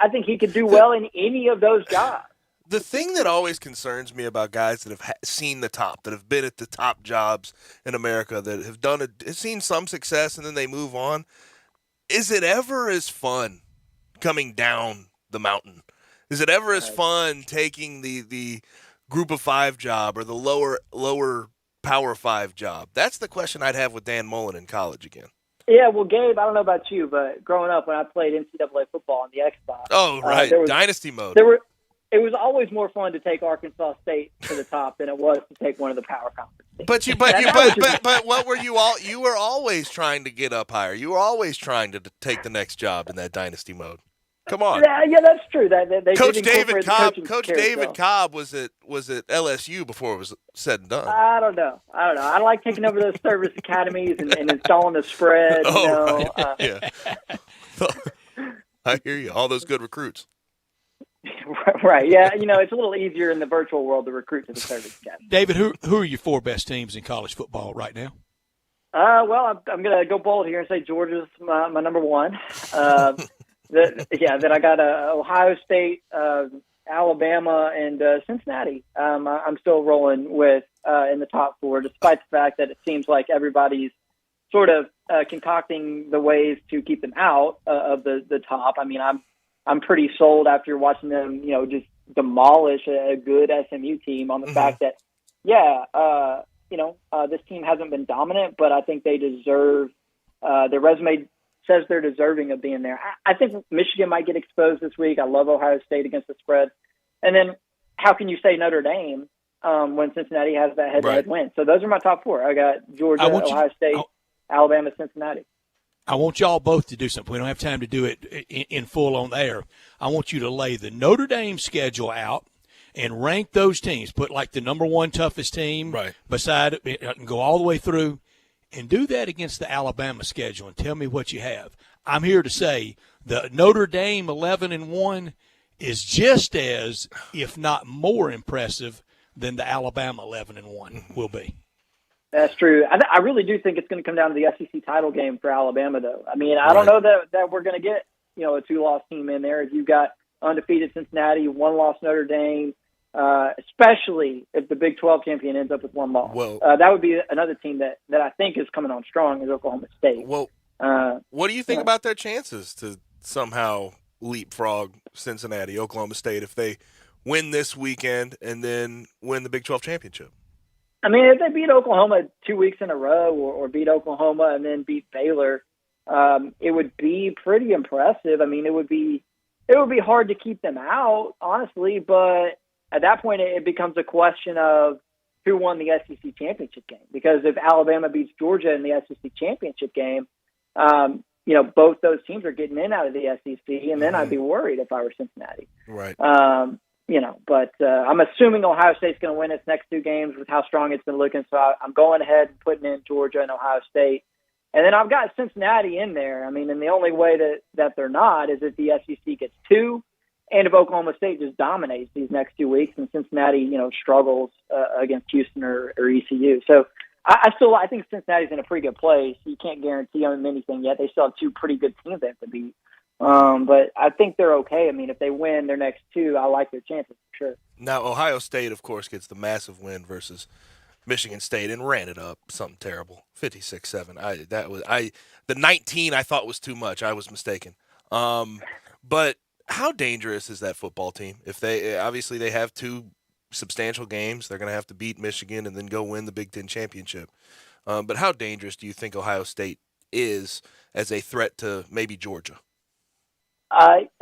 I think he could do well in any of those jobs. The thing that always concerns me about guys that have seen the top, that have been at the top jobs in America, that have seen some success and then they move on, is it ever as fun coming down the mountain? Is it ever as fun taking the group of five job or the lower power five job? That's the question I'd have with Dan Mullen in college again. Yeah, well, Gabe, I don't know about you, but growing up when I played NCAA football on the Xbox. Oh, right. Dynasty mode. It was always more fun to take Arkansas State to the top than it was to take one of the power conferences. But what were you all? You were always trying to get up higher. You were always trying to take the next job in that dynasty mode. Come on. Yeah, that's true. They Coach David Cobb was at LSU before it was said and done. I don't know. I like taking over those service academies and installing the spread. Right. Yeah. I hear you. All those good recruits. Right. Yeah. It's a little easier in the virtual world to recruit to the service academy. David, who are your four best teams in college football right now? Well, I'm going to go bold here and say Georgia's my number one. Then I got Ohio State, Alabama, and Cincinnati. I'm still rolling with in the top four, despite the fact that it seems like everybody's sort of concocting the ways to keep them out of the top. I mean, I'm pretty sold after watching them, just demolish a good SMU team on the fact that, this team hasn't been dominant, but I think they deserve their resume says they're deserving of being there. I think Michigan might get exposed this week. I love Ohio State against the spread. And then how can you say Notre Dame when Cincinnati has that head-to-head win? So those are my top four. I got Georgia, Ohio State, Alabama, Cincinnati. I want y'all both to do something. We don't have time to do it in full on the air. I want you to lay the Notre Dame schedule out and rank those teams. Put like the number one toughest team beside it and go all the way through. And do that against the Alabama schedule and tell me what you have. I'm here to say the Notre Dame 11-1 is just as, if not more impressive than the Alabama 11-1 will be. That's true. I really do think it's going to come down to the SEC title game for Alabama, though. I mean, I don't know that we're going to get, a two-loss team in there. If you've got undefeated Cincinnati, one-loss Notre Dame, especially if the Big 12 champion ends up with one loss. Well, that would be another team that I think is coming on strong is Oklahoma State. Well, what do you think about their chances to somehow leapfrog Cincinnati, Oklahoma State, if they win this weekend and then win the Big 12 championship? I mean, if they beat Oklahoma 2 weeks in a row or beat Oklahoma and then beat Baylor, it would be pretty impressive. I mean, it would be hard to keep them out, honestly, but at that point, it becomes a question of who won the SEC championship game. Because if Alabama beats Georgia in the SEC championship game, both those teams are getting in out of the SEC, and then I'd be worried if I were Cincinnati. Right. But I'm assuming Ohio State's going to win its next two games with how strong it's been looking. So I'm going ahead and putting in Georgia and Ohio State. And then I've got Cincinnati in there. I mean, and the only way that they're not is if the SEC gets 2, and if Oklahoma State just dominates these next 2 weeks, and Cincinnati, struggles against Houston or ECU. So I think Cincinnati's in a pretty good place. You can't guarantee them anything yet. They still have 2 pretty good teams they have to beat. But I think they're okay. I mean, if they win their next 2, I like their chances for sure. Now, Ohio State, of course, gets the massive win versus Michigan State and ran it up, something terrible, 56-7. The 19 I thought was too much. I was mistaken. But how dangerous is that football team? If they obviously they have 2 substantial games, they're going to have to beat Michigan and then go win the Big Ten championship. But how dangerous do you think Ohio State is as a threat to maybe Georgia?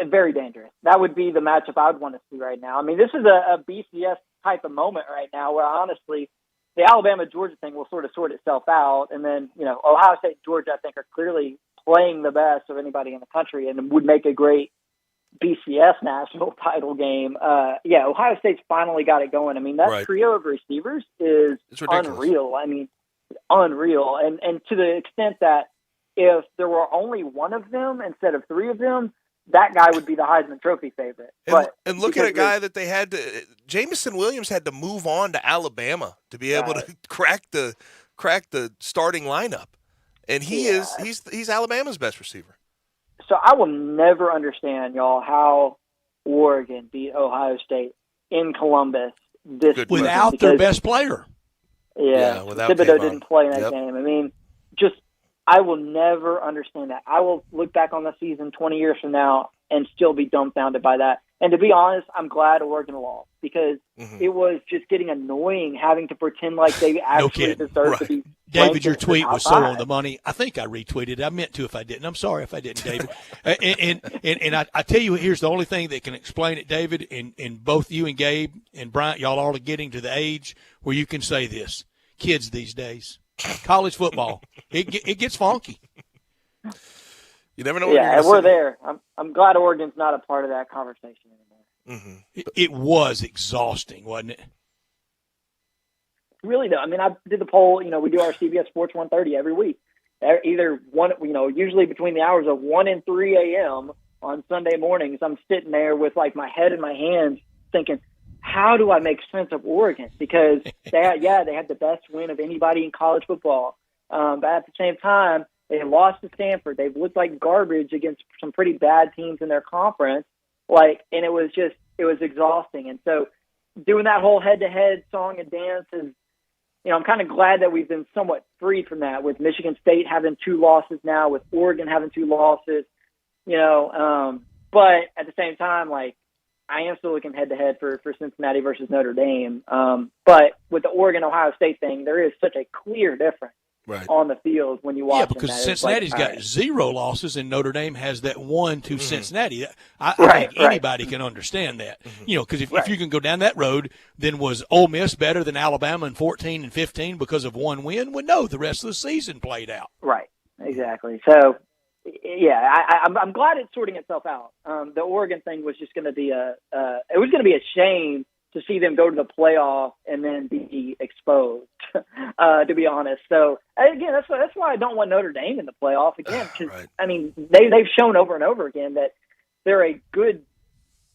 Very dangerous. That would be the matchup I would want to see right now. I mean, this is a BCS type of moment right now where honestly the Alabama-Georgia thing will sort itself out. And then, Ohio State and Georgia, I think, are clearly playing the best of anybody in the country and would make a great BCS national title game. Ohio State's finally got it going. I mean, that trio of receivers is unreal. I mean, unreal. And to the extent that if there were only one of them instead of 3 of them, that guy would be the Heisman Trophy favorite. And look at a guy that they had to – Jamison Williams had to move on to Alabama to be able to crack the starting lineup. And he's Alabama's best receiver. So I will never understand, y'all, how Oregon beat Ohio State in Columbus without their best player. Yeah, Thibodeau didn't play in that game. I mean, I will never understand that. I will look back on the season 20 years from now and still be dumbfounded by that. And to be honest, I'm glad Oregon lost because it was just getting annoying having to pretend like they actually deserved to be. David, your tweet was so on the money. I think I retweeted it. I meant to if I didn't. I'm sorry if I didn't, David. and I tell you, here's the only thing that can explain it, David, and both you and Gabe and Bryant, y'all are getting to the age where you can say this. Kids these days. College football, it gets funky. You never know. Yeah, and we're there. I'm glad Oregon's not a part of that conversation anymore. It was exhausting, wasn't it? Really, though. I mean, I did the poll. We do our CBS Sports 1:30 every week. Either one, usually between the hours of 1 and 3 a.m. on Sunday mornings. I'm sitting there with like my head in my hands, thinking, how do I make sense of Oregon? Because they had the best win of anybody in college football. But at the same time, they lost to Stanford. They've looked like garbage against some pretty bad teams in their conference. And it was exhausting. And so doing that whole head-to-head song and dance is, I'm kind of glad that we've been somewhat freed from that with Michigan State having 2 losses now, with Oregon having 2 losses, but at the same time, I am still looking head-to-head for Cincinnati versus Notre Dame. But with the Oregon-Ohio State thing, there is such a clear difference on the field when you watch them. Yeah, because Cincinnati's got 0 losses, and Notre Dame has that 1 to Cincinnati. I think anybody can understand that. Because if you can go down that road, then was Ole Miss better than Alabama in 14 and 15 because of 1 win? Well, no, the rest of the season played out. Right, exactly. So, I'm glad it's sorting itself out. The Oregon thing was just going to be a shame to see them go to the playoff and then be exposed, to be honest. So again, that's why I don't want Notre Dame in the playoff again. Because I mean, they've shown over and over again that they're a good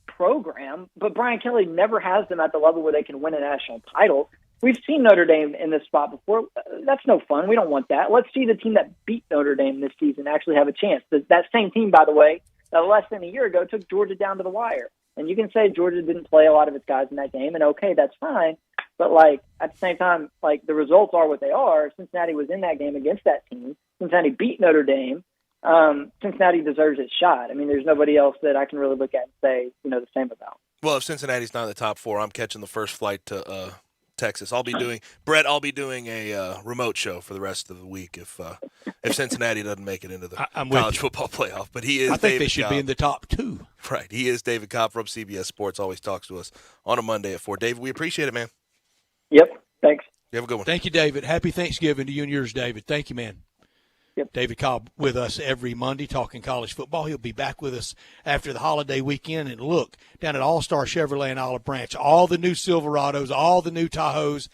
program, but Brian Kelly never has them at the level where they can win a national title. We've seen Notre Dame in this spot before. That's no fun. We don't want that. Let's see the team that beat Notre Dame this season actually have a chance. That same team, by the way, less than a year ago took Georgia down to the wire. And you can say Georgia didn't play a lot of its guys in that game, and okay, that's fine. But at the same time, the results are what they are. Cincinnati was in that game against that team. Cincinnati beat Notre Dame. Cincinnati deserves its shot. I mean, there's nobody else that I can really look at and say, the same about. Well, if Cincinnati's not in the top 4, I'm catching the first flight to Texas. I'll be doing a remote show for the rest of the week if Cincinnati doesn't make it into the college football playoff. But he is. I think David they should Cobb. be in the top 2. Right. He is David Cobb from CBS Sports. Always talks to us on a Monday at 4. David, we appreciate it, man. Yep. Thanks. You have a good one. Thank you, David. Happy Thanksgiving to you and yours, David. Thank you, man. Yep. David Cobb with us every Monday talking college football. He'll be back with us after the holiday weekend. And look, down at All-Star Chevrolet in Olive Branch, all the new Silverados, all the new Tahoes,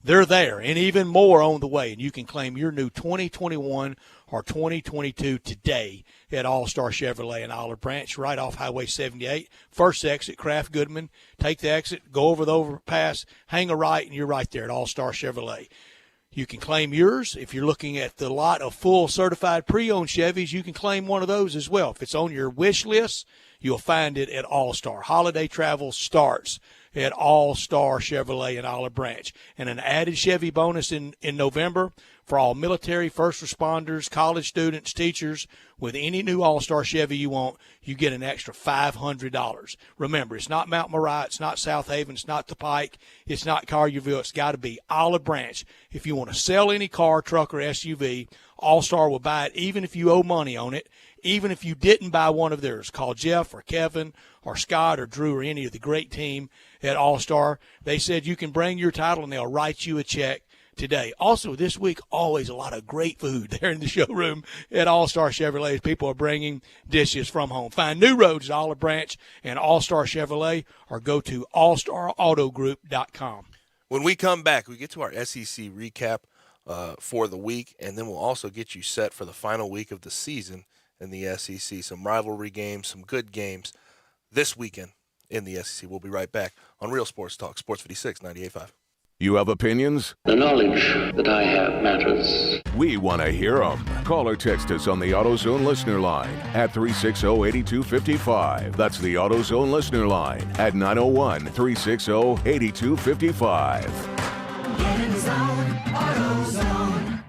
They're there, and even more on the way. And you can claim your new 2021 or 2022 today at All-Star Chevrolet in Olive Branch, right off Highway 78. First exit, Kraft Goodman. Take the exit, go over the overpass, hang a right, and you're right there at All-Star Chevrolet. You can claim yours. If you're looking at the lot of full certified pre-owned Chevys, you can claim one of those as well. If it's on your wish list, you'll find it at All-Star. Holiday travel starts at All-Star Chevrolet in Olive Branch. And an added Chevy bonus in November for all military, first responders, college students, teachers. With any new All-Star Chevy you want, you get an extra $500. Remember, it's not Mount Moriah, it's not South Haven, it's not the Pike, it's not Collierville. It's got to be Olive Branch. If you want to sell any car, truck, or SUV, All-Star will buy it even if you owe money on it. Even if you didn't buy one of theirs, call Jeff or Kevin or Scott or Drew or any of the great team at All-Star. They said you can bring your title and they'll write you a check today. Also, this week, always a lot of great food there in the showroom at All-Star Chevrolet as people are bringing dishes from home. Find new roads at Olive Branch and All-Star Chevrolet or go to allstarautogroup.com. When we come back, we get to our SEC recap for the week, and then we'll also get you set for the final week of the season in the SEC. Some rivalry games, some good games this weekend in the SEC. We'll be right back on Real Sports Talk, Sports 56, 98.5. You have opinions? The knowledge that I have matters. We want to hear them. Call or text us on the AutoZone listener line at 360-8255. That's the AutoZone listener line at 901-360-8255. Get in the zone, AutoZone.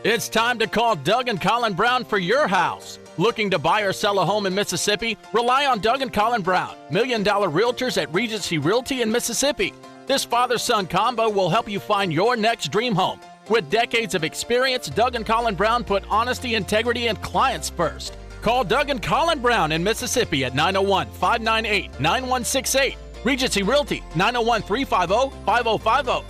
It's time to call Doug and Colin Brown for your house. Looking to buy or sell a home in Mississippi? Rely on Doug and Colin Brown, $1 Million Realtors at Regency Realty in Mississippi. This father-son combo will help you find your next dream home. With decades of experience, Doug and Colin Brown put honesty, integrity, and clients first. Call Doug and Colin Brown in Mississippi at 901-598-9168. Regency Realty, 901-350-5050.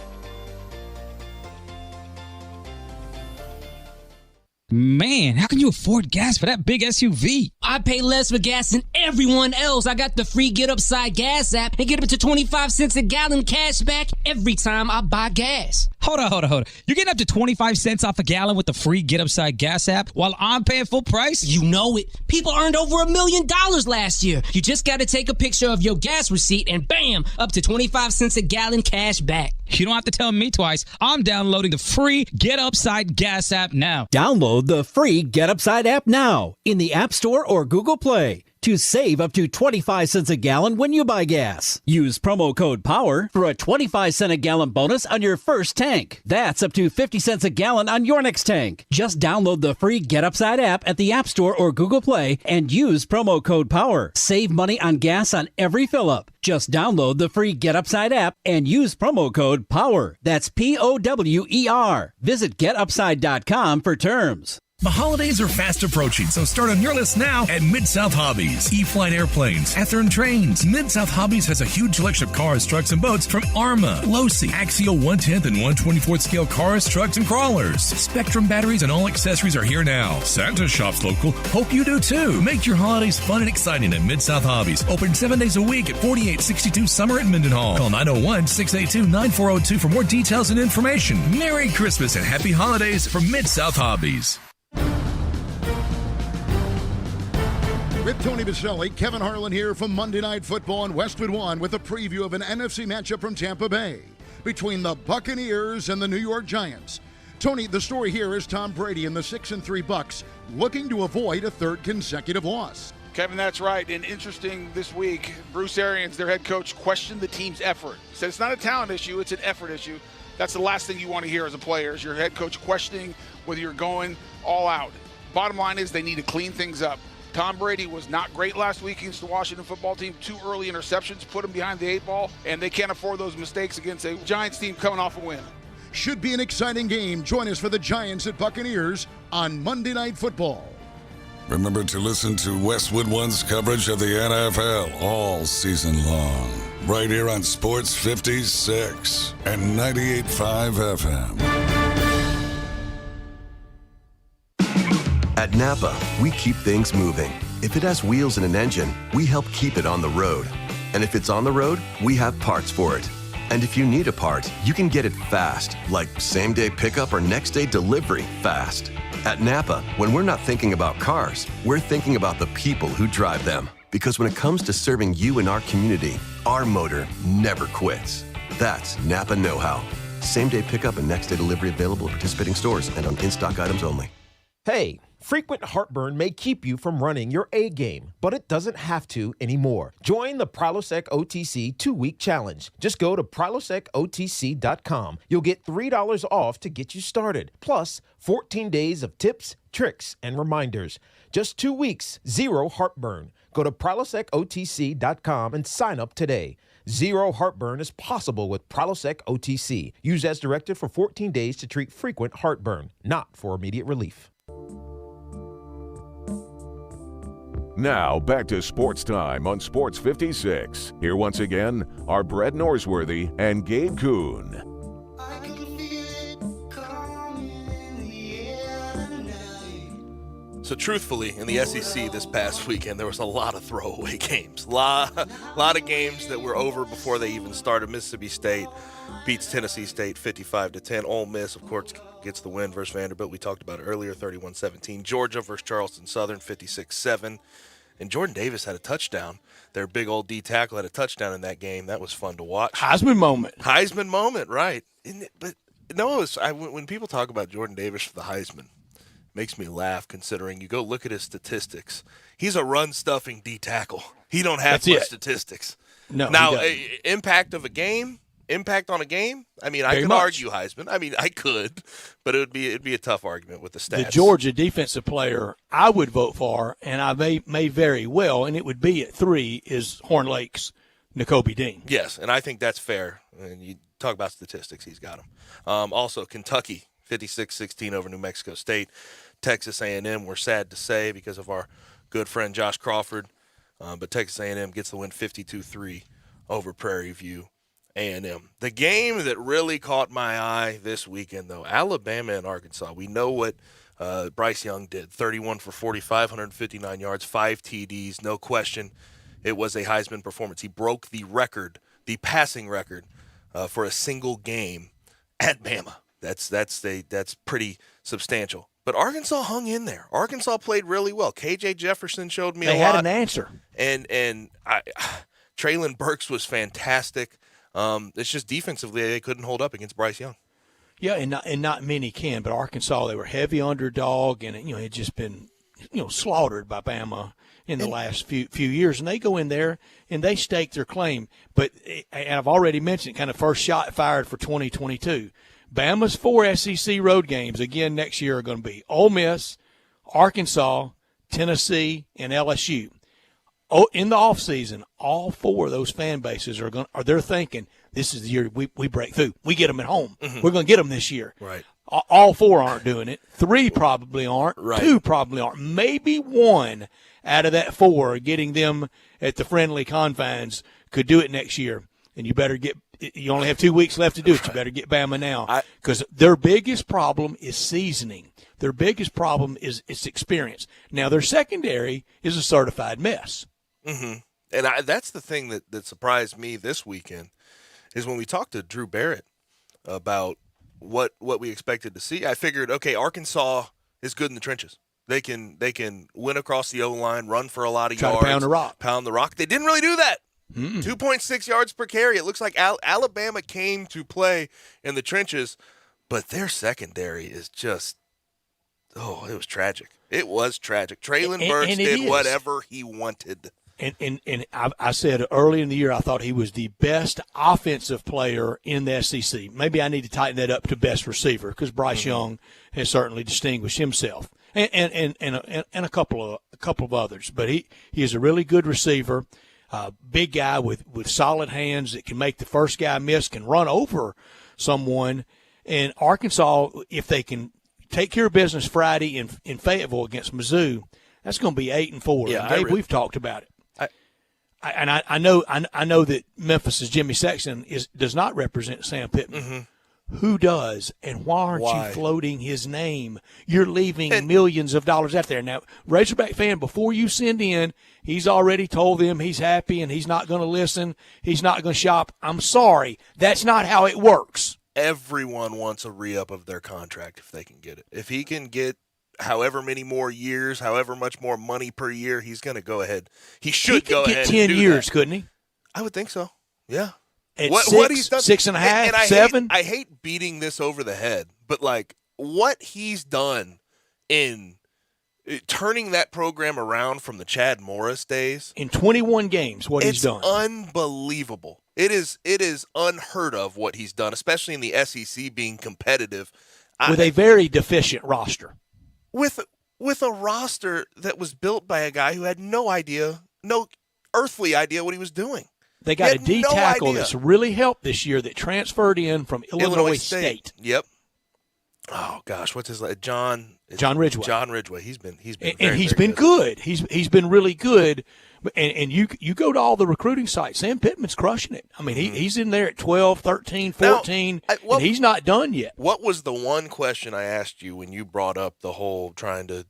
Man, how can you afford gas for that big SUV? I pay less for gas than everyone else. I got the free Get Upside Gas app and get up to 25 cents a gallon cash back every time I buy gas. Hold on. You're getting up to 25 cents off a gallon with the free Get Upside Gas app while I'm paying full price? You know it. People earned over $1 million last year. You just got to take a picture of your gas receipt and bam, up to 25 cents a gallon cash back. You don't have to tell me twice. I'm downloading the free Get Upside Gas app now. Download the free Get Upside app now in the App Store or Google Play to save up to 25 cents a gallon when you buy gas. Use promo code POWER for a 25 cent a gallon bonus on your first tank. That's up to 50 cents a gallon on your next tank. Just download the free Get Upside app at the App Store or Google Play and use promo code POWER. Save money on gas on every fill-up. Just download the free Get Upside app and use promo code POWER. That's POWER. Visit getupside.com for terms. The holidays are fast approaching, so start on your list now at Mid-South Hobbies. E-Flight Airplanes, Athearn Trains. Mid-South Hobbies has a huge selection of cars, trucks, and boats from Arma, Losi, Axial 1/10 and 1/24 scale cars, trucks, and crawlers. Spectrum batteries and all accessories are here now. Santa shops local. Hope you do too. Make your holidays fun and exciting at Mid-South Hobbies. Open 7 days a week at 4862 Summer at Mendenhall. Call 901-682-9402 for more details and information. Merry Christmas and Happy Holidays from Mid-South Hobbies. With Tony Baselli, Kevin Harlan here from Monday Night Football on Westwood One with a preview of an NFC matchup from Tampa Bay between the Buccaneers and the New York Giants. Tony, the story here is Tom Brady and the 6-3 Bucs looking to avoid a third consecutive loss. Kevin, that's right. And interesting this week, Bruce Arians, their head coach, questioned the team's effort. He said it's not a talent issue, it's an effort issue. That's the last thing you want to hear as a player is your head coach questioning whether you're going all out. Bottom line is they need to clean things up. Tom Brady was not great last week against the Washington football team. 2 early interceptions put him behind the 8 ball, and they can't afford those mistakes against a Giants team coming off a win. Should be an exciting game. Join us for the Giants at Buccaneers on Monday Night Football. Remember to listen to Westwood One's coverage of the NFL all season long, right here on Sports 56 and 98.5 FM. At Napa, we keep things moving. If it has wheels and an engine, we help keep it on the road. And if it's on the road, we have parts for it. And if you need a part, you can get it fast, like same-day pickup or next-day delivery fast. At Napa, when we're not thinking about cars, we're thinking about the people who drive them. Because when it comes to serving you and our community, our motor never quits. That's Napa know-how. Same-day pickup and next-day delivery available at participating stores and on in-stock items only. Hey, frequent heartburn may keep you from running your A game, but it doesn't have to anymore. Join the Prilosec OTC 2-week challenge. Just go to prilosecotc.com. You'll get $3 off to get you started, plus 14 days of tips, tricks, and reminders. Just 2 weeks, zero heartburn. Go to prilosecotc.com and sign up today. Zero heartburn is possible with Prilosec OTC. Use as directed for 14 days to treat frequent heartburn, not for immediate relief. Now, back to Sports Time on Sports 56. Here once again are Brett Norsworthy and Gabe Kuhn. So truthfully, in the SEC this past weekend, there was a lot of throwaway games. Lot of games that were over before they even started. Mississippi State beats Tennessee State 55-10. Ole Miss, of course, gets the win versus Vanderbilt. We talked about it earlier, 31-17. Georgia versus Charleston Southern, 56-7. And Jordan Davis had a touchdown. Their big old D tackle had a touchdown in that game. That was fun to watch. Heisman moment, right. But no, when people talk about Jordan Davis for the Heisman, makes me laugh considering you go look at his statistics. He's a run-stuffing D tackle. He don't have much statistics. No. Now, impact on a game. I mean, I could argue Heisman. I mean, I could, but it'd be a tough argument with the stats. The Georgia defensive player I would vote for, and I may very well, and it would be at 3, is Horn Lake's N'Kobe Dean. Yes, and I think that's fair. And you talk about statistics, he's got them. Also, Kentucky, 56-16 over New Mexico State. Texas A&M, we're sad to say because of our good friend Josh Crawford, but Texas A&M gets the win 52-3 over Prairie View A&M. The game that really caught my eye this weekend, though, Alabama and Arkansas. We know what Bryce Young did, 31 for 45, 159 yards, 5 TDs, no question. It was a Heisman performance. He broke the record, the passing record, for a single game at Bama. That's pretty substantial. But Arkansas hung in there. Arkansas played really well. KJ Jefferson showed me a lot. They had an answer. And Traylon Burks was fantastic. It's just defensively they couldn't hold up against Bryce Young. Yeah, and not many can. But Arkansas, they were heavy underdog, and it just been slaughtered by Bama in the last few years. And they go in there and they stake their claim. But and I've already mentioned kind of first shot fired for 2022. Bama's 4 SEC road games again next year are going to be Ole Miss, Arkansas, Tennessee, and LSU. In the offseason, all 4 of those fan bases they're thinking this is the year we break through. We get them at home. Mm-hmm. We're going to get them this year. Right. All 4 aren't doing it. 3 probably aren't. Right. 2 probably aren't. Maybe 1 out of that 4, getting them at the friendly confines, could do it next year. And you better get. You only have 2 weeks left to do it. You better get Bama now, because their biggest problem is seasoning. Their biggest problem is its experience. Now their secondary is a certified mess. Mm-hmm. And that's the thing that surprised me this weekend is when we talked to Drew Barrett about what we expected to see. I figured, okay, Arkansas is good in the trenches. They can win across the O-line, run for a lot of yards, pound the rock. They didn't really do that. 2.6 yards per carry. It looks like Alabama came to play in the trenches, but their secondary is just, it was tragic. It was tragic. Traylon Burks did whatever he wanted. And I said early in the year I thought he was the best offensive player in the SEC. Maybe I need to tighten that up to best receiver, because Bryce Young has certainly distinguished himself, and a couple of others. But he is a really good receiver. Big guy with solid hands that can make the first guy miss, can run over someone. And Arkansas, if they can take care of business Friday in Fayetteville against Mizzou, that's going to be 8-4. Yeah, Dave, we've talked about it. I know that Memphis' Jimmy Sexton does not represent Sam Pittman, Who does? And why aren't you floating his name? You're leaving millions of dollars out there. Now, Razorback fan, before you send in, he's already told them he's happy and he's not going to listen. He's not going to shop. I'm sorry. That's not how it works. Everyone wants a re-up of their contract if they can get it. If he can get however many more years, however much more money per year, he's going to go ahead. He should go ahead and do 10 years, that. couldn't he? I would think so. Yeah. At What he's done, 6.5, and 7. I hate beating this over the head, but like what he's done in turning that program around from the Chad Morris days in 21 games, he's done. It's unbelievable. It is unheard of what he's done, especially in the SEC being competitive With a very deficient roster. With a roster that was built by a guy who had no earthly idea what he was doing. They got a D tackle that's really helped this year that transferred in from Illinois State. Yep. Oh gosh, what's his name? John Ridgeway. John Ridgeway. He's been and he's been good. He's been really good. And you go to all the recruiting sites. Sam Pittman's crushing it. I mean, he's in there at 12, 13, 14, and he's not done yet. What was the one question I asked you when you brought up the whole trying to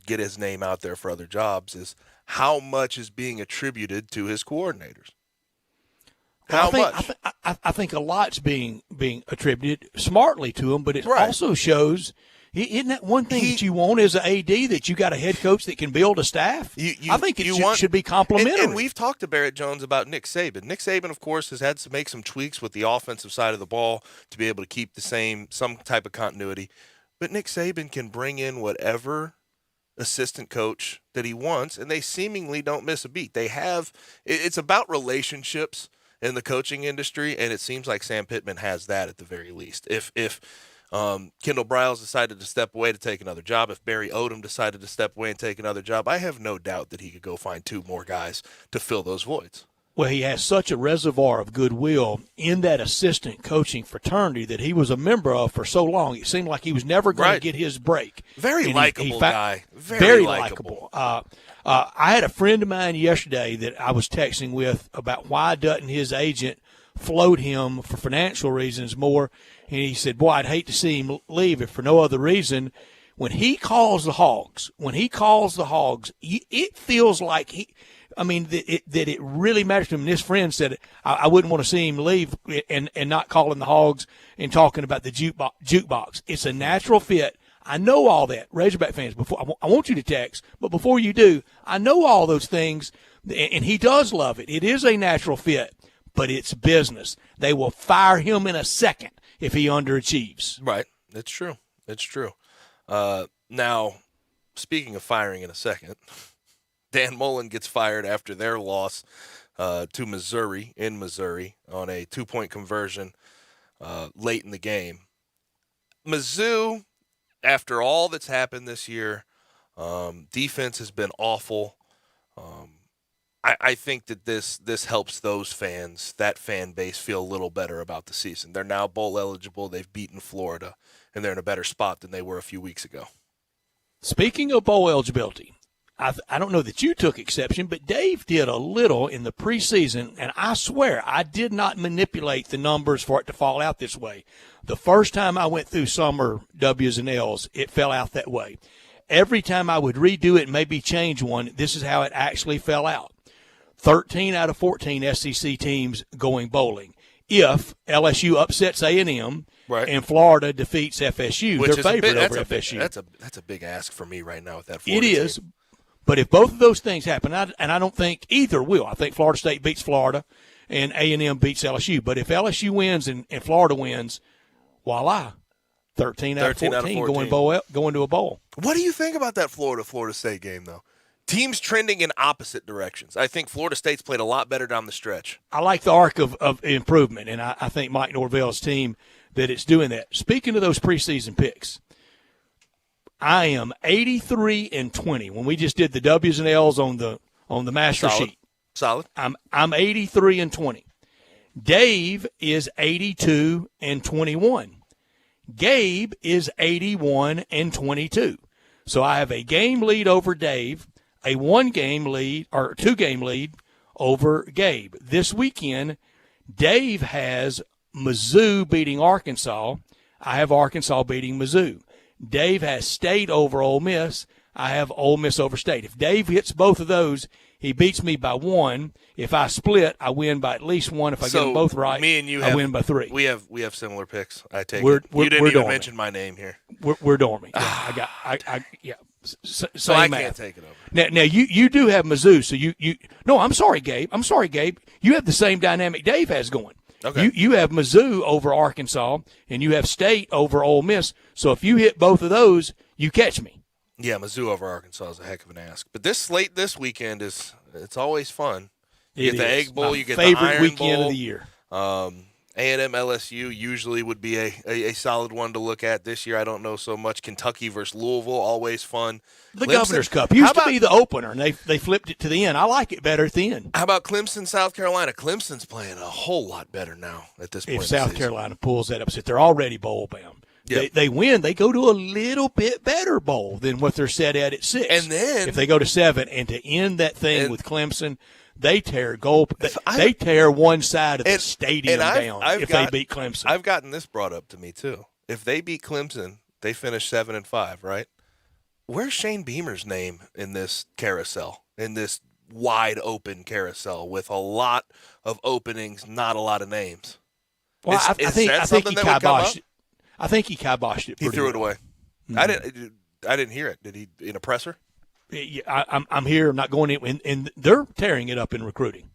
get his name out there for other jobs is how much is being attributed to his coordinators? How much? I think a lot's being attributed smartly to him, but it also shows isn't that one thing that you want as an AD, that you got a head coach that can build a staff? I think it should be complimentary. And we've talked to Barrett Jones about Nick Saban. Nick Saban, of course, has had to make some tweaks with the offensive side of the ball to be able to keep some type of continuity. But Nick Saban can bring in whatever assistant coach that he wants, and they seemingly don't miss a beat. It's about relationships in the coaching industry, and it seems like Sam Pittman has that at the very least. If Kendall Briles decided to step away to take another job, if Barry Odom decided to step away and take another job, I have no doubt that he could go find 2 more guys to fill those voids. Well, he has such a reservoir of goodwill in that assistant coaching fraternity that he was a member of for so long. It seemed like he was never going to get his break. Very likable guy. Very likable. I had a friend of mine yesterday that I was texting with about why doesn't his agent float him for financial reasons more. And he said, boy, I'd hate to see him leave if for no other reason. When he calls the Hogs, it feels like that it really matters to him. And this friend said, I wouldn't want to see him leave and not calling the Hogs and talking about the jukebox. It's a natural fit. I know all that. Razorback fans, before I want you to text, but before you do, I know all those things, and he does love it. It is a natural fit, but it's business. They will fire him in a second if he underachieves. Right. It's true. Now, speaking of firing in a second, Dan Mullen gets fired after their loss to Missouri on a 2-point conversion late in the game. Mizzou, after all that's happened this year, defense has been awful. I think that this helps those fans, that fan base, feel a little better about the season. They're now bowl eligible. They've beaten Florida, and they're in a better spot than they were a few weeks ago. Speaking of bowl eligibility, I don't know that you took exception, but Dave did a little in the preseason, and I swear I did not manipulate the numbers for it to fall out this way. The first time I went through summer W's and L's, it fell out that way. Every time I would redo it and maybe change one, this is how it actually fell out. 13 out of 14 SEC teams going bowling. If LSU upsets A&M and Florida defeats FSU, they're favored over FSU. That's a big ask for me right now with that It Florida is. team. But if both of those things happen, and I don't think either will. I think Florida State beats Florida and A&M beats LSU. But if LSU wins and Florida wins, voila, 13 out of 14 going to a bowl. What do you think about that Florida State game, though? Teams trending in opposite directions. I think Florida State's played a lot better down the stretch. I like the arc of improvement, and I think Mike Norvell's team that it's doing that. Speaking of those preseason picks, I am 83-20. When we just did the W's and L's on the master sheet. Solid. I'm 83-20. Dave is 82-21. Gabe is 81-22. So I have a game lead over Dave, a 1-game lead or 2-game lead over Gabe. This weekend, Dave has Mizzou beating Arkansas, I have Arkansas beating Mizzou. Dave has State over Ole Miss. I have Ole Miss over State. If Dave hits both of those, he beats me by 1. If I split, I win by at least 1. If I get them both right, me and you I win by 3. We have similar picks. I take We're it. You didn't we're even dormant. mention my name here. We're dormant. Yeah, So I can't take it over. Now you do have Mizzou, so you no, I'm sorry, Gabe. You have the same dynamic Dave has going. Okay. You have Mizzou over Arkansas, and you have State over Ole Miss. So if you hit both of those, you catch me. Yeah, Mizzou over Arkansas is a heck of an ask. But this slate this weekend it's always fun. You get the Egg Bowl, you get the Iron weekend Bowl. of the year. A&M LSU usually would be a solid one to look at. This year I don't know so much. Kentucky versus Louisville, always fun. The Clemson, Governor's Cup used to be the opener, and they flipped it to the end. I like it better at the end. How about Clemson, South Carolina? Clemson's playing a whole lot better now at this point. If in the South season. Carolina pulls that upset, they're already bowl bound. Yep. They win, they go to a little bit better bowl than what they're set at 6. And then if they go to 7, and to end that thing with Clemson, they tear they tear one side of the stadium down they beat Clemson. I've gotten this brought up to me too. If they beat Clemson, they finish 7-5, right? Where's Shane Beamer's name in this carousel? In this wide open carousel with a lot of openings, not a lot of names. Well, I think he kiboshed it. I think he kiboshed it. He threw it away. Mm-hmm. I didn't hear it. Did he in a presser? Yeah, I'm here. I'm not going in, and they're tearing it up in recruiting.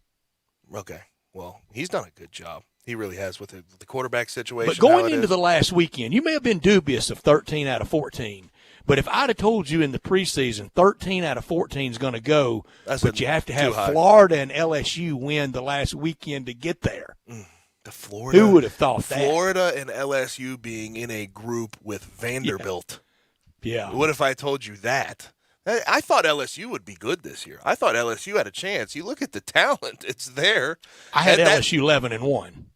Okay. Well, he's done a good job. He really has with the quarterback situation. But going into the last weekend, you may have been dubious of 13 out of 14. But if I'd have told you in the preseason 13 out of 14 is going to go, but you have to have Florida and LSU win the last weekend to get there. The Florida. Who would have thought that? Florida and LSU being in a group with Vanderbilt. Yeah. What if I told you that? I thought LSU would be good this year. I thought LSU had a chance. You look at the talent; it's there. I had LSU 11-1.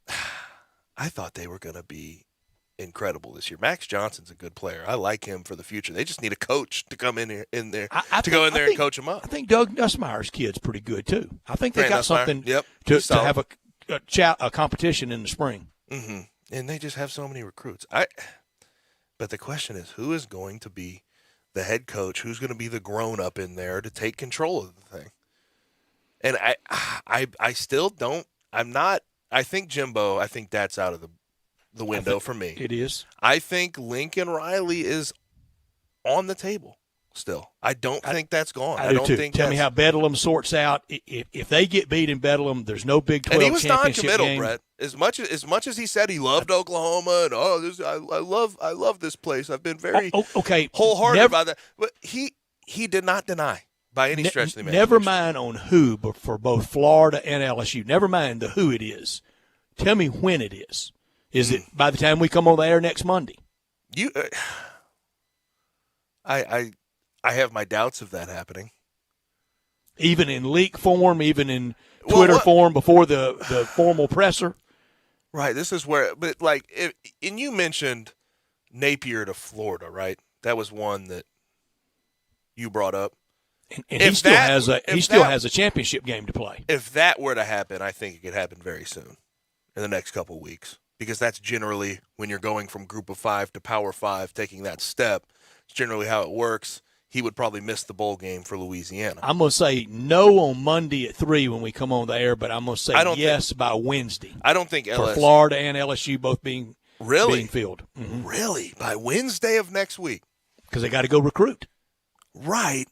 I thought they were going to be incredible this year. Max Johnson's a good player. I like him for the future. They just need a coach to come in there and coach them up. I think Doug Nussmeier's kid's pretty good too. I think they got something to have a competition in the spring. Mm-hmm. And they just have so many recruits. But the question is, who is going to be the head coach? Who's going to be the grown-up in there to take control of the thing? And I still don't. I'm not. I think Jimbo. I think that's out of the window for me. It is. I think Lincoln Riley is on the table still. I don't think that's gone. I don't too. think. Tell me how Bedlam sorts out. If they get beat in Bedlam, there's no Big 12 and he was championship non-committal, game. Brett. As much as he said he loved Oklahoma and I love this place. I've been very wholehearted about that. But he did not deny by any stretch of the imagination. Never mind on who, but for both Florida and LSU. Never mind the who it is. Tell me when it is. Is it by the time we come on the air next Monday? I have my doubts of that happening. Even in leak form, even in Twitter form before the formal presser? Right. This is where – but, and you mentioned Napier to Florida, right? That was one that you brought up. And he still has a championship game to play. If that were to happen, I think it could happen very soon in the next couple of weeks, because that's generally when you're going from Group of 5 to Power 5, taking that step. It's generally how it works. He would probably miss the bowl game for Louisiana. I'm going to say no on Monday at 3 when we come on the air, but I'm going to say yes by Wednesday. I don't think for Florida and LSU both being filled. Mm-hmm. Really? By Wednesday of next week? Because they got to go recruit. Right.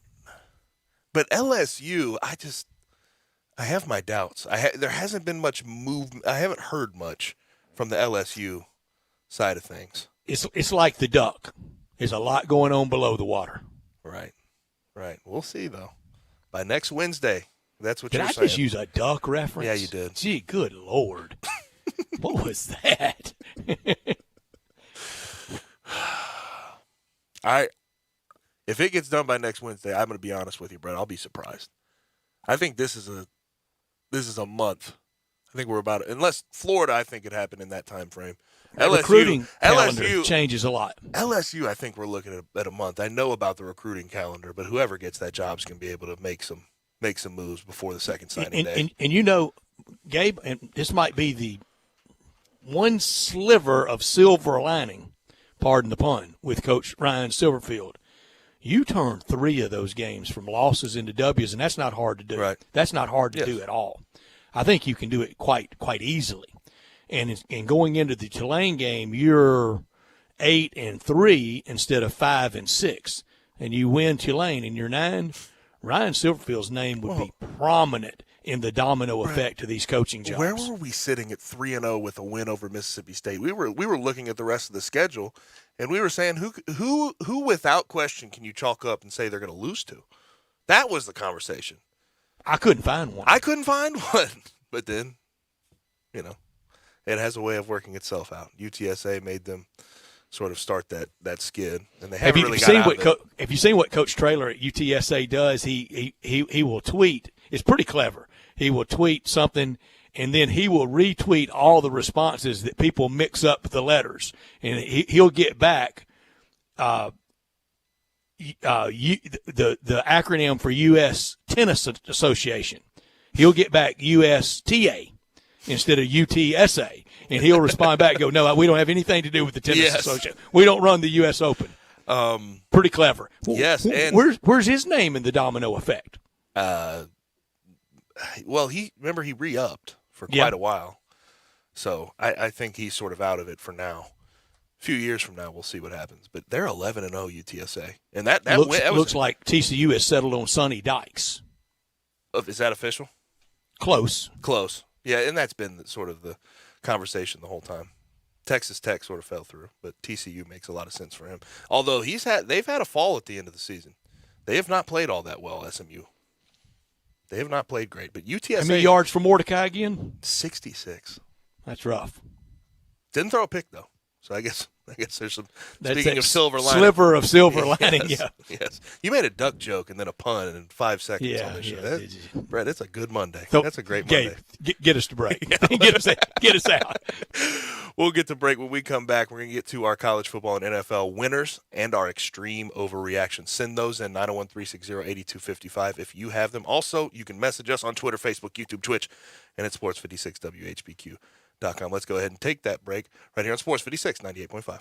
But LSU, I have my doubts. There hasn't been much movement. I haven't heard much from the LSU side of things. It's like the duck. There's a lot going on below the water. Right. We'll see, though. By next Wednesday, that's what you're saying. Did I just use a duck reference? Yeah, you did. Gee, good Lord. What was that? If it gets done by next Wednesday, I'm going to be honest with you, Brett. I'll be surprised. I think this is a month. I think we're about it. Unless Florida, I think it happened in that time frame. Recruiting calendar changes a lot. LSU, I think we're looking at a month. I know about the recruiting calendar, but whoever gets that job is going to be able to make some moves before the second signing day. And you know, Gabe, and this might be the one sliver of silver lining. pardon the pun, with Coach Ryan Silverfield. You turn 3 of those games from losses into W's, and that's not hard to do. Right. That's not hard to do at all. I think you can do it quite easily. And going into the Tulane game, you're 8-3 instead of 5-6, and you win Tulane and you're 9. Ryan Silverfield's name would be prominent in the domino effect to these coaching jobs. Where were we sitting at 3-0 with a win over Mississippi State? We were looking at the rest of the schedule, and we were saying who without question can you chalk up and say they're going to lose to? That was the conversation. I couldn't find one. But then, it has a way of working itself out. UTSA made them sort of start that skid, and they haven't really got out of it. Have you seen what Coach Traylor at UTSA does? He will tweet. It's pretty clever. He will tweet something, and then he will retweet all the responses that people mix up the letters, and he'll get back the acronym for U.S. Tennis Association. He'll get back USTA instead of UTSA. And he'll respond back and go, no, we don't have anything to do with the Tennis Association. We don't run the U.S. Open. Pretty clever. Yes. And where's his name in the domino effect? Well, he re-upped for quite a while. So I think he's sort of out of it for now. A few years from now, we'll see what happens. But they're 11-0 UTSA. And that looks like TCU has settled on Sonny Dykes. Is that official? Close. Yeah, and that's been sort of the conversation the whole time. Texas Tech sort of fell through, but TCU makes a lot of sense for him. Although they've had a fall at the end of the season. They have not played all that well, SMU. They have not played great, but UTSA. How many yards for Mordecai again? 66. That's rough. Didn't throw a pick though, so I guess there's some. That's speaking of silver lining, sliver of silver lining. Yes. You made a duck joke and then a pun in 5 seconds on this show. Brett, it's a good Monday. So, that's a great Monday. Get us to break. Get us out. We'll get to break. When we come back, we're going to get to our college football and NFL winners and our extreme overreaction. Send those in 901-360-8255 if you have them. Also, you can message us on Twitter, Facebook, YouTube, Twitch, and at sports56whbq.com. Let's go ahead and take that break right here on Sports 56, 98.5.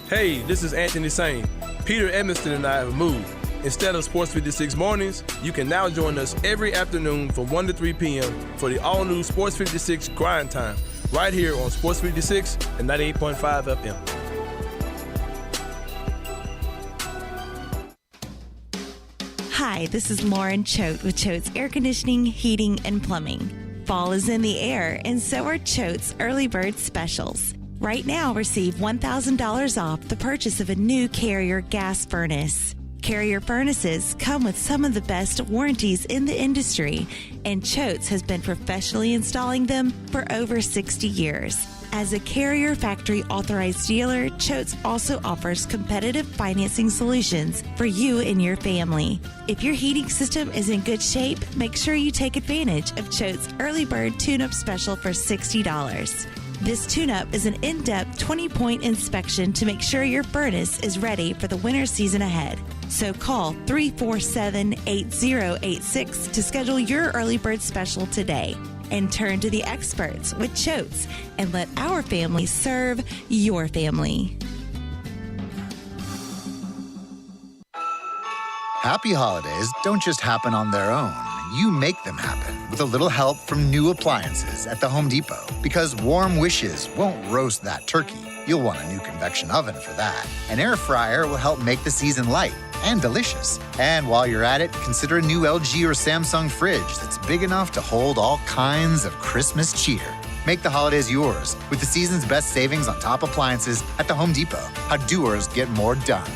Hey, this is Anthony Sane. Peter Edmonston and I have moved. Instead of Sports 56 mornings, you can now join us every afternoon from 1 to 3 p.m. for the all-new Sports 56 Grind Time, right here on Sports 56 and 98.5 FM. Hi, this is Lauren Choate with Choate's Air Conditioning, Heating, and Plumbing. Fall is in the air, and so are Choate's Early Bird Specials. Right now, receive $1,000 off the purchase of a new Carrier gas furnace. Carrier furnaces come with some of the best warranties in the industry, and Choate's has been professionally installing them for over 60 years. As a Carrier factory authorized dealer, Choate's also offers competitive financing solutions for you and your family. If your heating system is in good shape, make sure you take advantage of Choate's Early Bird Tune-Up Special for $60. This tune-up is an in-depth 20-point inspection to make sure your furnace is ready for the winter season ahead. So call 347-8086 to schedule your early bird special today. And turn to the experts with Choate's and let our family serve your family. Happy holidays don't just happen on their own. You make them happen with a little help from new appliances at the Home Depot. Because warm wishes won't roast that turkey. You'll want a new convection oven for that. An air fryer will help make the season light and delicious. And while you're at it, consider a new LG or Samsung fridge that's big enough to hold all kinds of Christmas cheer. Make the holidays yours with the season's best savings on top appliances at the Home Depot. How doers get more done.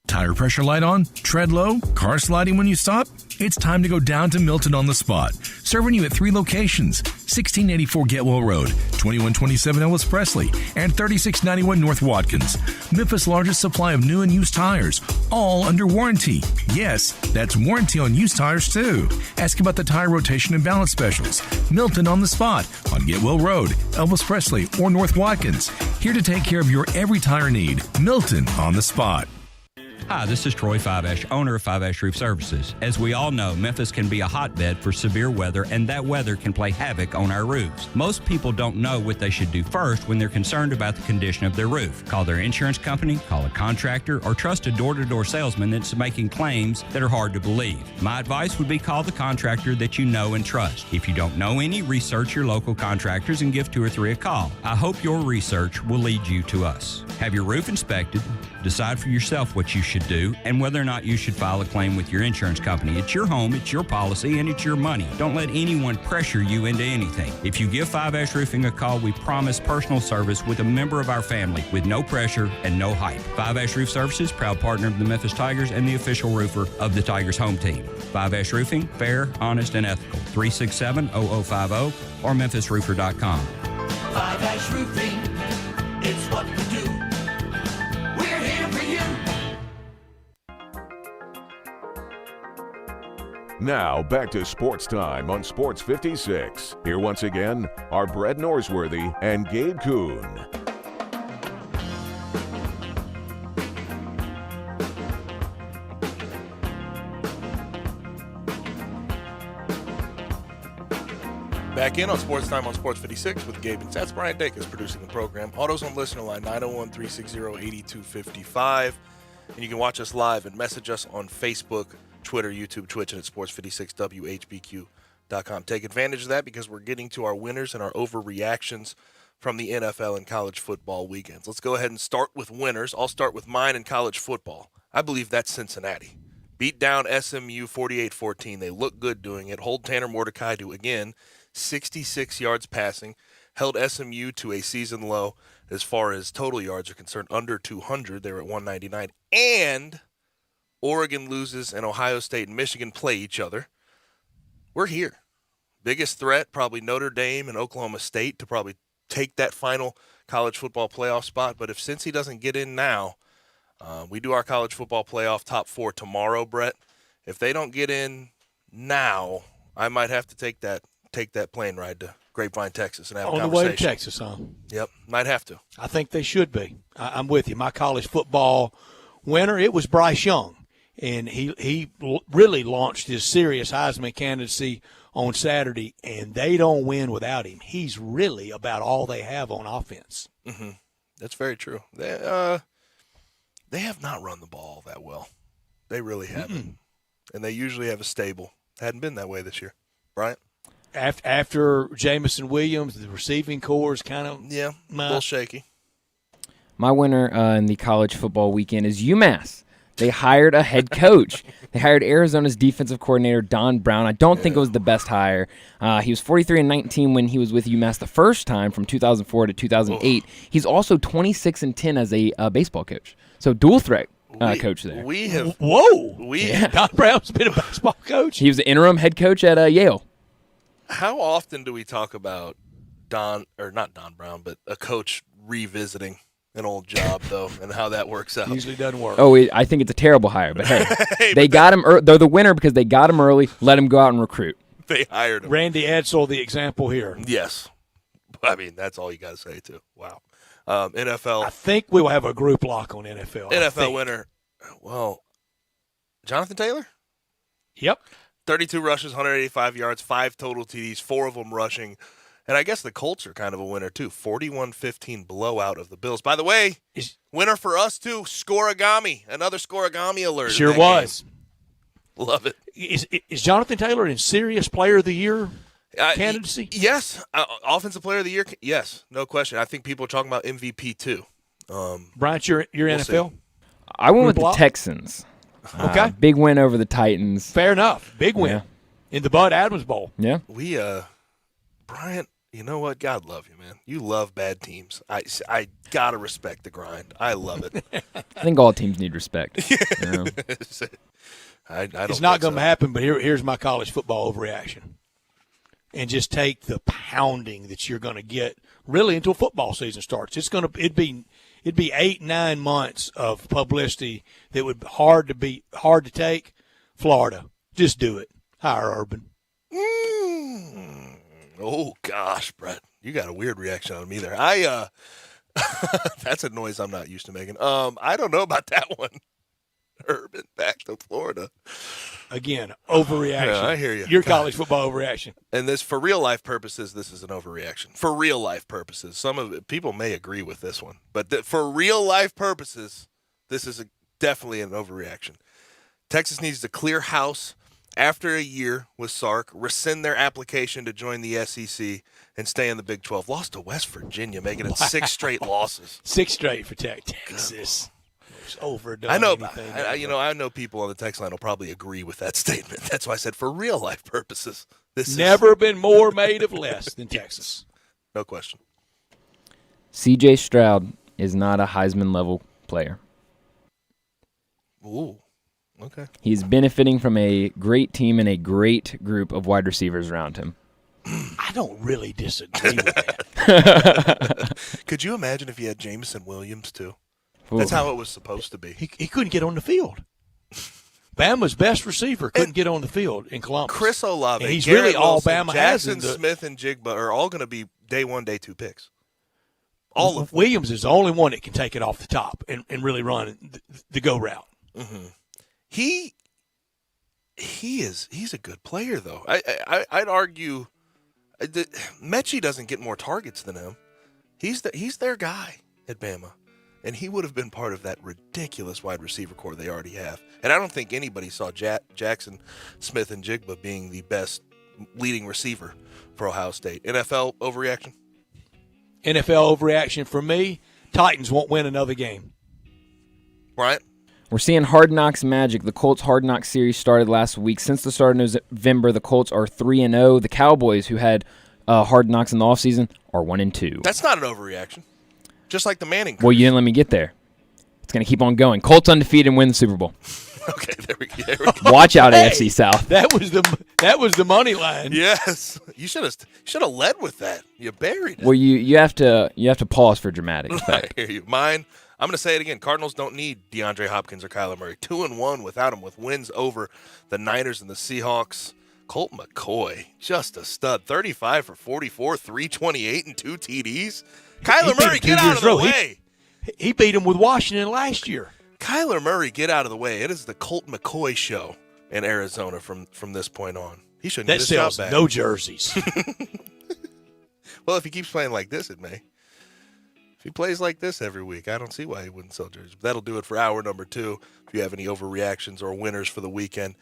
Tire pressure light on? Tread low? Car sliding when you stop? It's time to go down to Milton on the Spot. Serving you at 3 locations, 1684 Getwell Road, 2127 Ellis Presley, and 3691 North Watkins. Memphis' largest supply of new and used tires, all under warranty. Yes, that's warranty on used tires too. Ask about the tire rotation and balance specials. Milton on the Spot on Getwell Road, Elvis Presley, or North Watkins. Here to take care of your every tire need. Milton on the Spot. Hi, this is Troy Fiveash, owner of Fiveash Roof Services. As we all know, Memphis can be a hotbed for severe weather, and that weather can play havoc on our roofs. Most people don't know what they should do first when they're concerned about the condition of their roof. Call their insurance company, call a contractor, or trust a door-to-door salesman that's making claims that are hard to believe. My advice would be call the contractor that you know and trust. If you don't know any, research your local contractors and give 2 or 3 a call. I hope your research will lead you to us. Have your roof inspected, decide for yourself what you should do, and whether or not you should file a claim with your insurance company. It's your home, it's your policy, and it's your money. Don't let anyone pressure you into anything. If you give Five Ash Roofing a call, we promise personal service with a member of our family with no pressure and no hype. Five Ash Roof Services, proud partner of the Memphis Tigers and the official roofer of the Tigers home team. Five Ash Roofing, fair, honest, and ethical. 367-0050 or memphisroofer.com. Five Ash Roofing, it's what we do. We're here for you. Now, back to Sports Time on Sports 56. Here once again are Brett Norsworthy and Gabe Kuhn. Back in on Sports Time on Sports 56 with Gabe and Stats. Brian Dacus producing the program. Autos on listener line 901-360-8255. And you can watch us live and message us on Facebook, Twitter, YouTube, Twitch, and at sports56whbq.com. Take advantage of that because we're getting to our winners and our overreactions from the NFL and college football weekends. Let's go ahead and start with winners. I'll start with mine in college football. I believe that's Cincinnati. Beat down SMU 48-14. They look good doing it. Hold Tanner Mordecai to, again, 66 yards passing. Held SMU to a season low as far as total yards are concerned, under 200. They were at 199. And Oregon loses and Ohio State and Michigan play each other. We're here. Biggest threat, probably Notre Dame and Oklahoma State to probably take that final college football playoff spot. But if Cincy doesn't get in now, we do our college football playoff top 4 tomorrow, Brett. If they don't get in now, I might have to take that plane ride to Grapevine, Texas, and have a conversation. On the way to Texas, huh? Yep, might have to. I think they should be. I'm with you. My college football winner, it was Bryce Young, and he really launched his serious Heisman candidacy on Saturday, and they don't win without him. He's really about all they have on offense. Mm-hmm. That's very true. They have not run the ball that well. They really haven't. And they usually have a stable. Hadn't been that way this year. Bryant? After Jamison Williams, the receiving core is kind of a little shaky. My winner in the college football weekend is UMass. They hired a head coach. They hired Arizona's defensive coordinator, Don Brown. I don't think it was the best hire. He was 43-19 when he was with UMass the first time from 2004 to 2008. Oh. He's also 26-10 as a baseball coach. So dual threat coach there. Don Brown's been a baseball coach? He was the interim head coach at Yale. How often do we talk about not Don Brown, but a coach revisiting an old job, though, and how that works out? Usually doesn't work. Oh, I think it's a terrible hire, but hey, they got him. They're the winner because they got him early, let him go out and recruit. They hired him. Randy Edsall, the example here. Yes. I mean, that's all you got to say, too. Wow. NFL. I think we will have a group lock on NFL. NFL winner. Well, Jonathan Taylor? Yep. 32 rushes, 185 yards, 5 total TDs, 4 of them rushing. And I guess the Colts are kind of a winner, too. 41-15 blowout of the Bills. By the way, winner for us, too, Scorigami. Another Scorigami alert. Sure was. Game. Love it. Is Jonathan Taylor in serious player of the year candidacy? Yes. Offensive player of the year? Yes. No question. I think people are talking about MVP, too. Bryant, your NFL? See. I went with the Texans. Okay. Big win over the Titans. Fair enough. Big win in the Bud Adams Bowl. Yeah. We, Bryant, you know what? God love you, man. You love bad teams. I got to respect the grind. I love it. I think all teams need respect. You know? I don't it's not going to happen, but here's my college football overreaction. And just take the pounding that you're going to get really until football season starts. It'd be 8-9 months of publicity that would be hard to take. Florida, just do it. Hire Urban. Oh gosh, Brett, you got a weird reaction on me there. That's a noise I'm not used to making. I don't know about that one. Urban back to Florida. Again, overreaction. Yeah, I hear you. Your college football overreaction. And this, for real life purposes, this is an overreaction. For real life purposes, people may agree with this one, but for real life purposes, this is definitely an overreaction. Texas needs to clear house after a year with Sark, rescind their application to join the SEC, and stay in the Big 12. Lost to West Virginia, making it 6 straight losses. 6 straight for Texas. It's overdone. I know. I know people on the text line will probably agree with that statement. That's why I said for real life purposes, this never been more made of less than Texas. No question. C.J. Stroud is not a Heisman level player. Ooh. Okay. He's benefiting from a great team and a great group of wide receivers around him. I don't really disagree with that. Could you imagine if he had Jameson Williams, too? Ooh. That's how it was supposed to be. He couldn't get on the field. Bama's best receiver couldn't get on the field in Columbus. Chris Olave, and he's Garrett really all Wilson, Bama Jackson has. Smith and Jigba are all going to be day 1, day 2 picks. All of them. Williams is the only one that can take it off the top and really run the go route. Mm-hmm. He's a good player, though. I'd argue Mechie doesn't get more targets than him. He's their guy at Bama, and he would have been part of that ridiculous wide receiver core they already have. And I don't think anybody saw Jackson Smith and Jigba being the best leading receiver for Ohio State. NFL overreaction? NFL overreaction for me. Titans won't win another game. Right? We're seeing Hard Knocks magic. The Colts Hard Knocks series started last week. Since the start of November, the Colts are 3-0. The Cowboys, who had Hard Knocks in the offseason, are 1-2. That's not an overreaction. Just like the Manning curse. Well, you didn't let me get there. It's going to keep on going. Colts undefeated and win the Super Bowl. Okay, there we go. Watch out, AFC South. That was the money line. Yes, you should have led with that. You buried it. Well, you have to pause for dramatic effect. I hear you. Mine. I'm going to say it again. Cardinals don't need DeAndre Hopkins or Kyler Murray. 2-1 without him, with wins over the Niners and the Seahawks. Colt McCoy, just a stud. 35 for 44, 328, and 2 TDs. Kyler Murray, get out of the way. He beat him with Washington last year. Kyler Murray, get out of the way. It is the Colt McCoy show in Arizona from this point on. He shouldn't get his job back. No jerseys. Well, if he keeps playing like this, it may. If he plays like this every week, I don't see why he wouldn't sell jerseys. But that'll do it for hour number 2. If you have any overreactions or winners for the weekend,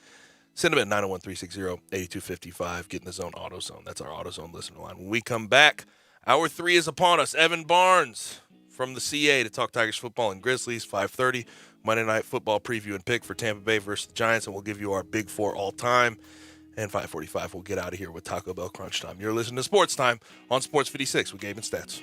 send them at 901-360-8255. Get in the zone, AutoZone. That's our AutoZone listener line. When we come back, hour 3 is upon us. Evan Barnes from the CA to talk Tigers football and Grizzlies. 5:30, Monday Night Football preview and pick for Tampa Bay versus the Giants, and we'll give you our Big 4 all-time. And 5:45, we'll get out of here with Taco Bell Crunch Time. You're listening to Sports Time on Sports 56 with Gabe and Stats.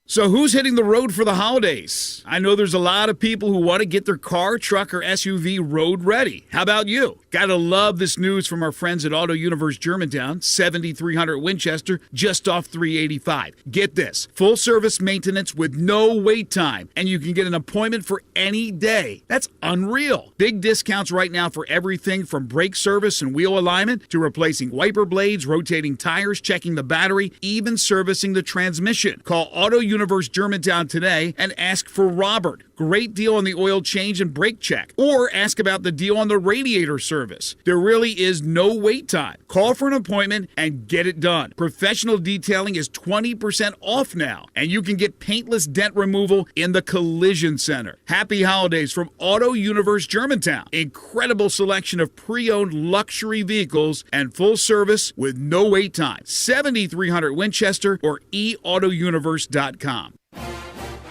So who's hitting the road for the holidays? I know there's a lot of people who want to get their car, truck, or SUV road ready. How about you? Gotta love this news from our friends at Auto Universe Germantown, 7300 Winchester, just off 385. Get this, full service maintenance with no wait time, and you can get an appointment for any day. That's unreal. Big discounts right now for everything from brake service and wheel alignment to replacing wiper blades, rotating tires, checking the battery, even servicing the transmission. Call Auto Universe Germantown today and ask for Robert. Great deal on the oil change and brake check. Or ask about the deal on the radiator service. There really is no wait time. Call for an appointment and get it done. Professional detailing is 20% off now, and you can get paintless dent removal in the Collision Center. Happy holidays from Auto Universe Germantown. Incredible selection of pre-owned luxury vehicles and full service with no wait time. 7300 Winchester or eautouniverse.com.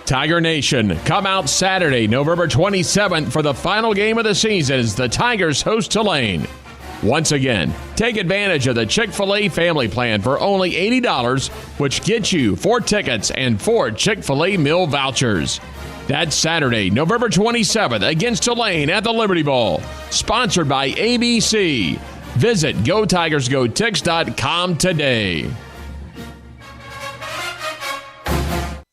Tiger Nation, come out Saturday, November 27th for the final game of the season as the Tigers host Tulane. Once again, take advantage of the Chick-fil-A family plan for only $80, which gets you 4 tickets and 4 Chick-fil-A meal vouchers. That's Saturday, November 27th against Tulane at the Liberty Bowl. Sponsored by ABC. Visit GoTigersGoTix.com today.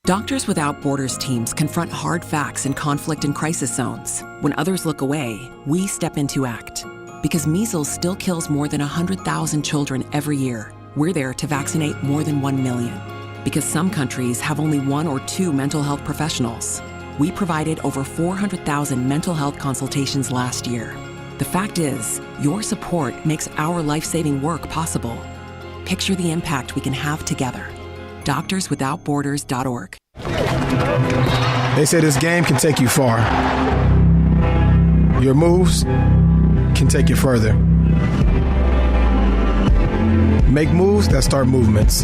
Doctors Without Borders teams confront hard facts in conflict and crisis zones. When others look away, we step in to act. Because measles still kills more than 100,000 children every year, we're there to vaccinate more than 1 million. Because some countries have only 1 or 2 mental health professionals. We provided over 400,000 mental health consultations last year. The fact is, your support makes our life-saving work possible. Picture the impact we can have together. DoctorsWithoutBorders.org. They say this game can take you far. Your moves can take you further. Make moves that start movements.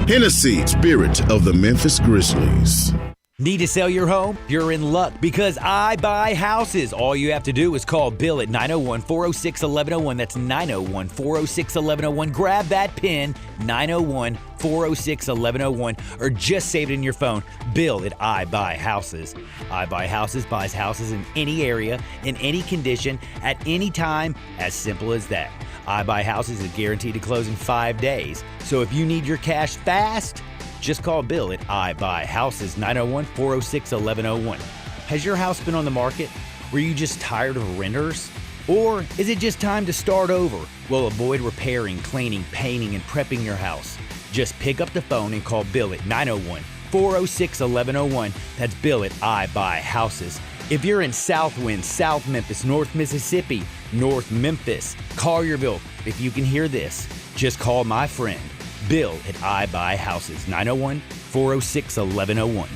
Hennessy, spirit of the Memphis Grizzlies. Need to sell your home? You're in luck because I buy houses. All you have to do is call Bill at 901-406-1101. That's 901-406-1101. Grab that PIN, 901-406-1101, or just save it in your phone. Bill at I Buy Houses. I Buy Houses buys houses in any area, in any condition, at any time. As simple as that. I Buy Houses is guaranteed to close in 5 days. So if you need your cash fast, just call Bill at I Buy Houses, 901-406-1101. Has your house been on the market? Were you just tired of renters? Or is it just time to start over? Well, avoid repairing, cleaning, painting, and prepping your house. Just pick up the phone and call Bill at 901-406-1101. That's Bill at I Buy Houses. If you're in Southwind, South Memphis, North Mississippi, North Memphis, Collierville, if you can hear this, just call my friend Bill at I Buy Houses, 901-406-1101.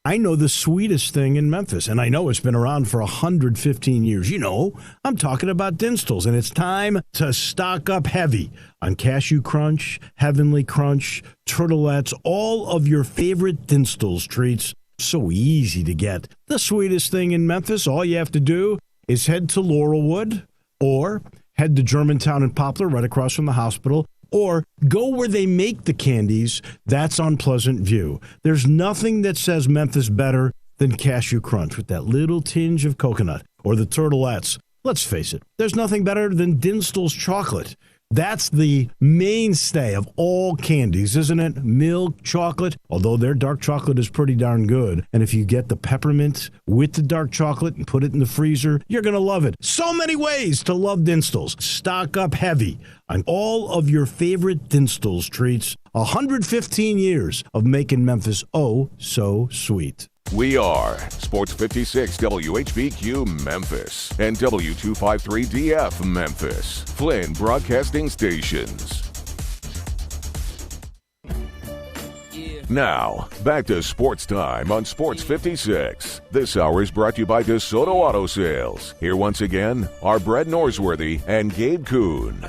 I know the sweetest thing in Memphis, and I know it's been around for 115 years. You know, I'm talking about Dinstall's, and it's time to stock up heavy on Cashew Crunch, Heavenly Crunch, Turtlettes, all of your favorite Dinstall's treats. So easy to get. The sweetest thing in Memphis, all you have to do is head to Laurelwood or head to Germantown and Poplar right across from the hospital, or go where they make the candies. That's on Pleasant View. There's nothing that says Memphis better than Cashew Crunch with that little tinge of coconut, or the Turtlettes. Let's face it, there's nothing better than Dinstall's chocolate. That's the mainstay of all candies, isn't it? Milk chocolate, although their dark chocolate is pretty darn good. And if you get the peppermint with the dark chocolate and put it in the freezer, you're going to love it. So many ways to love Dinstall's. Stock up heavy on all of your favorite Dinstall's treats. 115 years of making Memphis oh so sweet. We are Sports 56 WHBQ Memphis and W253DF Memphis, Flynn Broadcasting Stations. Now, back to Sports Time on Sports 56. This hour is brought to you by DeSoto Auto Sales. Here once again are Brett Norsworthy and Gabe Kuhn.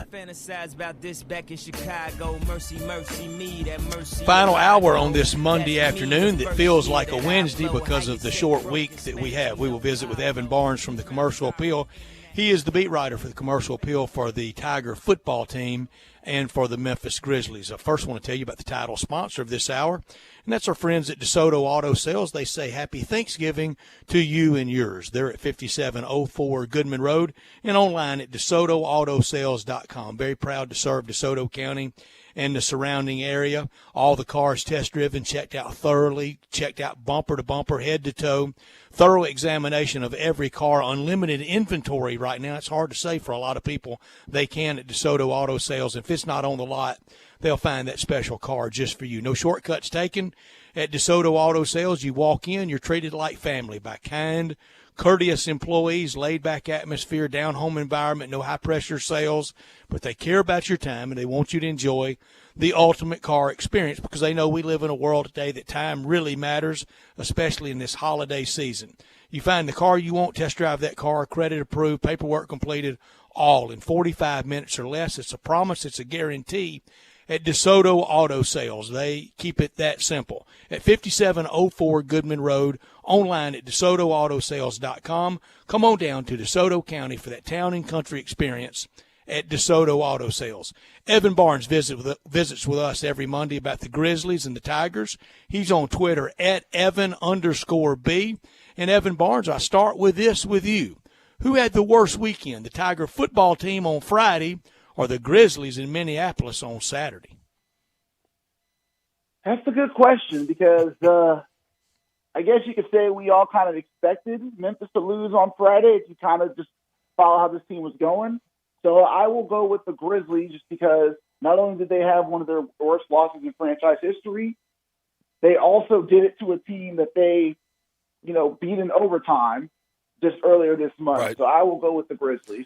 Final hour on this Monday afternoon that feels like a Wednesday because of the short week that we have. We will visit with Evan Barnes from the Commercial Appeal. He is the beat writer for the Commercial Appeal for the Tiger football team and for the Memphis Grizzlies. I first want to tell you about the title sponsor of this hour, and that's our friends at DeSoto Auto Sales. They say happy Thanksgiving to you and yours. They're at 5704 Goodman Road and online at DeSotoAutoSales.com. Very proud to serve DeSoto County and the surrounding area. All the cars test-driven, checked out thoroughly, checked out bumper to bumper, head to toe. Thorough examination of every car, unlimited inventory right now. It's hard to say for a lot of people. They can at DeSoto Auto Sales. If it's not on the lot, they'll find that special car just for you. No shortcuts taken. At DeSoto Auto Sales, you walk in, you're treated like family by kind, courteous employees, laid-back atmosphere, down-home environment, no high-pressure sales. But they care about your time, and they want you to enjoy the ultimate car experience because they know we live in a world today that time really matters, especially in this holiday season. You find the car you want, test drive that car, credit approved, paperwork completed, all in 45 minutes or less. It's a promise. It's a guarantee. At DeSoto Auto Sales, they keep it that simple. At 5704 Goodman Road, online at DeSotoAutoSales.com. Come on down to DeSoto County for that town and country experience at DeSoto Auto Sales. Evan Barnes visits with us every Monday about the Grizzlies and the Tigers. He's on Twitter at Evan_B. And Evan Barnes, I start with this with you. Who had the worst weekend, the Tiger football team on Friday or the Grizzlies in Minneapolis on Saturday? That's a good question because I guess you could say we all kind of expected Memphis to lose on Friday if you kind of just follow how this team was going. So I will go with the Grizzlies just because not only did they have one of their worst losses in franchise history, they also did it to a team that they, beat in overtime just earlier this month. Right. So I will go with the Grizzlies.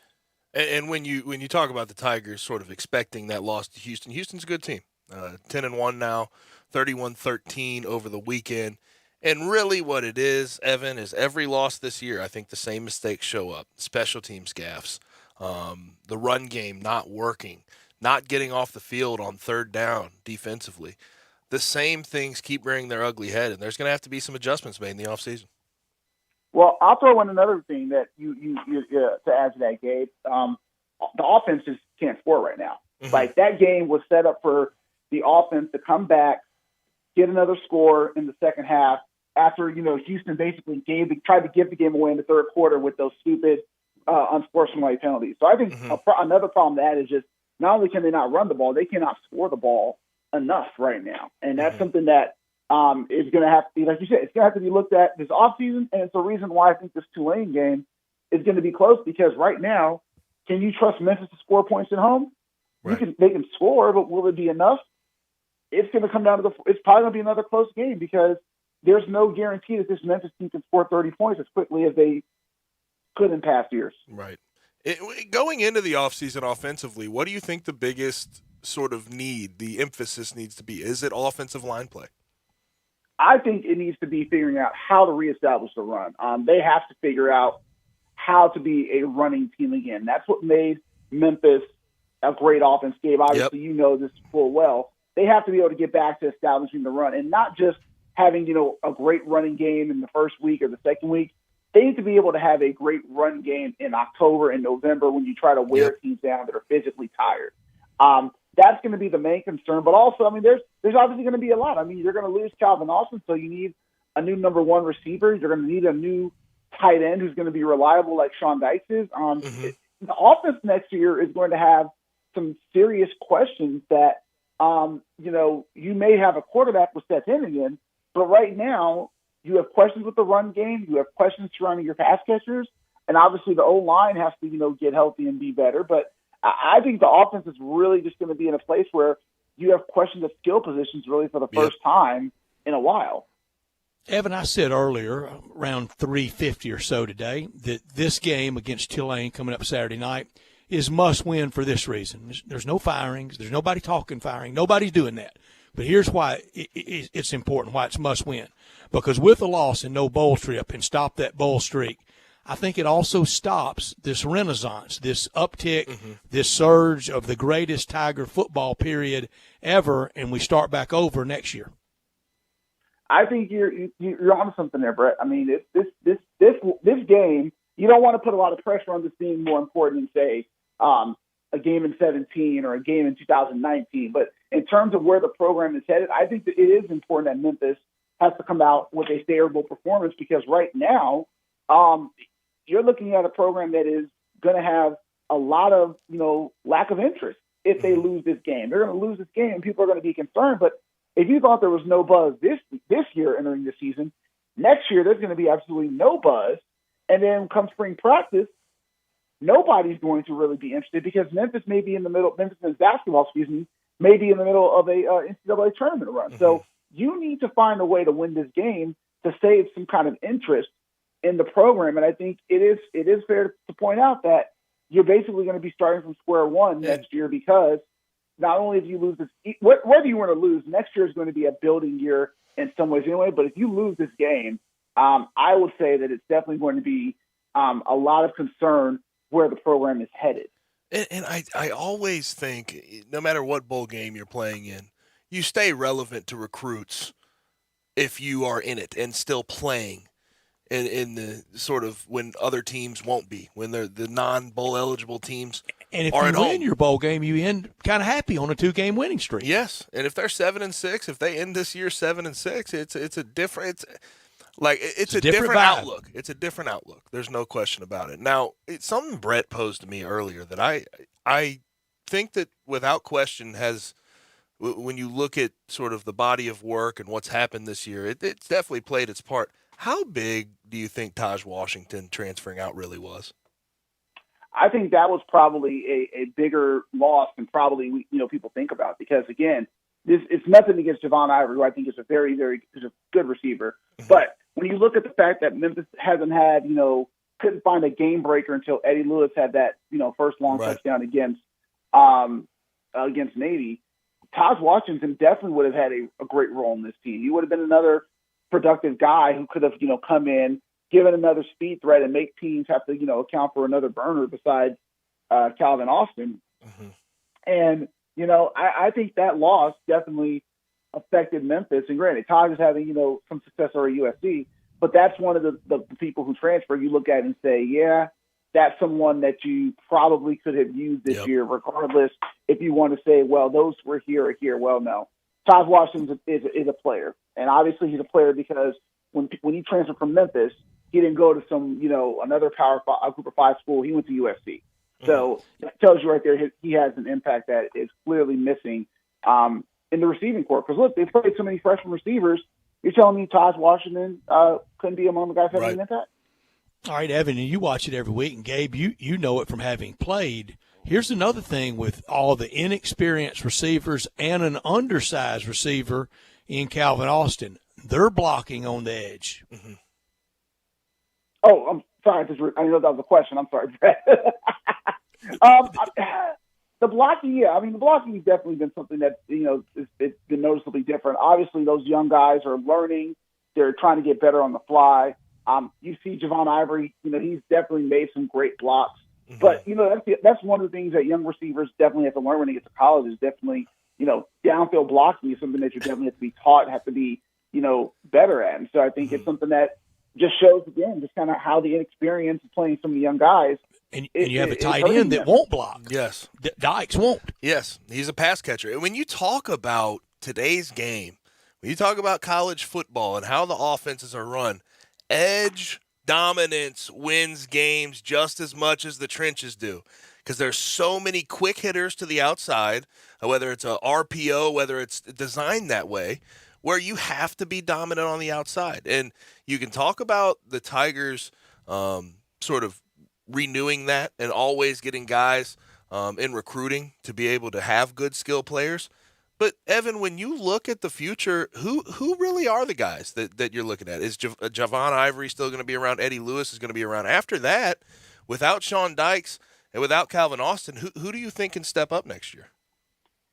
And when you talk about the Tigers sort of expecting that loss to Houston, Houston's a good team. 10-1 now, 31-13 over the weekend. And really what it is, Evan, is every loss this year, I think the same mistakes show up. Special teams gaffes, the run game not working, not getting off the field on third down defensively. The same things keep rearing their ugly head, and there's going to have to be some adjustments made in the offseason. Well, I'll throw in another thing that you to add to that, Gabe. The offense just can't score right now. Mm-hmm. Like, that game was set up for the offense to come back, get another score in the second half after, Houston basically tried to give the game away in the third quarter with those stupid unsportsmanlike penalties. So I think another problem to that is just not only can they not run the ball, they cannot score the ball enough right now. And that's something that is going to have to be, like you said, it's going to have to be looked at this offseason. And it's the reason why I think this Tulane game is going to be close, because right now, can you trust Memphis to score points at home? Right. They can score, but will it be enough? It's going to come down to it's probably going to be another close game, because there's no guarantee that this Memphis team can score 30 points as quickly as they could in past years. Right. Going into the offseason offensively, what do you think the biggest sort of the emphasis needs to be? Is it offensive line play? I think it needs to be figuring out how to reestablish the run. They have to figure out how to be a running team again. That's what made Memphis a great offense, Gabe. Obviously, you know this full well. They have to be able to get back to establishing the run, and not just having, a great running game in the first week or the second week. They need to be able to have a great run game in October and November when you try to wear teams down that are physically tired. That's going to be the main concern. But also, there's obviously going to be a lot. You're going to lose Calvin Austin, so you need a new number one receiver. You're going to need a new tight end who's going to be reliable like Sean Dykes is. The offense next year is going to have some serious questions that, you may have a quarterback with Seth Hennigan, but right now you have questions with the run game. You have questions surrounding your pass catchers. And obviously the O-line has to, get healthy and be better. But I think the offense is really just going to be in a place where you have questions of skill positions really for the first time in a while. Evan, I said earlier, around 3:50 or so today, that this game against Tulane coming up Saturday night is must-win for this reason. There's no firings. There's nobody talking firing. Nobody's doing that. But here's why it's important, why it's must-win. Because with a loss and no bowl trip and stop that bowl streak, I think it also stops this renaissance, this uptick, this surge of the greatest Tiger football period ever, and we start back over next year. I think you're on something there, Brett. This game, you don't want to put a lot of pressure on this being more important than, say, a game in 2017 or a game in 2019. But in terms of where the program is headed, I think that it is important that Memphis has to come out with a favorable performance, because right now you're looking at a program that is going to have a lot of, lack of interest if they lose this game. They're going to lose this game and people are going to be concerned. But if you thought there was no buzz this year entering the season, next year there's going to be absolutely no buzz. And then come spring practice, nobody's going to really be interested, because Memphis may be in the middle, Memphis men's basketball, may be in the middle of a NCAA tournament run. So you need to find a way to win this game to save some kind of interest in the program. And I think it is fair to point out that you're basically going to be starting from square one next year, because not only if you lose this, whether you want to lose, next year is going to be a building year in some ways anyway. But if you lose this game, I would say that it's definitely going to be a lot of concern where the program is headed. And I always think, no matter what bowl game you're playing in, you stay relevant to recruits if you are in it and still playing in the sort of when other teams won't be, when they're the non-bowl eligible teams and if are you at win home. Your bowl game, you end kind of happy on a 2-game winning streak. Yes, and if they're 7-6, if they end this year 7-6, it's a different it's a different outlook. It's a different outlook. There's no question about it. Now, it's something Brett posed to me earlier that I think that without question has, when you look at sort of the body of work and what's happened this year, it's definitely played its part. How big do you think Taj Washington transferring out really was? I think that was probably a bigger loss than probably people think about, because again, it's nothing against Javon Ivory, who I think is a very, very good receiver. But when you look at the fact that Memphis hasn't had, couldn't find a game breaker until Eddie Lewis had that, first long touchdown against Navy, Taj Washington definitely would have had a great role in this team. He would have been another productive guy who could have, come in, given another speed threat, and make teams have to, account for another burner besides Calvin Austin. And, I think that loss definitely affected Memphis. And granted, Taj is having, some success over at USC, but that's one of the people who transfer you look at and say, yeah, that's someone that you probably could have used this year, regardless if you want to say, well, those were here or here. Well, no. Taj Washington is a player. And obviously he's a player because when he transferred from Memphis, he didn't go to some, another Group of 5 school. He went to USC. So that tells you right there he has an impact that is clearly missing in the receiving corps. Because, look, they played so many freshman receivers. You're telling me Taj Washington couldn't be among the guys having an impact? All right, Evan, and you watch it every week, and Gabe, you know it from having played. Here's another thing with all the inexperienced receivers and an undersized receiver in Calvin Austin. They're blocking on the edge. Oh, I'm sorry. I didn't know that was a question. I'm sorry, Brett. The blocking, the blocking has definitely been something that, it's been noticeably different. Obviously, those young guys are learning. They're trying to get better on the fly. You see Javon Ivory, he's definitely made some great blocks. But, that's one of the things that young receivers definitely have to learn when they get to college is definitely, downfield blocking is something that you definitely have to be taught, have to be, better at. And so I think it's something that just shows, again, just kind of how the inexperience of playing some of the young guys. And you have a tight end that won't block. Yes. Dykes won't. Yes, he's a pass catcher. And when you talk about today's game, when you talk about college football and how the offenses are run, edge dominance wins games just as much as the trenches do, because there's so many quick hitters to the outside, whether it's a RPO, whether it's designed that way, where you have to be dominant on the outside. And you can talk about the Tigers sort of renewing that and always getting guys in recruiting to be able to have good skill players. But, Evan, when you look at the future, who really are the guys that you're looking at? Is Javon Ivory still going to be around? Eddie Lewis is going to be around. After that, without Sean Dykes and without Calvin Austin, who do you think can step up next year?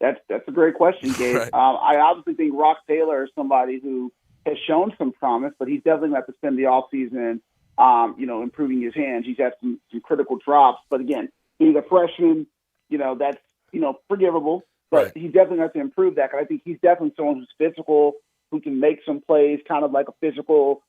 That's a great question, Gabe. Right. I obviously think Rock Taylor is somebody who has shown some promise, but he's definitely going to have to spend the offseason, improving his hands. He's had some critical drops. But, again, being a freshman, that's, forgivable. But he's definitely going to have to improve that. Because I think he's definitely someone who's physical, who can make some plays, kind of like a physical,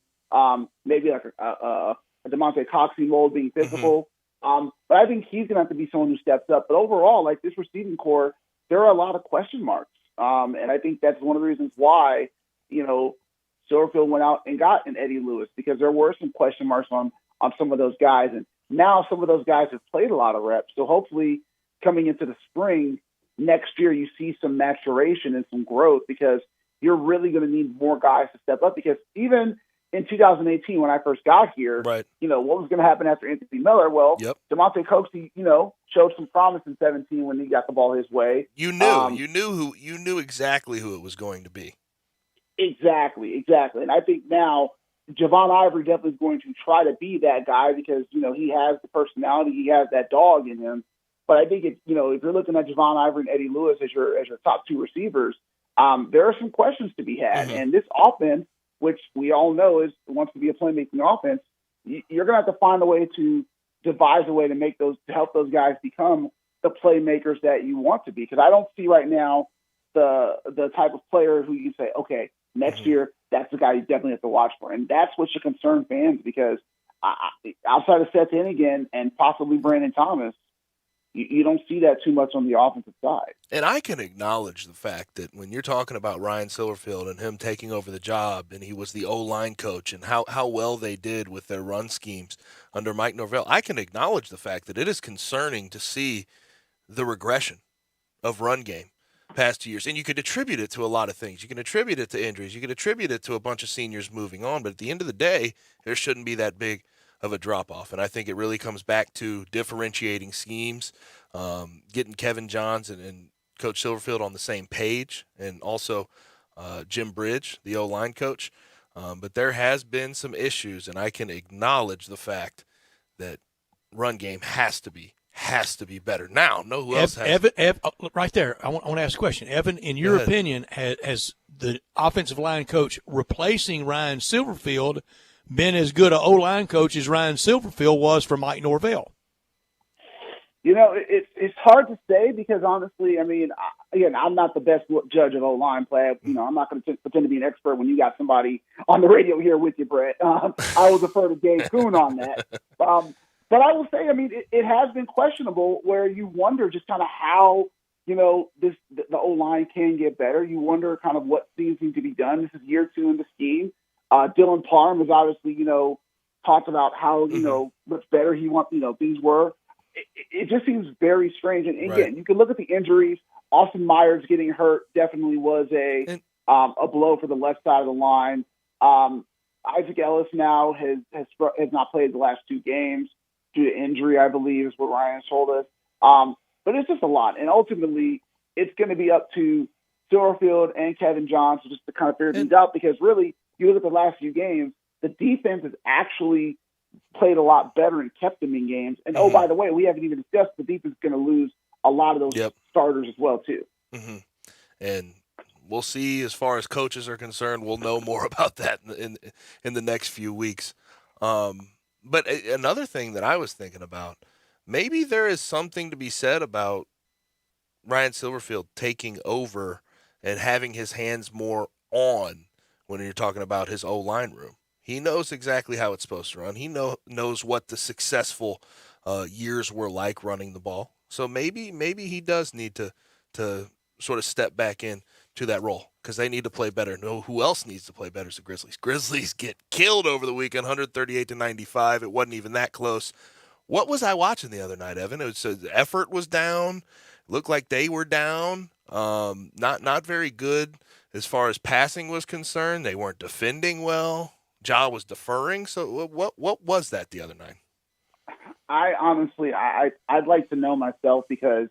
maybe like a DeMonte Coxey mold, being physical. But I think he's going to have to be someone who steps up. But overall, like this receiving core, there are a lot of question marks. And I think that's one of the reasons why, Silverfield went out and got an Eddie Lewis, because there were some question marks on some of those guys. And now some of those guys have played a lot of reps. So hopefully coming into the spring, next year you see some maturation and some growth, because you're really going to need more guys to step up. Because even in 2018, when I first got here, what was going to happen after Anthony Miller? Well, DeMonte Coxey, showed some promise in 17 when he got the ball his way. You knew exactly who it was going to be. Exactly. And I think now Javon Ivory definitely is going to try to be that guy, because, he has the personality, he has that dog in him. But I think if you're looking at Javon Ivory and Eddie Lewis as your top two receivers, there are some questions to be had. And this offense, which we all know wants to be a playmaking offense, you're going to have to find a way to devise a way to help those guys become the playmakers that you want to be. Because I don't see right now the type of player who you say, okay, next year that's the guy you definitely have to watch for. And that's what should concern fans, because outside of Seth Hennigan and possibly Brandon Thomas, you don't see that too much on the offensive side. And I can acknowledge the fact that when you're talking about Ryan Silverfield and him taking over the job, and he was the O-line coach, and how well they did with their run schemes under Mike Norvell, I can acknowledge the fact that it is concerning to see the regression of run game past 2 years. And you could attribute it to a lot of things. You can attribute it to injuries. You can attribute it to a bunch of seniors moving on. But at the end of the day, there shouldn't be that big of a drop-off. And I think it really comes back to differentiating schemes, getting Kevin Johns and Coach Silverfield on the same page, and also Jim Bridge, the O-line coach. But there has been some issues, and I can acknowledge the fact that run game has to be better. Now, know who else has Evan, right there, I want to ask a question. Evan, in your opinion, has the offensive line coach replacing Ryan Silverfield been as good an O-line coach as Ryan Silverfield was for Mike Norvell? It's hard to say because, honestly, I mean, again, I'm not the best judge of O-line play. I'm not going to pretend to be an expert when you got somebody on the radio here with you, Brett. I will defer to Dave Kuhn on that. But I will say, I mean, it has been questionable where you wonder just kind of how, the O-line can get better. You wonder kind of what things need to be done. This is year 2 in the scheme. Dylan Parham has obviously, talked about how, much better he wants, things were. It just seems very strange. And again, you can look at the injuries. Austin Myers getting hurt definitely was a blow for the left side of the line. Isaac Ellis now has not played the last 2 games due to injury, I believe, is what Ryan told us. But it's just a lot. And ultimately, it's going to be up to Silverfield and Kevin Johns just to kind of figure things out, because really, you look at the last few games, the defense has actually played a lot better and kept them in games. And, oh, by the way, we haven't even discussed the defense is going to lose a lot of those starters as well, too. Mm-hmm. And we'll see as far as coaches are concerned. We'll know more about that in the next few weeks. But another thing that I was thinking about, maybe there is something to be said about Ryan Silverfield taking over and having his hands more on when you're talking about his O-line room. He knows exactly how it's supposed to run. He knows what the successful years were like running the ball. So maybe he does need to sort of step back in to that role, because they need to play better. No, who else needs to play better is the Grizzlies. Grizzlies get killed over the weekend, 138-95. It wasn't even that close. What was I watching the other night, Evan? The effort was down. Looked like they were down. Not very good as far as passing was concerned. They weren't defending well. Ja was deferring. So what was that the other night? I honestly, I'd like to know myself, because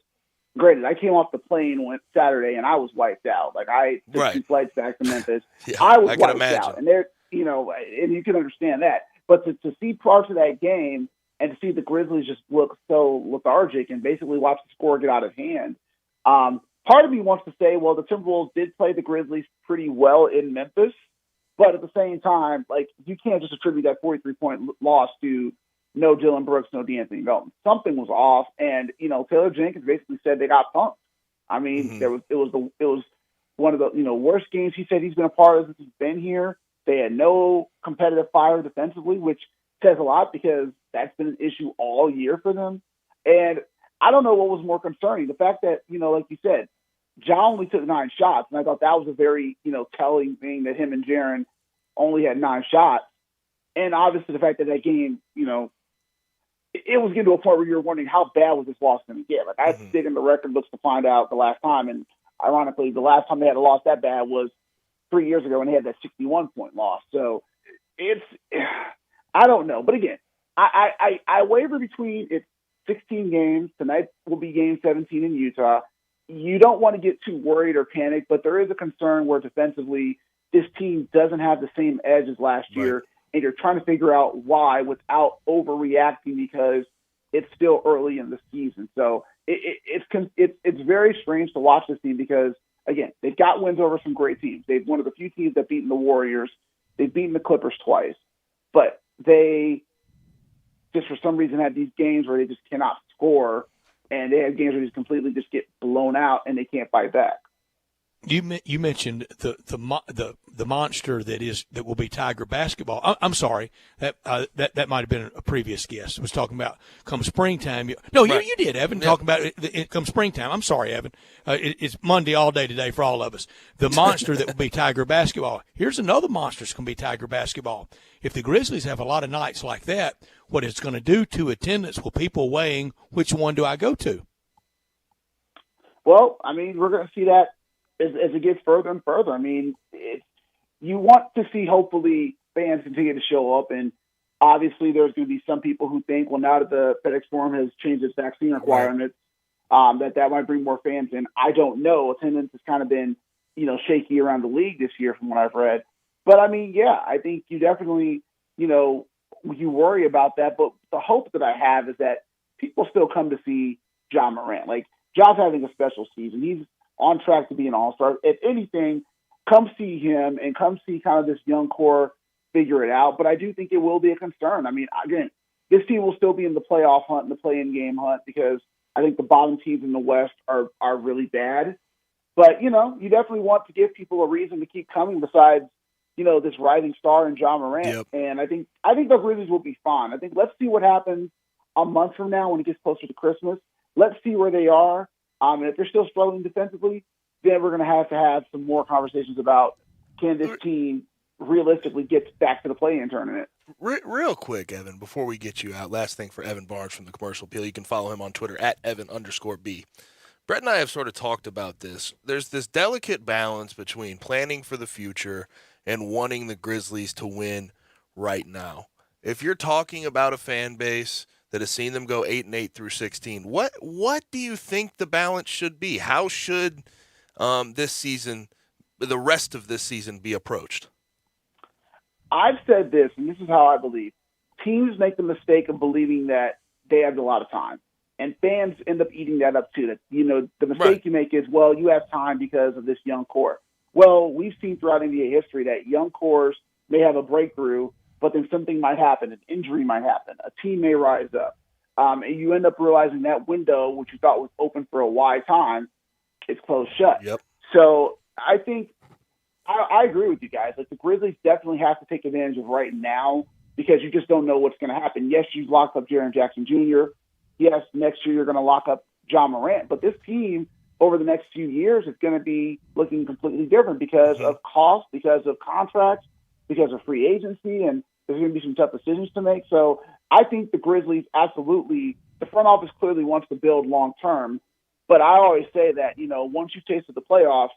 granted, I came off the plane Saturday and I was wiped out. Like, I took 2 flights back to Memphis. I was wiped out, and and you can understand that. But to see parts of that game and to see the Grizzlies just look so lethargic and basically watch the score get out of hand, part of me wants to say, well, the Timberwolves did play the Grizzlies pretty well in Memphis, but at the same time, like, you can't just attribute that 43-point loss to no Dylan Brooks, no D'Anthony Melton. Something was off, and Taylor Jenkins basically said they got punked. I mean, it was one of the worst games he said he's been a part of since he's been here. They had no competitive fire defensively, which says a lot, because that's been an issue all year for them. And I don't know what was more concerning, the fact that like you said, Ja only took 9 shots, and I thought that was a very telling thing, that him and Jaren only had 9 shots, and obviously the fact that game it was getting to a point where you were wondering how bad was this loss going to get. Like, I had to dig in the record books to find out the last time, and ironically, the last time they had a loss that bad was 3 years ago when they had that 61-point loss. So I don't know. But again, I waver between it's 16 games. Tonight will be game 17 in Utah. You don't want to get too worried or panicked, but there is a concern where defensively this team doesn't have the same edge as last year. And you're trying to figure out why without overreacting, because it's still early in the season. So it's very strange to watch this team, because, again, they've got wins over some great teams. They've one of the few teams that beaten the Warriors. They've beaten the Clippers twice. But they just for some reason had these games where they just cannot score, and they have games where they just completely just get blown out and they can't fight back. You mentioned the monster that will be Tiger basketball. I'm sorry, that might have been a previous guest. Was talking about come springtime. You did, Evan. Yeah. Talking about it come springtime. I'm sorry, Evan. It's Monday all day today for all of us. The monster that will be Tiger basketball. Here's another monster that's going to be Tiger basketball. If the Grizzlies have a lot of nights like that, what it's going to do to attendance will people weighing which one do I go to? Well, I mean, we're going to see that as it gets further and further. I mean, you want to see, hopefully, fans continue to show up. And Obviously, there's going to be some people who think, well, now that the FedEx Forum has changed its vaccine requirements, that might bring more fans in. I don't know. Attendance has kind of been, shaky around the league this year from what I've read. But, I mean, yeah, I think you definitely, you worry about that. But the hope that I have is that people still come to see Ja Morant. Like, Ja's having a special season. He's on track to be an all-star. If anything, come see him and come see kind of this young core figure it out. But I do think it will be a concern. I mean, again, this team will still be in the playoff hunt and the play-in game hunt because I think the bottom teams in the West are really bad. But, you definitely want to give people a reason to keep coming besides, this rising star in Ja Morant. Yep. And I think the Grizzlies will be fine. I think let's see what happens a month from now when it gets closer to Christmas. Let's see where they are. And if they're still struggling defensively, then we're going to have some more conversations about can this team realistically get back to the play-in tournament. Real quick, Evan, before we get you out, last thing for Evan Barnes from the Commercial Appeal. You can follow him on Twitter at Evan_B. Brett and I have sort of talked about this. There's this delicate balance between planning for the future and wanting the Grizzlies to win right now. If you're talking about a fan base that has seen them go 8-8 through 16, what do you think the balance should be? How should this season, the rest of this season, be approached? I've said this, and this is how I believe. Teams make the mistake of believing that they have a lot of time. And fans end up eating that up too. That, the mistake you make is, well, you have time because of this young core. Well, we've seen throughout NBA history that young cores may have a breakthrough, but then something might happen. An injury might happen. A team may rise up. And you end up realizing that window, which you thought was open for a wide time, is closed shut. Yep. So I think I agree with you guys. Like, the Grizzlies definitely have to take advantage of right now because you just don't know what's going to happen. Yes, you've locked up Jaren Jackson Jr. Yes, next year you're going to lock up Ja Morant. But this team over the next few years is going to be looking completely different because of cost, because of contracts, because of free agency, and there's going to be some tough decisions to make. So I think the Grizzlies absolutely, the front office clearly wants to build long term. But I always say that, once you've tasted the playoffs,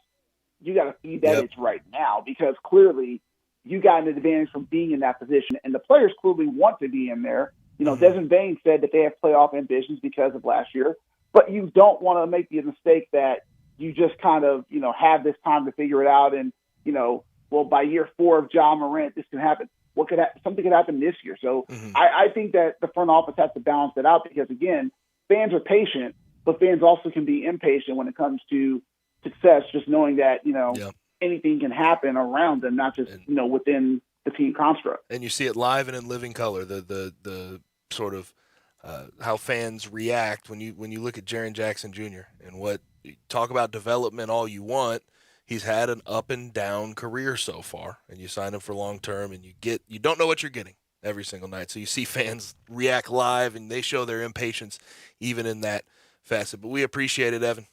you got to feed that itch right now because clearly you got an advantage from being in that position, and the players clearly want to be in there. Desmond Bain said that they have playoff ambitions because of last year, but you don't want to make the mistake that you just kind of, have this time to figure it out. And, well, by year 4 of Ja Morant, this can happen. Something could happen this year. So I think that the front office has to balance that out because, again, fans are patient, but fans also can be impatient when it comes to success, just knowing that, anything can happen around them, not just, within the team construct. And you see it live and in living color, the sort of how fans react when you look at Jaren Jackson Jr. and what you talk about development all you want. He's had an up and down career so far, and you sign him for long term, and you don't know what you're getting every single night. So you see fans react live, and they show their impatience even in that facet. But we appreciate it, Evan.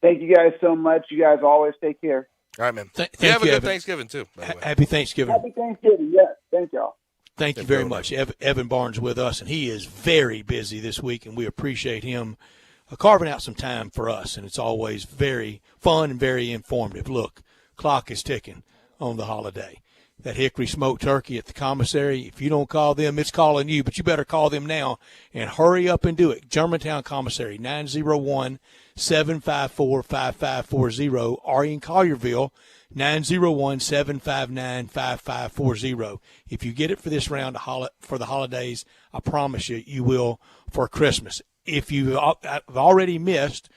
Thank you guys so much. You guys always take care. All right, man. Thank have a you, good Evan. Thanksgiving, too, by the way. Happy Thanksgiving. Happy Thanksgiving, yes. Thank y'all. Thank you very much. Evan Barnes with us, and he is very busy this week, and we appreciate him carving out some time for us, and it's always very fun and very informative. Look, clock is ticking on the holiday. That hickory smoked turkey at the commissary, if you don't call them, it's calling you, but you better call them now and hurry up and do it. Germantown Commissary, 901-754-5540, or in Collierville, 901-759-5540. If you get it for this round for the holidays, I promise you will for Christmas. If you've already missed,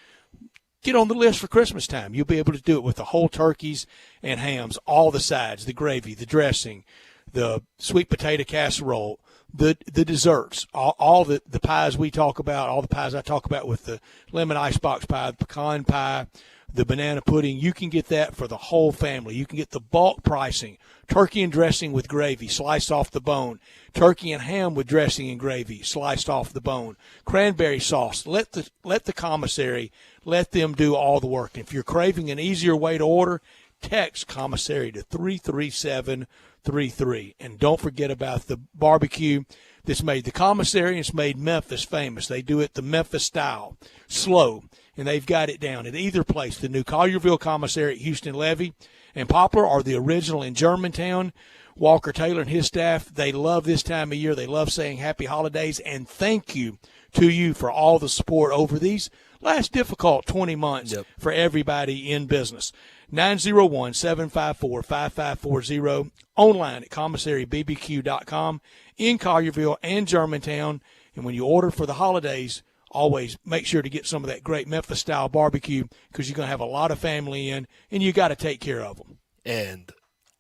get on the list for Christmas time. You'll be able to do it with the whole turkeys and hams, all the sides, the gravy, the dressing, the sweet potato casserole, the desserts, all the pies we talk about, all the pies I talk about with the lemon icebox pie, the pecan pie, the banana pudding. You can get that for the whole family. You can get the bulk pricing, turkey and dressing with gravy, sliced off the bone, turkey and ham with dressing and gravy, sliced off the bone, cranberry sauce. Let the commissary, let them do all the work. If you're craving an easier way to order, text commissary to 33733. And don't forget about the barbecue that's made the commissary, and it's made Memphis famous. They do it the Memphis style, slow, and they've got it down at either place, the new Collierville commissary at Houston Levy and Poplar, or the original in Germantown, Walker Taylor and his staff, they love this time of year. They love saying happy holidays and thank you to you for all the support over these last difficult 20 months for everybody in business. 901-754-5540, online at commissarybbq.com, in Collierville and Germantown. And when you order for the holidays, always make sure to get some of that great Memphis-style barbecue because you're going to have a lot of family in, and you got to take care of them. And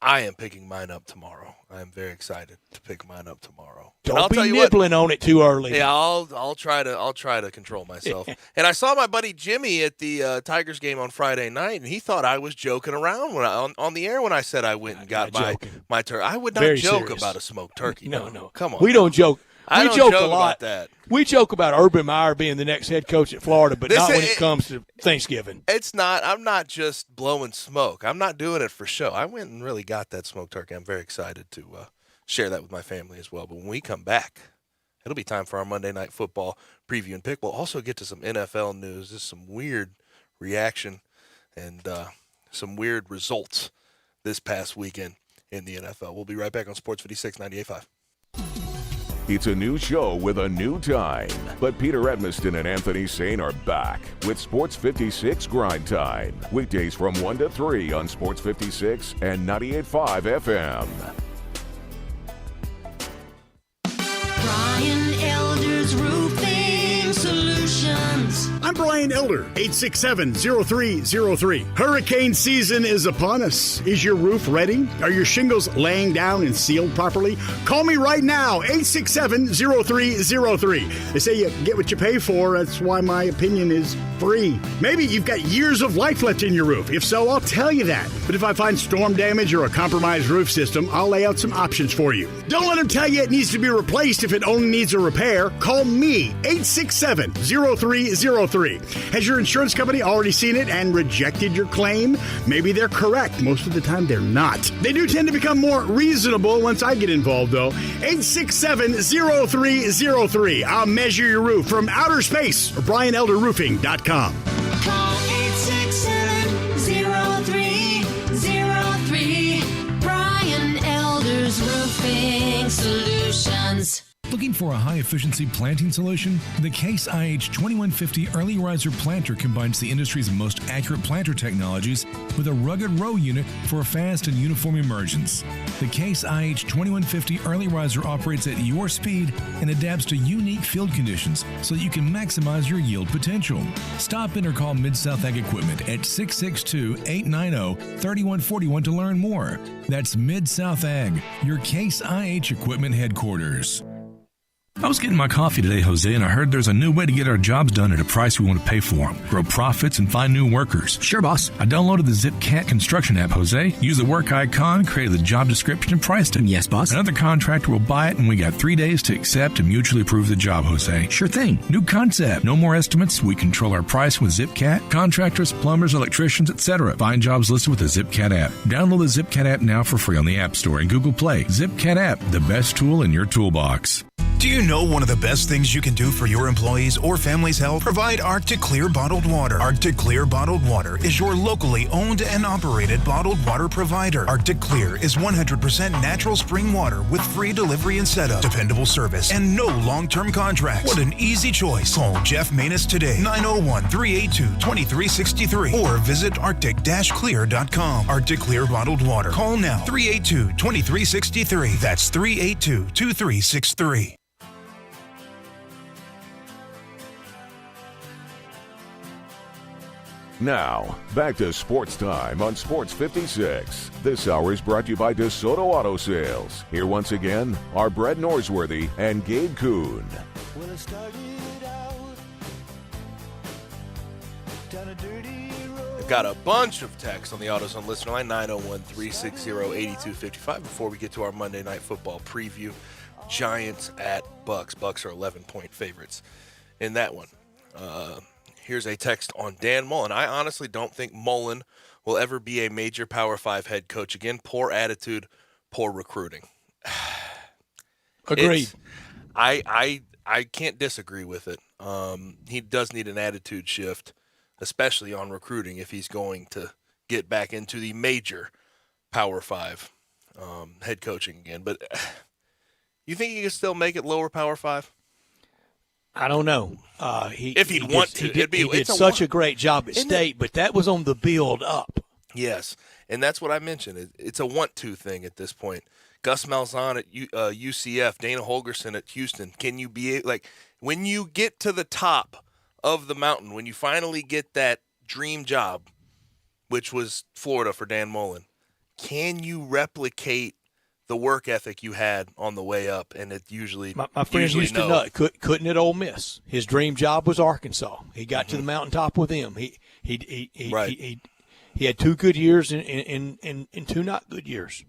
I am picking mine up tomorrow. I am very excited to pick mine up tomorrow. Don't be nibbling on it too early. Yeah, I'll try to control myself. And I saw my buddy Jimmy at the Tigers game on Friday night, and he thought I was joking around when on the air when I said I went and got my turkey. I would not Very joke serious. about a smoked turkey. No. Come on. We don't joke. I We don't joke joke a lot. about that. We joke about Urban Meyer being the next head coach at Florida, but not when it comes to Thanksgiving. It's not. I'm not just blowing smoke. I'm not doing it for show. I went and really got that smoked turkey. I'm very excited to share that with my family as well. But when we come back, it'll be time for our Monday Night Football preview and pick. We'll also get to some NFL news. There's some weird reaction and some weird results this past weekend in the NFL. We'll be right back on Sports 56 98.5. It's a new show with a new time, but Peter Edmiston and Anthony Sane are back with Sports 56 Grind Time. Weekdays from 1 to 3 on Sports 56 and 98.5 FM. Brian Elder's Roofing Solutions. I'm Brian Elder, 867-0303. Hurricane season is upon us. Is your roof ready? Are your shingles laying down and sealed properly? Call me right now, 867-0303. They say you get what you pay for. That's why my opinion is free. Maybe you've got years of life left in your roof. If so, I'll tell you that. But if I find storm damage or a compromised roof system, I'll lay out some options for you. Don't let them tell you it needs to be replaced if it only needs a repair. Call me, 867-0303. Has your insurance company already seen it and rejected your claim? Maybe they're correct. Most of the time, they're not. They do tend to become more reasonable once I get involved, though. 867-0303. I'll measure your roof from outer space or BrianElderRoofing.com. Call 867-0303. Brian Elder's Roofing Solutions. Looking for a high-efficiency planting solution? The Case IH 2150 Early Riser Planter combines the industry's most accurate planter technologies with a rugged row unit for a fast and uniform emergence. The Case IH 2150 Early Riser operates at your speed and adapts to unique field conditions so that you can maximize your yield potential. Stop in or call Mid-South Ag Equipment at 662-890-3141 to learn more. That's Mid-South Ag, your Case IH Equipment headquarters. I was getting my coffee today, Jose, and I heard there's a new way to get our jobs done at a price we want to pay for them. Grow profits and find new workers. Sure, boss. I downloaded the ZipCat construction app, Jose. Use the work icon, created the job description, and priced it. Yes, boss. Another contractor will buy it, and we got 3 days to accept and mutually approve the job, Jose. Sure thing. New concept. No more estimates. We control our price with ZipCat. Contractors, plumbers, electricians, etc. Find jobs listed with the ZipCat app. Download the ZipCat app now for free on the App Store and Google Play. ZipCat app, the best tool in your toolbox. Do you know one of the best things you can do for your employees or family's health? Provide Arctic Clear bottled water. Arctic Clear bottled water is your locally owned and operated bottled water provider. Arctic Clear is 100% natural spring water with free delivery and setup, dependable service, and no long-term contracts. What an easy choice. Call Jeff Manus today, 901-382-2363, or visit arctic-clear.com. Arctic Clear bottled water. Call now, 382-2363. That's 382-2363. Now, back to Sports Time on Sports 56. This hour is brought to you by DeSoto Auto Sales. Here once again are Brett Norsworthy and Gabe Kuhn. I've got a bunch of texts on the AutoZone listener line, 901-360-8255. Before we get to our Monday Night Football preview, Giants at Bucks. Bucks are 11-point favorites in that one. Here's a text on Dan Mullen. I honestly don't think Mullen will ever be a major Power 5 head coach again. Poor attitude, poor recruiting. Agreed. I can't disagree with it. He does need an attitude shift, especially on recruiting, if he's going to get back into the major Power 5 head coaching again. But you think he can still make it lower Power 5? I don't know. If he'd want to. He did such a great job at State, but that was on the build up. Yes, and that's what I mentioned. It's a want-to thing at this point. Gus Malzahn at UCF, Dana Holgorsen at Houston. Can you be like when you get to the top of the mountain, when you finally get that dream job, which was Florida for Dan Mullen, can you replicate the work ethic you had on the way up? And it usually my friend used to know couldn't at Ole Miss. His dream job was Arkansas. He got to the mountaintop with them. He had 2 good years and 2 not good years.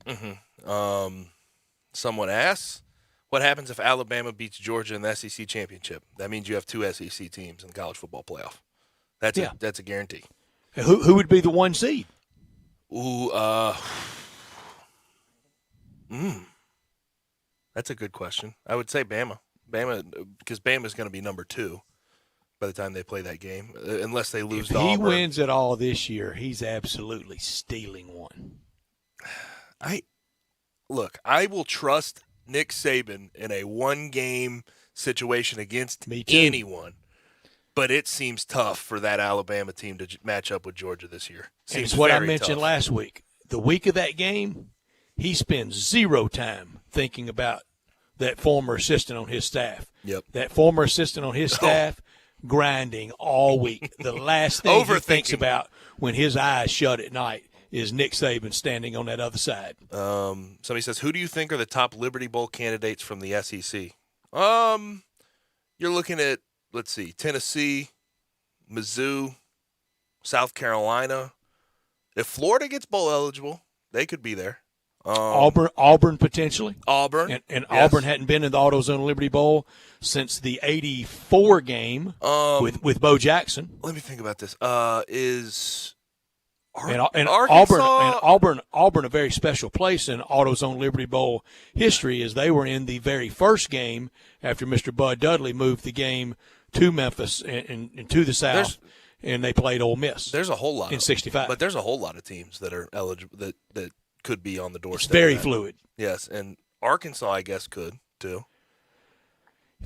Someone asks, what happens if Alabama beats Georgia in the SEC championship? That means you have 2 SEC teams in the college football playoff. That's a guarantee. Who would be the 1 seed? Ooh, that's a good question. I would say Bama. Because Bama's going to be number 2 by the time they play that game, unless they lose to Auburn. If he wins it all this year, he's absolutely stealing one. I will trust Nick Saban in a 1-game situation against anyone, but it seems tough for that Alabama team to match up with Georgia this year. It's what I mentioned last week. The week of that game, he spends 0 time thinking about that former assistant on his staff. Yep. That former assistant on his staff grinding all week. The last thing he thinks about when his eyes shut at night is Nick Saban standing on that other side. Somebody says, who do you think are the top Liberty Bowl candidates from the SEC? You're looking at, let's see, Tennessee, Mizzou, South Carolina. If Florida gets bowl eligible, they could be there. Auburn potentially. Auburn. And yes. Auburn hadn't been in the AutoZone Liberty Bowl since the 84 game with Bo Jackson. Let me think about this. Auburn, a very special place in AutoZone Liberty Bowl history, is they were in the very first game after Mr. Bud Dudley moved the game to Memphis and to the South, and they played Ole Miss. There's a whole lot in '65, but there's a whole lot of teams that are eligible that could be on the doorstep. It's very fluid. Yes, and Arkansas, I guess, could too.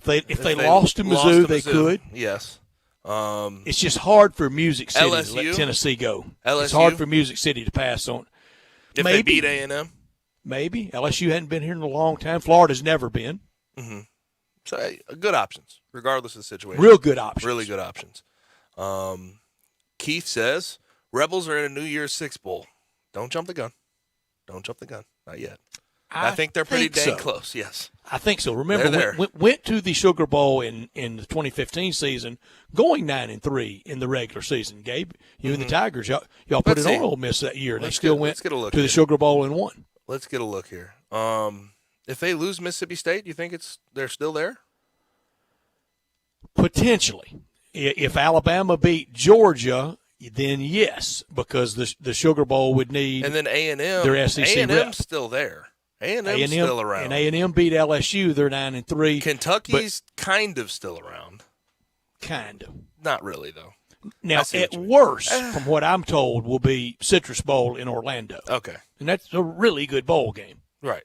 If they lost to Mizzou, they could. Yes. It's just hard for Music City LSU? to let Tennessee go. LSU? It's hard for Music City to pass on. If they beat A&M? Maybe. LSU hadn't been here in a long time. Florida's never been. Mm-hmm. So, good options, regardless of the situation. Real good options. Really good options. Keith says, Rebels are in a New Year's Six Bowl. Don't jump the gun. Not yet. I think they're pretty dang close, yes. I think so. Remember, went to the Sugar Bowl in the 2015 season, going 9-3 in the regular season. Gabe, you and the Tigers, y'all put it on Ole Miss that year. They still went to the Sugar Bowl and won. Let's get a look here. If they lose Mississippi State, you think they're still there? Potentially. If Alabama beat Georgia, then yes, because the Sugar Bowl would need and then A&M, their SEC A&M's rep. still there. A&M's still around. And A&M beat LSU. They're 9-3. Kentucky's kind of still around. Kind of. Not really, though. Now, at worst, from what I'm told, will be Citrus Bowl in Orlando. Okay. And that's a really good bowl game. Right.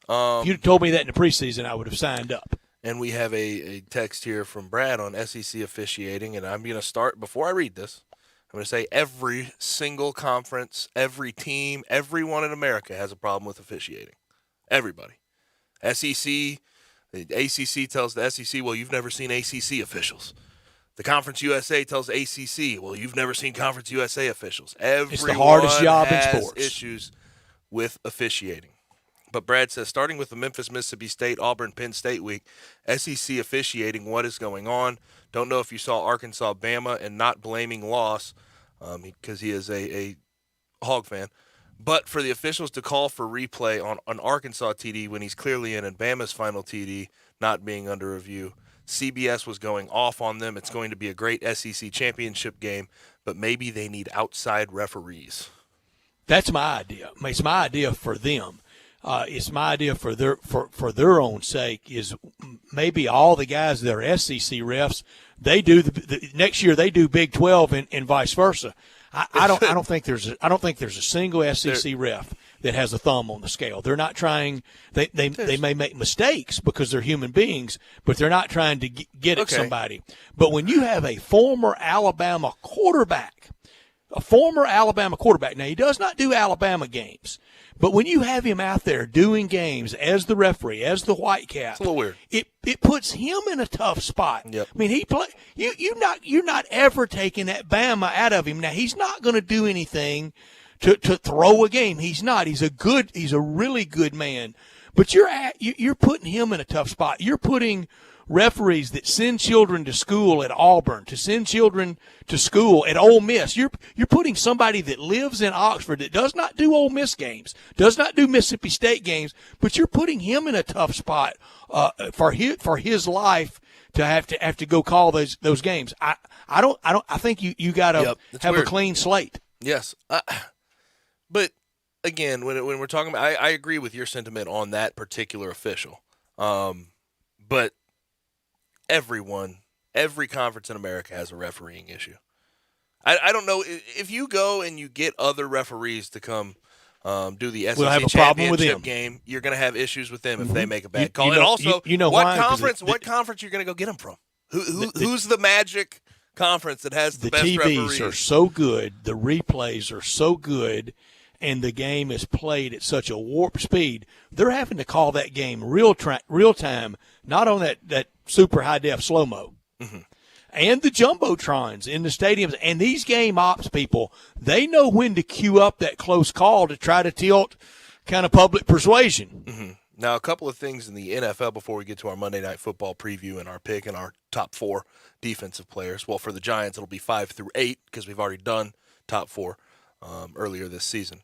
If you'd told me that in the preseason, I would have signed up. And we have a text here from Brad on SEC officiating, and I'm going to start, before I read this, I'm going to say every single conference, every team, everyone in America has a problem with officiating. Everybody. SEC, the ACC tells the SEC, well, you've never seen ACC officials. The Conference USA tells the ACC, well, you've never seen Conference USA officials. It's the hardest job in has sports. Issues with officiating. But Brad says, starting with the Memphis, Mississippi State, Auburn, Penn State week, SEC officiating, what is going on? Don't know if you saw Arkansas, Bama, and not blaming loss because he is a Hog fan. But for the officials to call for replay on an Arkansas TD when he's clearly in and Bama's final TD not being under review, CBS was going off on them. It's going to be a great SEC championship game, but maybe they need outside referees. That's my idea. It's my idea for them. It's my idea for their own sake is maybe all the guys that are SEC refs, they do the next year they do Big 12 and vice versa. I don't think there's a single SEC ref that has a thumb on the scale. They're not trying. They may make mistakes because they're human beings, but they're not trying to get at somebody. But when you have a former Alabama quarterback, now he does not do Alabama games, but when you have him out there doing games as the referee, as the white cap, it's a little weird. It puts him in a tough spot. Yep. I mean, you're not ever taking that Bama out of him. Now he's not going to do anything to throw a game. He's not. He's a really good man. But you're putting him in a tough spot. You're putting referees that send children to school at Auburn, to send children to school at Ole Miss. You're putting somebody that lives in Oxford that does not do Ole Miss games, does not do Mississippi State games, but you're putting him in a tough spot for his life to have to go call those games. I think you got to have weird. A clean slate. Yes. But again, when we're talking about, I agree with your sentiment on that particular official. But every conference in America has a refereeing issue. I don't know if you go and you get other referees to come do the SEC championship game, you're going to have issues with them if they make a bad call. And also, what conference you're going to go get them from? Who's the magic conference that has the best TVs referees? Are so good, the replays are so good, and the game is played at such a warp speed. They're having to call that game real time, not on that super high def slow mo, and the jumbotrons in the stadiums. And these game ops people, they know when to cue up that close call to try to tilt kind of public persuasion. Now, a couple of things in the NFL before we get to our Monday Night Football preview and our pick and our top 4 defensive players. Well, for the Giants, it'll be 5 through 8 because we've already done top 4 earlier this season.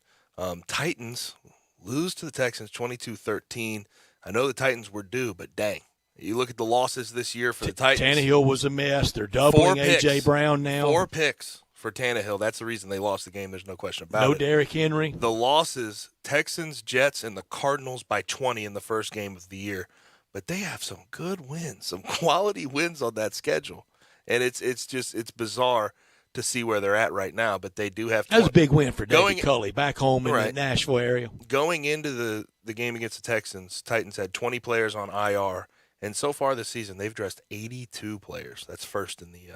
Titans lose to the Texans 22-13. I know the Titans were due, but dang. You look at the losses this year for the Titans. Tannehill was a mess. They're doubling A.J. Brown now. 4 picks for Tannehill. That's the reason they lost the game. There's no question about it. No Derrick Henry. The losses, Texans, Jets, and the Cardinals by 20 in the first game of the year. But they have some good wins, some quality wins on that schedule. And it's bizarre to see where they're at right now. But they do have to. That was a big win for David Culley back home in the Nashville area. Going into the game against the Texans, Titans had 20 players on IR. And so far this season, they've dressed 82 players. That's first in the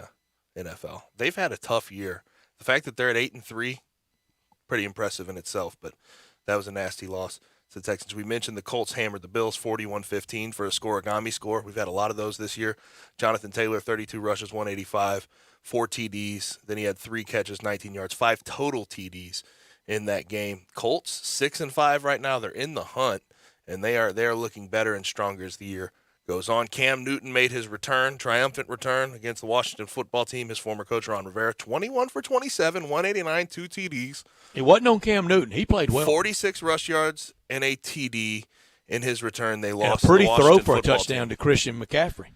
NFL. They've had a tough year. The fact that they're at 8-3, pretty impressive in itself, but that was a nasty loss to the Texans. We mentioned the Colts hammered the Bills 41-15 for a scorigami score. We've had a lot of those this year. Jonathan Taylor, 32 rushes, 185, 4 TDs. Then he had 3 catches, 19 yards, 5 total TDs in that game. Colts 6-5 right now. They're in the hunt, and they are looking better and stronger as the year goes on. Cam Newton made his triumphant return against the Washington football team. His former coach, Ron Rivera, 21 for 27, 189, 2 TDs. It wasn't on Cam Newton. He played well. 46 rush yards and a TD in his return. They lost. And a pretty to the throw Washington for a football touchdown team. to Christian McCaffrey.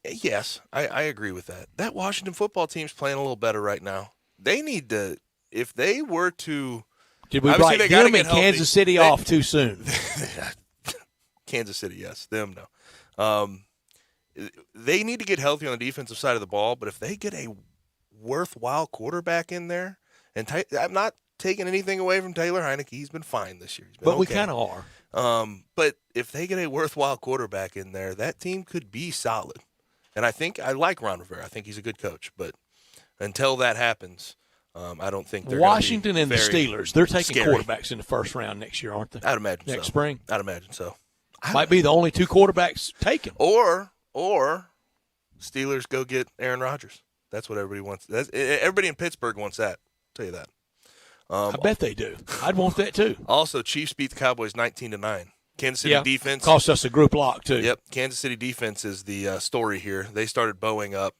Yes, I agree with that. That Washington football team's playing a little better right now. They need to, if they were to. Did we write them in Kansas City off too soon? Kansas City, yes. Them, no. They need to get healthy on the defensive side of the ball, but if they get a worthwhile quarterback in there, and I'm not taking anything away from Taylor Heinicke. He's been fine this year. But we kind of are. But if they get a worthwhile quarterback in there, that team could be solid. And I like Ron Rivera. I think he's a good coach. But until that happens, I don't think they're Washington and the Steelers, they're taking scary. Quarterbacks in the first round next year, aren't they? I'd imagine next so. spring. I'd imagine so. Might be the only 2 quarterbacks taken. Or Steelers go get Aaron Rodgers. That's what everybody wants. Everybody in Pittsburgh wants that. I'll tell you that. I bet they do. I'd want that too. Also, Chiefs beat the Cowboys 19-9. Kansas City defense cost us a group lock too. Yep, Kansas City defense is the story here. They started bowing up,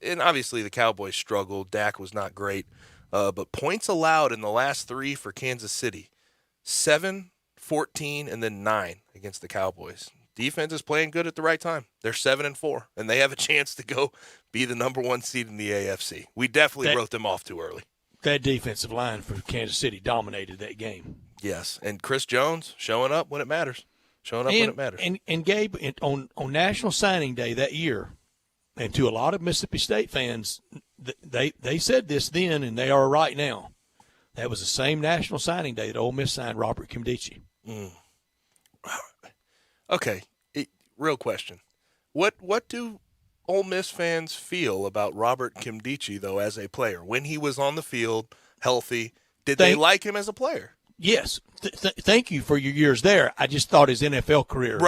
and obviously the Cowboys struggled. Dak was not great, but points allowed in the last 3 for Kansas City: 7, 14, and then 9 against the Cowboys. Defense is playing good at the right time. They're 7-4, and they have a chance to go be the number 1 seed in the AFC. We definitely wrote them off too early. That defensive line for Kansas City dominated that game. Yes, and Chris Jones showing up when it matters. When it matters. And Gabe, on National Signing Day that year, and to a lot of Mississippi State fans, they said this then, and they are right now. That was the same national signing day that Ole Miss signed Robert Kimdichie. Okay, real question. What do Ole Miss fans feel about Robert Kimdichie, though, as a player? When he was on the field, healthy, did they like him as a player? Yes. Thank you for your years there. I just thought his NFL career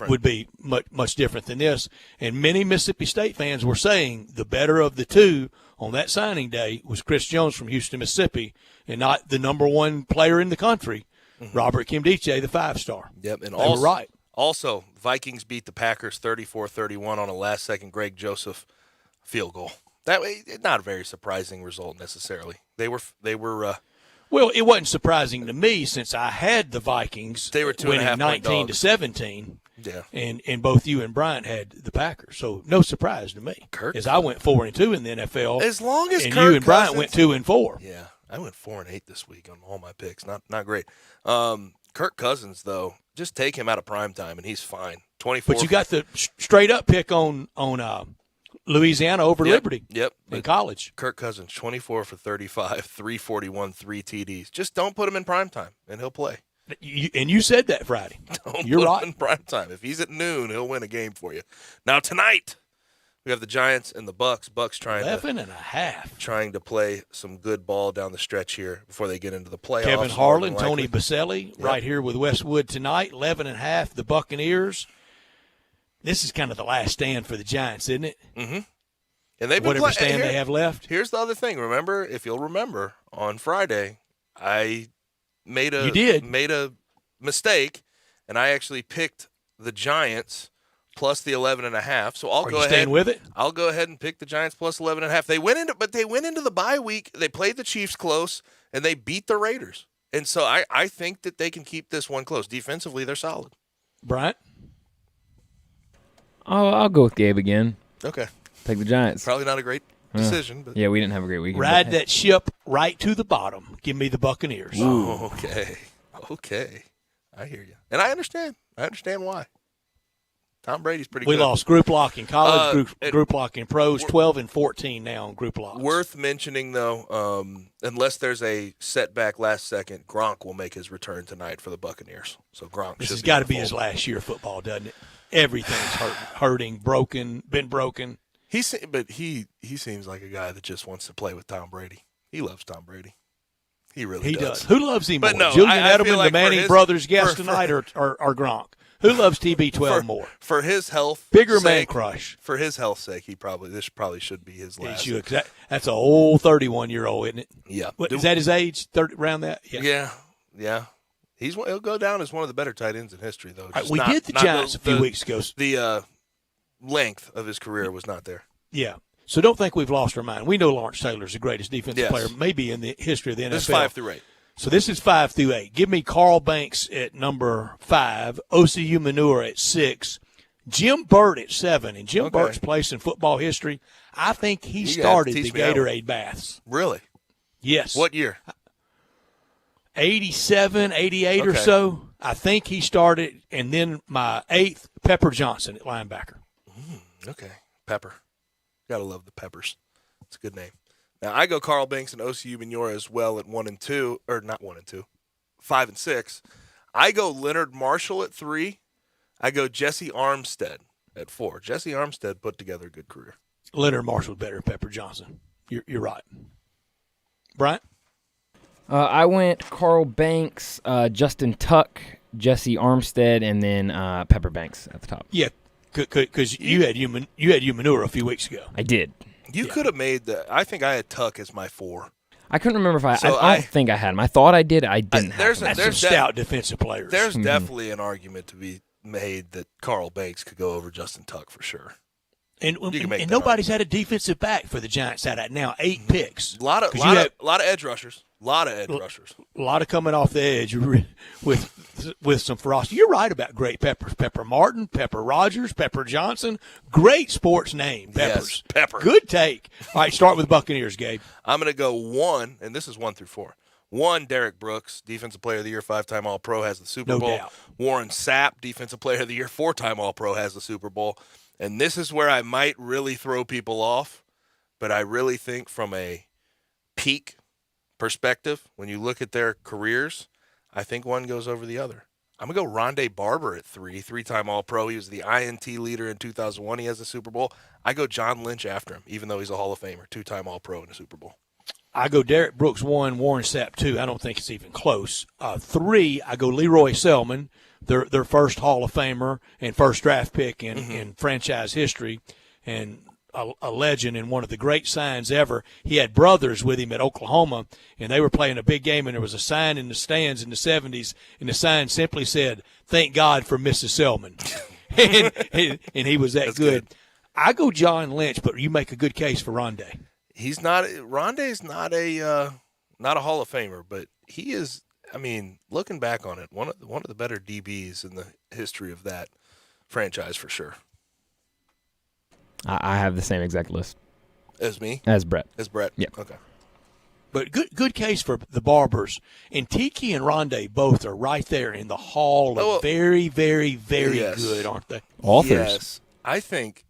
would be much different than this. And many Mississippi State fans were saying the better of the two on that signing day was Chris Jones from Houston, Mississippi, and not the number one player in the country, Robert Kimdichie, the 5-star. Yep, and they also, were right. Also, Vikings beat the Packers 34-31 on a last-second Greg Joseph field goal. That way, not a very surprising result necessarily. They were. Well, it wasn't surprising to me since I had the Vikings. They were 2.5 winning 19-17. Yeah, and both you and Bryant had the Packers, so no surprise to me. As I went 4-2 in the NFL, as long as and Kirk you and Bryant went 2-4. Yeah, I went 4-8 this week on all my picks. Not great. Kirk Cousins though, just take him out of prime time and he's fine. 24. But you got the straight up pick on Louisiana over Liberty. Yep. In college. Kirk Cousins 24 for 35, 341, 3 TDs. Just don't put him in prime time and he'll play. And you said that Friday. You're put right. him in prime time. If he's at noon, he'll win a game for you. Now tonight, we have the Giants and the Bucks. Bucks trying 11.5. Trying to play some good ball down the stretch here before they get into the playoffs. Kevin Harlan, Tony Baselli, right here with Westwood tonight. 11.5. The Buccaneers. This is kind of the last stand for the Giants, isn't it? Mm-hmm. And they've been whatever stand they have left. Here's the other thing. Remember, if you'll remember, on Friday, I made a mistake, and I actually picked the Giants plus the 11.5. So I'll go ahead. Staying with it? I'll go ahead and pick the Giants plus 11.5. They went into the bye week. They played the Chiefs close, and they beat the Raiders. And so I think that they can keep this one close. Defensively, they're solid. Bryant? I'll go with Gabe again. Okay. Take the Giants. Probably not a great decision. But yeah, we didn't have a great weekend. Ride that ship right to the bottom. Give me the Buccaneers. Ooh. Okay. I hear you. And I understand. I understand why. Tom Brady's pretty good. We lost group lock in college, group lock in pros, 12-14 now on group locks. Worth mentioning, though, unless there's a setback last second, Gronk will make his return tonight for the Buccaneers. So Gronk This has got to be his last year of football, doesn't it? Everything's hurting, been broken. He seems like a guy that just wants to play with Tom Brady. He loves Tom Brady. He really does. Who loves him but more? No, Julian I Edelman, like the Manning brothers guest tonight, or Gronk? Who loves TB12 more? For his health Bigger sake, man crush. For his health sake, this probably should be his last. That's an old 31-year-old, isn't it? Yeah. Is that his age? 30, around that? Yeah. He'll go down as one of the better tight ends in history, though. We did the Giants a few weeks ago. The length of his career was not there. Yeah. So don't think we've lost our mind. We know Lawrence Taylor's the greatest defensive player maybe in the history of the NFL. This is 5 through 8. So this is 5 through 8. Give me Carl Banks at number 5, OCU Manure at 6, Jim Burt at 7. And Jim Burt's place in football history, I think he started the Gatorade baths. Really? Yes. What year? 87, 88 or so. I think he started, and then my 8th, Pepper Johnson at linebacker. Okay. Pepper. Got to love the Peppers. It's a good name. Now, I go Carl Banks and OCU Manure as well at 1 and 2, or not 1 and 2, 5 and 6. I go Leonard Marshall at 3. I go Jesse Armstead at 4. Jesse Armstead put together a good career. Leonard Marshall better than Pepper Johnson. You're right. Bryant? I went Carl Banks, Justin Tuck, Jesse Armstead, and then Pepper Banks at the top. Yeah, because you had Manure a few weeks ago. I did. You could have made I think I had Tuck as my 4. I couldn't remember if I don't think I had him. I thought I did. I didn't have him. That's some stout defensive players. There's definitely an argument to be made that Carl Banks could go over Justin Tuck for sure. And nobody's had a defensive back for the Giants out of now 8 picks. A lot of edge rushers. A lot of coming off the edge with some ferocity. You're right about great peppers. Pepper Martin, Pepper Rogers, Pepper Johnson. Great sports name, Peppers. Yes, Pepper. Good take. All right, start with Buccaneers, Gabe. I'm going to go 1, and this is 1 through 4. 1, Derek Brooks, Defensive Player of the Year, 5-time All-Pro, has the Super Bowl. Doubt. Warren Sapp, Defensive Player of the Year, 4-time All-Pro, has the Super Bowl. And this is where I might really throw people off, but I really think from a peak perspective, when you look at their careers, I think one goes over the other. I'm going to go Rondé Barber at 3, three-time All-Pro. He was the INT leader in 2001. He has the Super Bowl. I go John Lynch after him, even though he's a Hall of Famer, two-time All-Pro in a Super Bowl. I go Derek Brooks 1, Warren Sapp 2. I don't think it's even close. 3, I go Leroy Selman, their first Hall of Famer and first draft pick in franchise history, and a legend and one of the great signs ever. He had brothers with him at Oklahoma, and they were playing a big game, and there was a sign in the stands in the 70s, and the sign simply said, "Thank God for Mrs. Selman." and he was that good. I go John Lynch, but you make a good case for Rondé. Rondé's not a Hall of Famer, but he is, I mean, looking back on it, one of the better DBs in the history of that franchise for sure. I have the same exact list. As me? As Brett. Yeah. Okay. But good case for the Barbers. And Tiki and Rondé both are right there in the hall of very, very, very good, aren't they? Authors. Yes. I think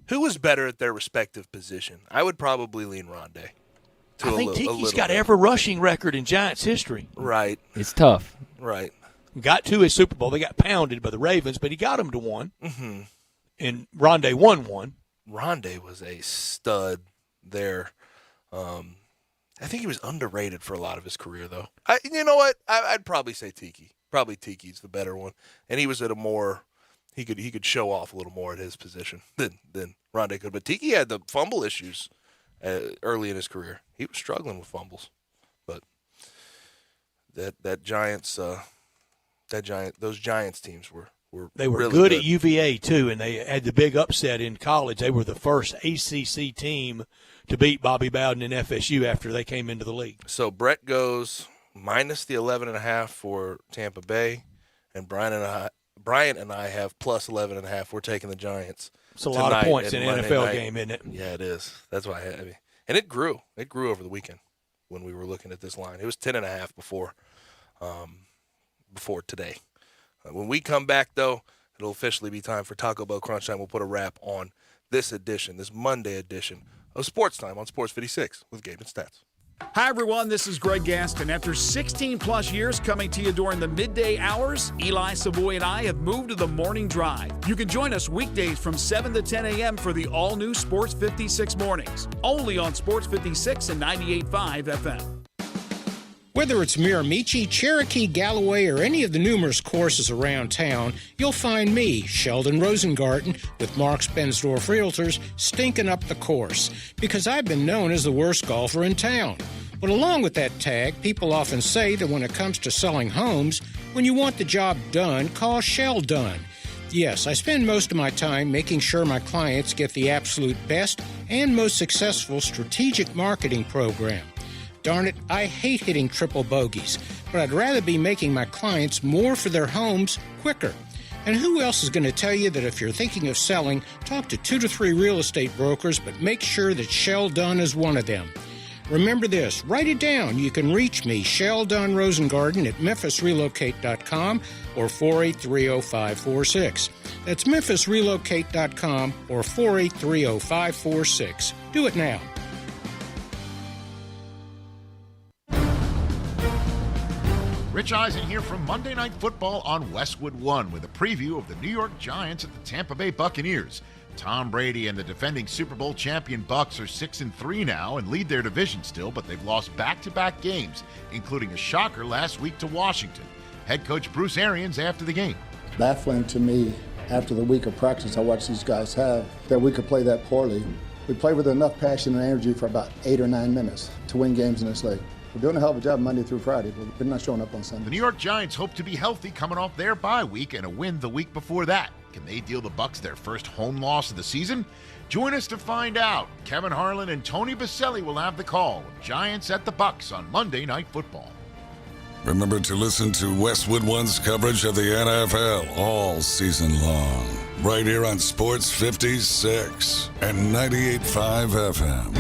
who was better at their respective position? I would probably lean Rondé. I think Tiki's got every rushing record in Giants history. Right. It's tough. Right. Got to his Super Bowl. They got pounded by the Ravens, but he got them to one. Mm-hmm. And Rondé won one. Rondé was a stud there. I think he was underrated for a lot of his career, though. You know what? I'd probably say Tiki. Probably Tiki's the better one, and he was at a more he could show off a little more at his position than Rondé could. But Tiki had the fumble issues early in his career. He was struggling with fumbles, but those Giants teams were really good at UVA too, and they had the big upset in college. They were the first ACC team to beat Bobby Bowden and FSU after they came into the league. So Brett goes minus the 11.5 for Tampa Bay, and Brian and I have plus 11.5. We're taking the Giants. It's a lot of points in an NFL game, isn't it? Yeah, it is. That's why and it grew. It grew over the weekend when we were looking at this line. It was 10.5 before today. When we come back, though, it'll officially be time for Taco Bell Crunch Time. We'll put a wrap on this Monday edition of Sports Time on Sports 56 with Gabe and Stats. Hi, everyone. This is Greg Gaston. After 16-plus years coming to you during the midday hours, Eli Savoy and I have moved to the morning drive. You can join us weekdays from 7 to 10 a.m. for the all-new Sports 56 mornings, only on Sports 56 and 98.5 FM. Whether it's Miramichi, Cherokee, Galloway, or any of the numerous courses around town, you'll find me, Sheldon Rosengarten, with Marks Bensdorf Realtors, stinking up the course, because I've been known as the worst golfer in town. But along with that tag, people often say that when it comes to selling homes, when you want the job done, call Shell Done. Yes, I spend most of my time making sure my clients get the absolute best and most successful strategic marketing program. Darn it, I hate hitting triple bogeys, but I'd rather be making my clients more for their homes quicker. And who else is going to tell you that if you're thinking of selling, talk to 2 to 3 real estate brokers, but make sure that Shell Dunn is one of them. Remember this, write it down. You can reach me, Shell Dunn Rosengarten, at memphisrelocate.com or 4830546. That's memphisrelocate.com or 4830546. Do it now. Rich Eisen here from Monday Night Football on Westwood One with a preview of the New York Giants at the Tampa Bay Buccaneers. Tom Brady and the defending Super Bowl champion Bucs are 6-3 now and lead their division still, but they've lost back-to-back games, including a shocker last week to Washington. Head coach Bruce Arians after the game. Baffling to me after the week of practice I watched these guys have that we could play that poorly. We played with enough passion and energy for about 8 or 9 minutes to win games in this league. We're doing a hell of a job Monday through Friday, but we're not showing up on Sunday. The New York Giants hope to be healthy coming off their bye week and a win the week before that. Can they deal the Bucs their first home loss of the season? Join us to find out. Kevin Harlan and Tony Baselli will have the call of Giants at the Bucs on Monday Night Football. Remember to listen to Westwood One's coverage of the NFL all season long, right here on Sports 56 and 98.5 FM.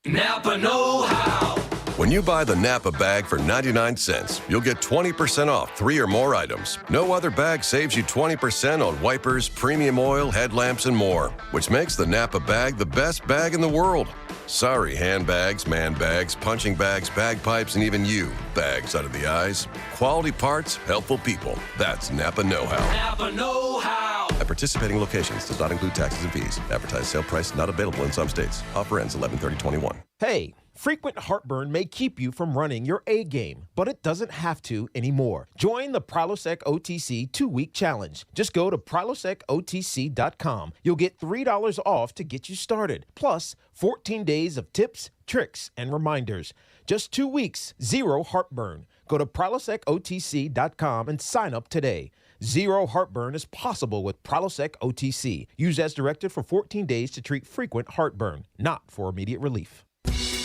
Napa know-how. When you buy the Napa bag for 99 cents, you'll get 20% off 3 or more items. No other bag saves you 20% on wipers, premium oil, headlamps, and more, which makes the Napa bag the best bag in the world. Sorry, handbags, man bags, punching bags, bagpipes, and even you, bags out of the eyes. Quality parts, helpful people. That's Napa Know-How. Napa Know-How. At participating locations does not include taxes and fees. Advertised sale price not available in some states. Offer ends 11/30/21. Hey, frequent heartburn may keep you from running your A game, but it doesn't have to anymore. Join the Prilosec OTC 2-week challenge. Just go to prilosecotc.com. You'll get $3 off to get you started, plus 14 days of tips, tricks, and reminders. Just 2 weeks, zero heartburn. Go to prilosecotc.com and sign up today. Zero heartburn is possible with Prilosec OTC. Use as directed for 14 days to treat frequent heartburn, not for immediate relief.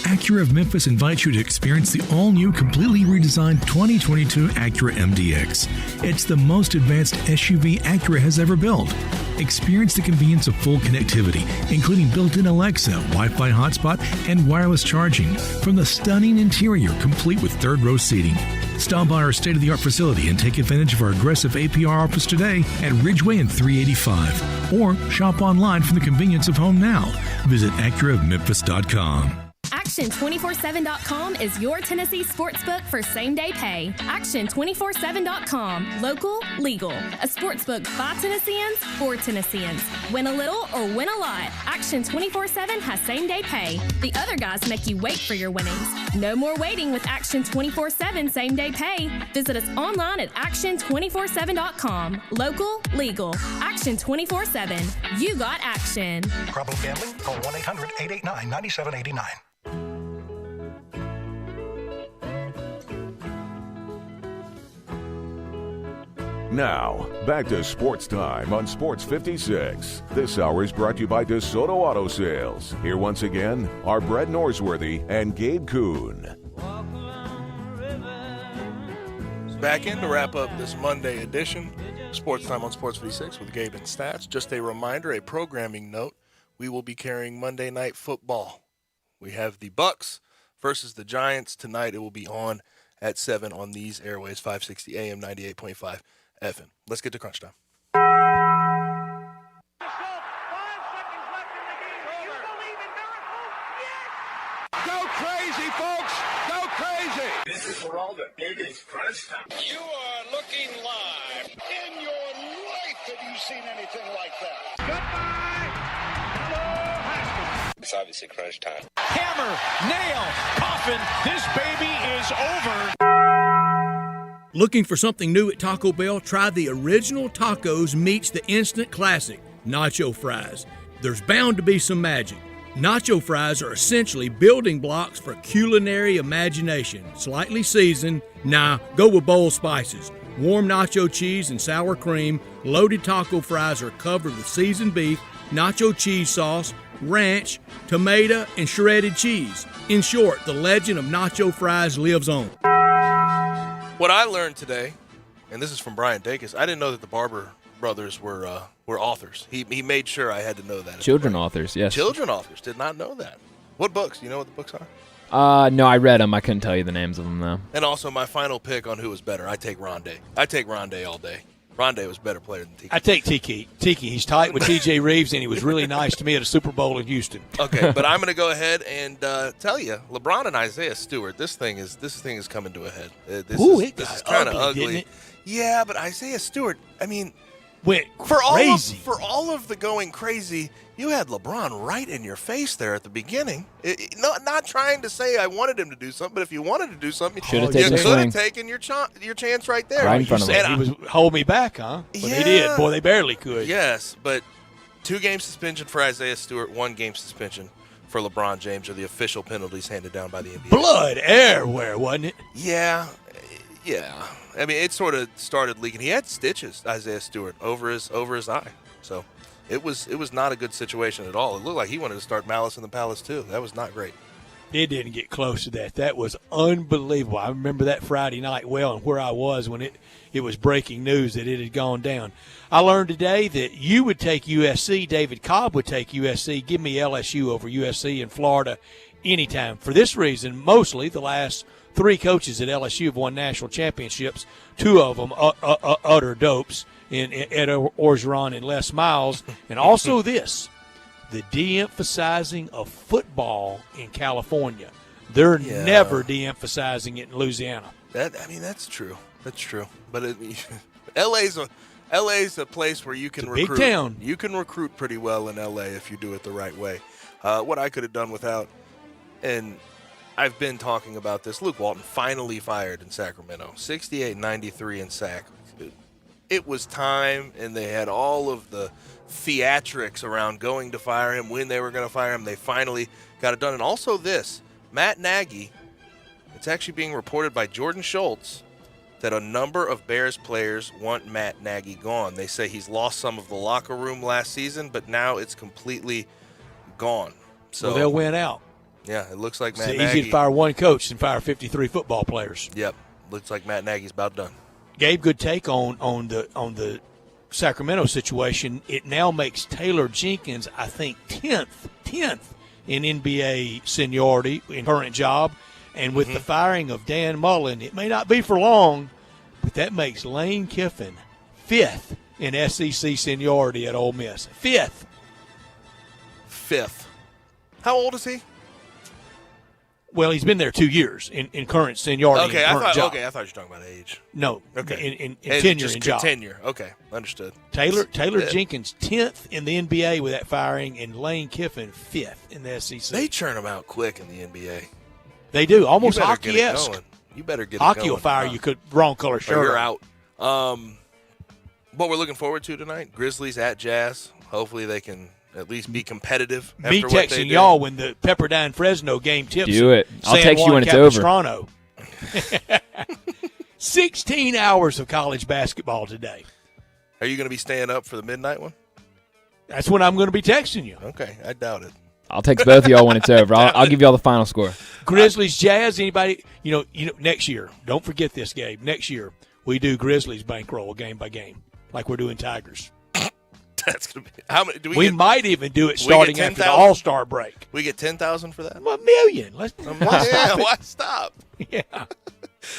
Acura of Memphis invites you to experience the all-new, completely redesigned 2022 Acura MDX. It's the most advanced SUV Acura has ever built. Experience the convenience of full connectivity, including built-in Alexa, Wi-Fi hotspot, and wireless charging. From the stunning interior, complete with third-row seating. Stop by our state-of-the-art facility and take advantage of our aggressive APR offers today at Ridgeway and 385. Or shop online from the convenience of home now. Visit AcuraofMemphis.com. Action247.com is your Tennessee sportsbook for same-day pay. Action247.com. Local, legal. A sportsbook by Tennesseans for Tennesseans. Win a little or win a lot. Action247 has same-day pay. The other guys make you wait for your winnings. No more waiting with Action247 same-day pay. Visit us online at Action247.com. Local, legal. Action247. You got action. Problem gambling? Call 1-800-889-9789. Now, back to Sports Time on Sports 56. This hour is brought to you by DeSoto Auto Sales. Here once again are Brett Norsworthy and Gabe Kuhn. Back in to wrap up this Monday edition. Sports Time on Sports 56 with Gabe and Stats. Just a reminder, a programming note. We will be carrying Monday Night Football. We have the Bucks versus the Giants. Tonight it will be on at 7 on these airways, 560 AM, 98.5 FM. Let's get to crunch time. Go crazy, folks! Go crazy! This is for all the biggest crunch time. You are looking live. In your life have you seen anything like that? Goodbye! Hello, Haskins. It's obviously crunch time. Hammer, nail, coffin, this baby is over. Looking for something new at Taco Bell? Try the original tacos meets the instant classic, nacho fries. There's bound to be some magic. Nacho fries are essentially building blocks for culinary imagination. Slightly seasoned, go with bold spices. Warm nacho cheese and sour cream, loaded taco fries are covered with seasoned beef, nacho cheese sauce, ranch, tomato, and shredded cheese. In short, the legend of nacho fries lives on. What I learned today, and this is from Brian Dacus, I didn't know that the Barber brothers were authors. He made sure I had to know that. Children authors, yes. Children authors. Did not know that. What books? Do you know what the books are? No, I read them. I couldn't tell you the names of them, though. And also, my final pick on who was better, I take Rondé. I take Rondé all day. Rondé was a better player than Tiki. I take Tiki. He's tight with T.J. Reeves, and he was really nice to me at a Super Bowl in Houston. Okay, but I'm going to go ahead and tell you, LeBron and Isaiah Stewart, this thing is coming to a head. This is kind of ugly. Didn't it? Yeah, but Isaiah Stewart, I mean, went crazy. For all of the going crazy, you had LeBron right in your face there at the beginning. Not trying to say I wanted him to do something, but if you wanted to do something, you could have taken your chance right there. Right in front of him. He was hold me back, huh? But he did. Boy, they barely could. Yes, but 2-game suspension for Isaiah Stewart, 1-game suspension for LeBron James are the official penalties handed down by the NBA. Blood everywhere, wasn't it? Yeah. I mean, it sort of started leaking. He had stitches, Isaiah Stewart, over his eye. So it was not a good situation at all. It looked like he wanted to start Malice in the Palace too. That was not great. It didn't get close to that. That was unbelievable. I remember that Friday night well and where I was when it was breaking news that it had gone down. I learned today that you would take USC. David Cobb would take USC. Give me LSU over USC in Florida anytime. For this reason, mostly the last 3 coaches at LSU have won national championships. 2 of them utter dopes in Ed Orgeron and Les Miles. And also this. the de-emphasizing of football in California. They're never de-emphasizing it in Louisiana. That's true. That's true. But LA's a place where you can recruit. Big town. You can recruit pretty well in LA if you do it the right way. What I could have done without, and I've been talking about this, Luke Walton finally fired in Sacramento, 68-93 in sack. It was time, and they had all of the theatrics around going to fire him, when they were going to fire him. They finally got it done. And also this, Matt Nagy, it's actually being reported by Jordan Schultz that a number of Bears players want Matt Nagy gone. They say he's lost some of the locker room last season, but now it's completely gone. So they'll win out. Yeah, it looks like Matt Nagy. It's easy to fire one coach than fire 53 football players. Yep, looks like Matt Nagy's about done. Gabe, good take on the Sacramento situation. It now makes Taylor Jenkins, I think, 10th in NBA seniority in current job. And with the firing of Dan Mullen, it may not be for long, but that makes Lane Kiffin 5th in SEC seniority at Ole Miss. 5th. How old is he? Well, he's been there 2 years in current seniority. Okay, I thought you were talking about age. No, okay, in tenure in job. Tenure. Okay, understood. Taylor Jenkins 10th in the NBA with that firing, and Lane Kiffin 5th in the SEC. They churn them out quick in the NBA. They do, almost hockey-esque. You better get hockey it going. Will fire you. Could wrong color shirt. Or you're out. What we're looking forward to tonight: Grizzlies at Jazz. Hopefully, they can at least be competitive. Me texting y'all when the Pepperdine Fresno game tips. Do it. I'll San text Juan you when it's Capistrano. over. 16 hours of college basketball today. Are you going to be staying up for the midnight one? That's when I'm going to be texting you. Okay, I doubt it. I'll text both of y'all when it's over. I'll give y'all the final score. Grizzlies, Jazz, anybody? You know, next year. Don't forget this, Gabe. Next year we do Grizzlies bankroll game by game, like we're doing Tigers. That's gonna be how many? Do we might even do it starting after the All-Star break. We get 10,000 for that. $1 million. Let's why stop? Yeah.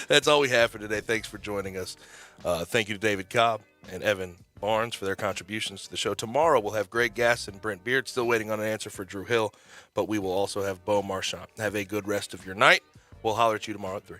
That's all we have for today. Thanks for joining us. Thank you to David Cobb and Evan Barnes for their contributions to the show. Tomorrow we'll have Greg Gass and Brent Beard, still waiting on an answer for Drew Hill, but we will also have Bo Marchant. Have a good rest of your night. We'll holler at you tomorrow at 3.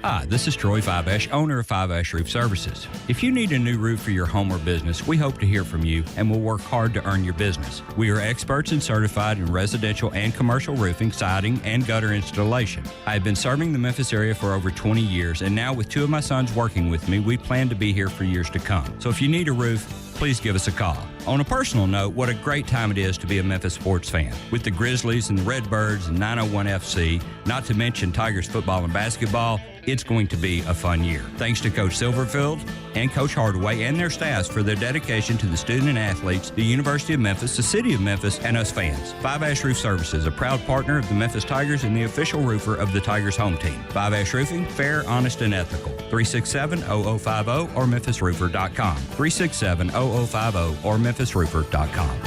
Hi, this is Troy Fiveash, owner of Fiveash Roof Services. If you need a new roof for your home or business, we hope to hear from you and will work hard to earn your business. We are experts and certified in residential and commercial roofing, siding, and gutter installation. I have been serving the Memphis area for over 20 years, and now with 2 of my sons working with me, we plan to be here for years to come. So if you need a roof, please give us a call. On a personal note, what a great time it is to be a Memphis sports fan. With the Grizzlies and the Redbirds and 901 FC, not to mention Tigers football and basketball, it's going to be a fun year. Thanks to Coach Silverfield and Coach Hardaway and their staffs for their dedication to the student and athletes, the University of Memphis, the City of Memphis, and us fans. Five Ash Roof Services, a proud partner of the Memphis Tigers and the official roofer of the Tigers home team. Five Ash Roofing, fair, honest, and ethical. 367-0050 or memphisroofer.com. 367-0050 or memphisroofer.com.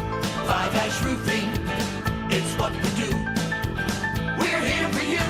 Five Ash Roofing, it's what we do. We're here for you.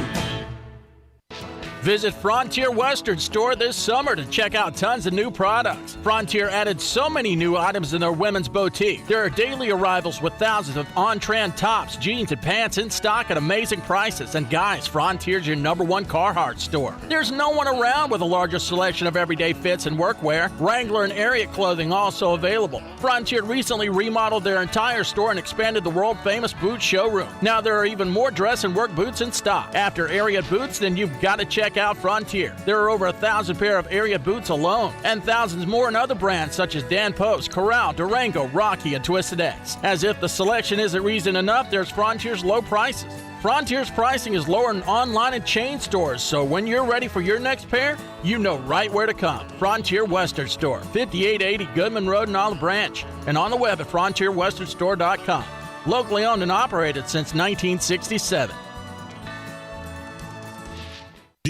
Visit Frontier Western Store this summer to check out tons of new products. Frontier added so many new items in their women's boutique. There are daily arrivals with thousands of on-trend tops, jeans, and pants in stock at amazing prices. And guys, Frontier's your #1 Carhartt store. There's no one around with a larger selection of everyday fits and workwear. Wrangler and Ariat clothing also available. Frontier recently remodeled their entire store and expanded the world-famous boot showroom. Now there are even more dress and work boots in stock. After Ariat boots, then you've got to check out Frontier. There are over 1,000 pair of Ariat boots alone, and thousands more in other brands such as Dan Post, Corral, Durango, Rocky, and Twisted X. As if the selection isn't reason enough, there's Frontier's low prices. Frontier's pricing is lower than online and chain stores, so when you're ready for your next pair, you know right where to come. Frontier Western Store, 5880 Goodman Road in Olive Branch, and on the web at frontierwesternstore.com. Locally owned and operated since 1967.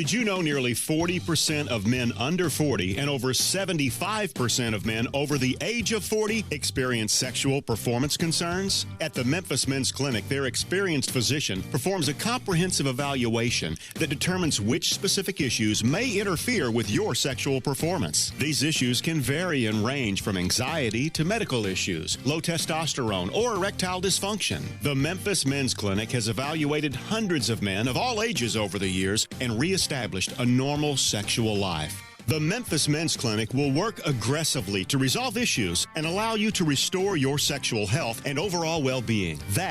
Did you know nearly 40% of men under 40 and over 75% of men over the age of 40 experience sexual performance concerns? At the Memphis Men's Clinic, their experienced physician performs a comprehensive evaluation that determines which specific issues may interfere with your sexual performance. These issues can vary and range from anxiety to medical issues, low testosterone, or erectile dysfunction. The Memphis Men's Clinic has evaluated hundreds of men of all ages over the years and reestablished a normal sexual life. The Memphis Men's Clinic will work aggressively to resolve issues and allow you to restore your sexual health and overall well-being. That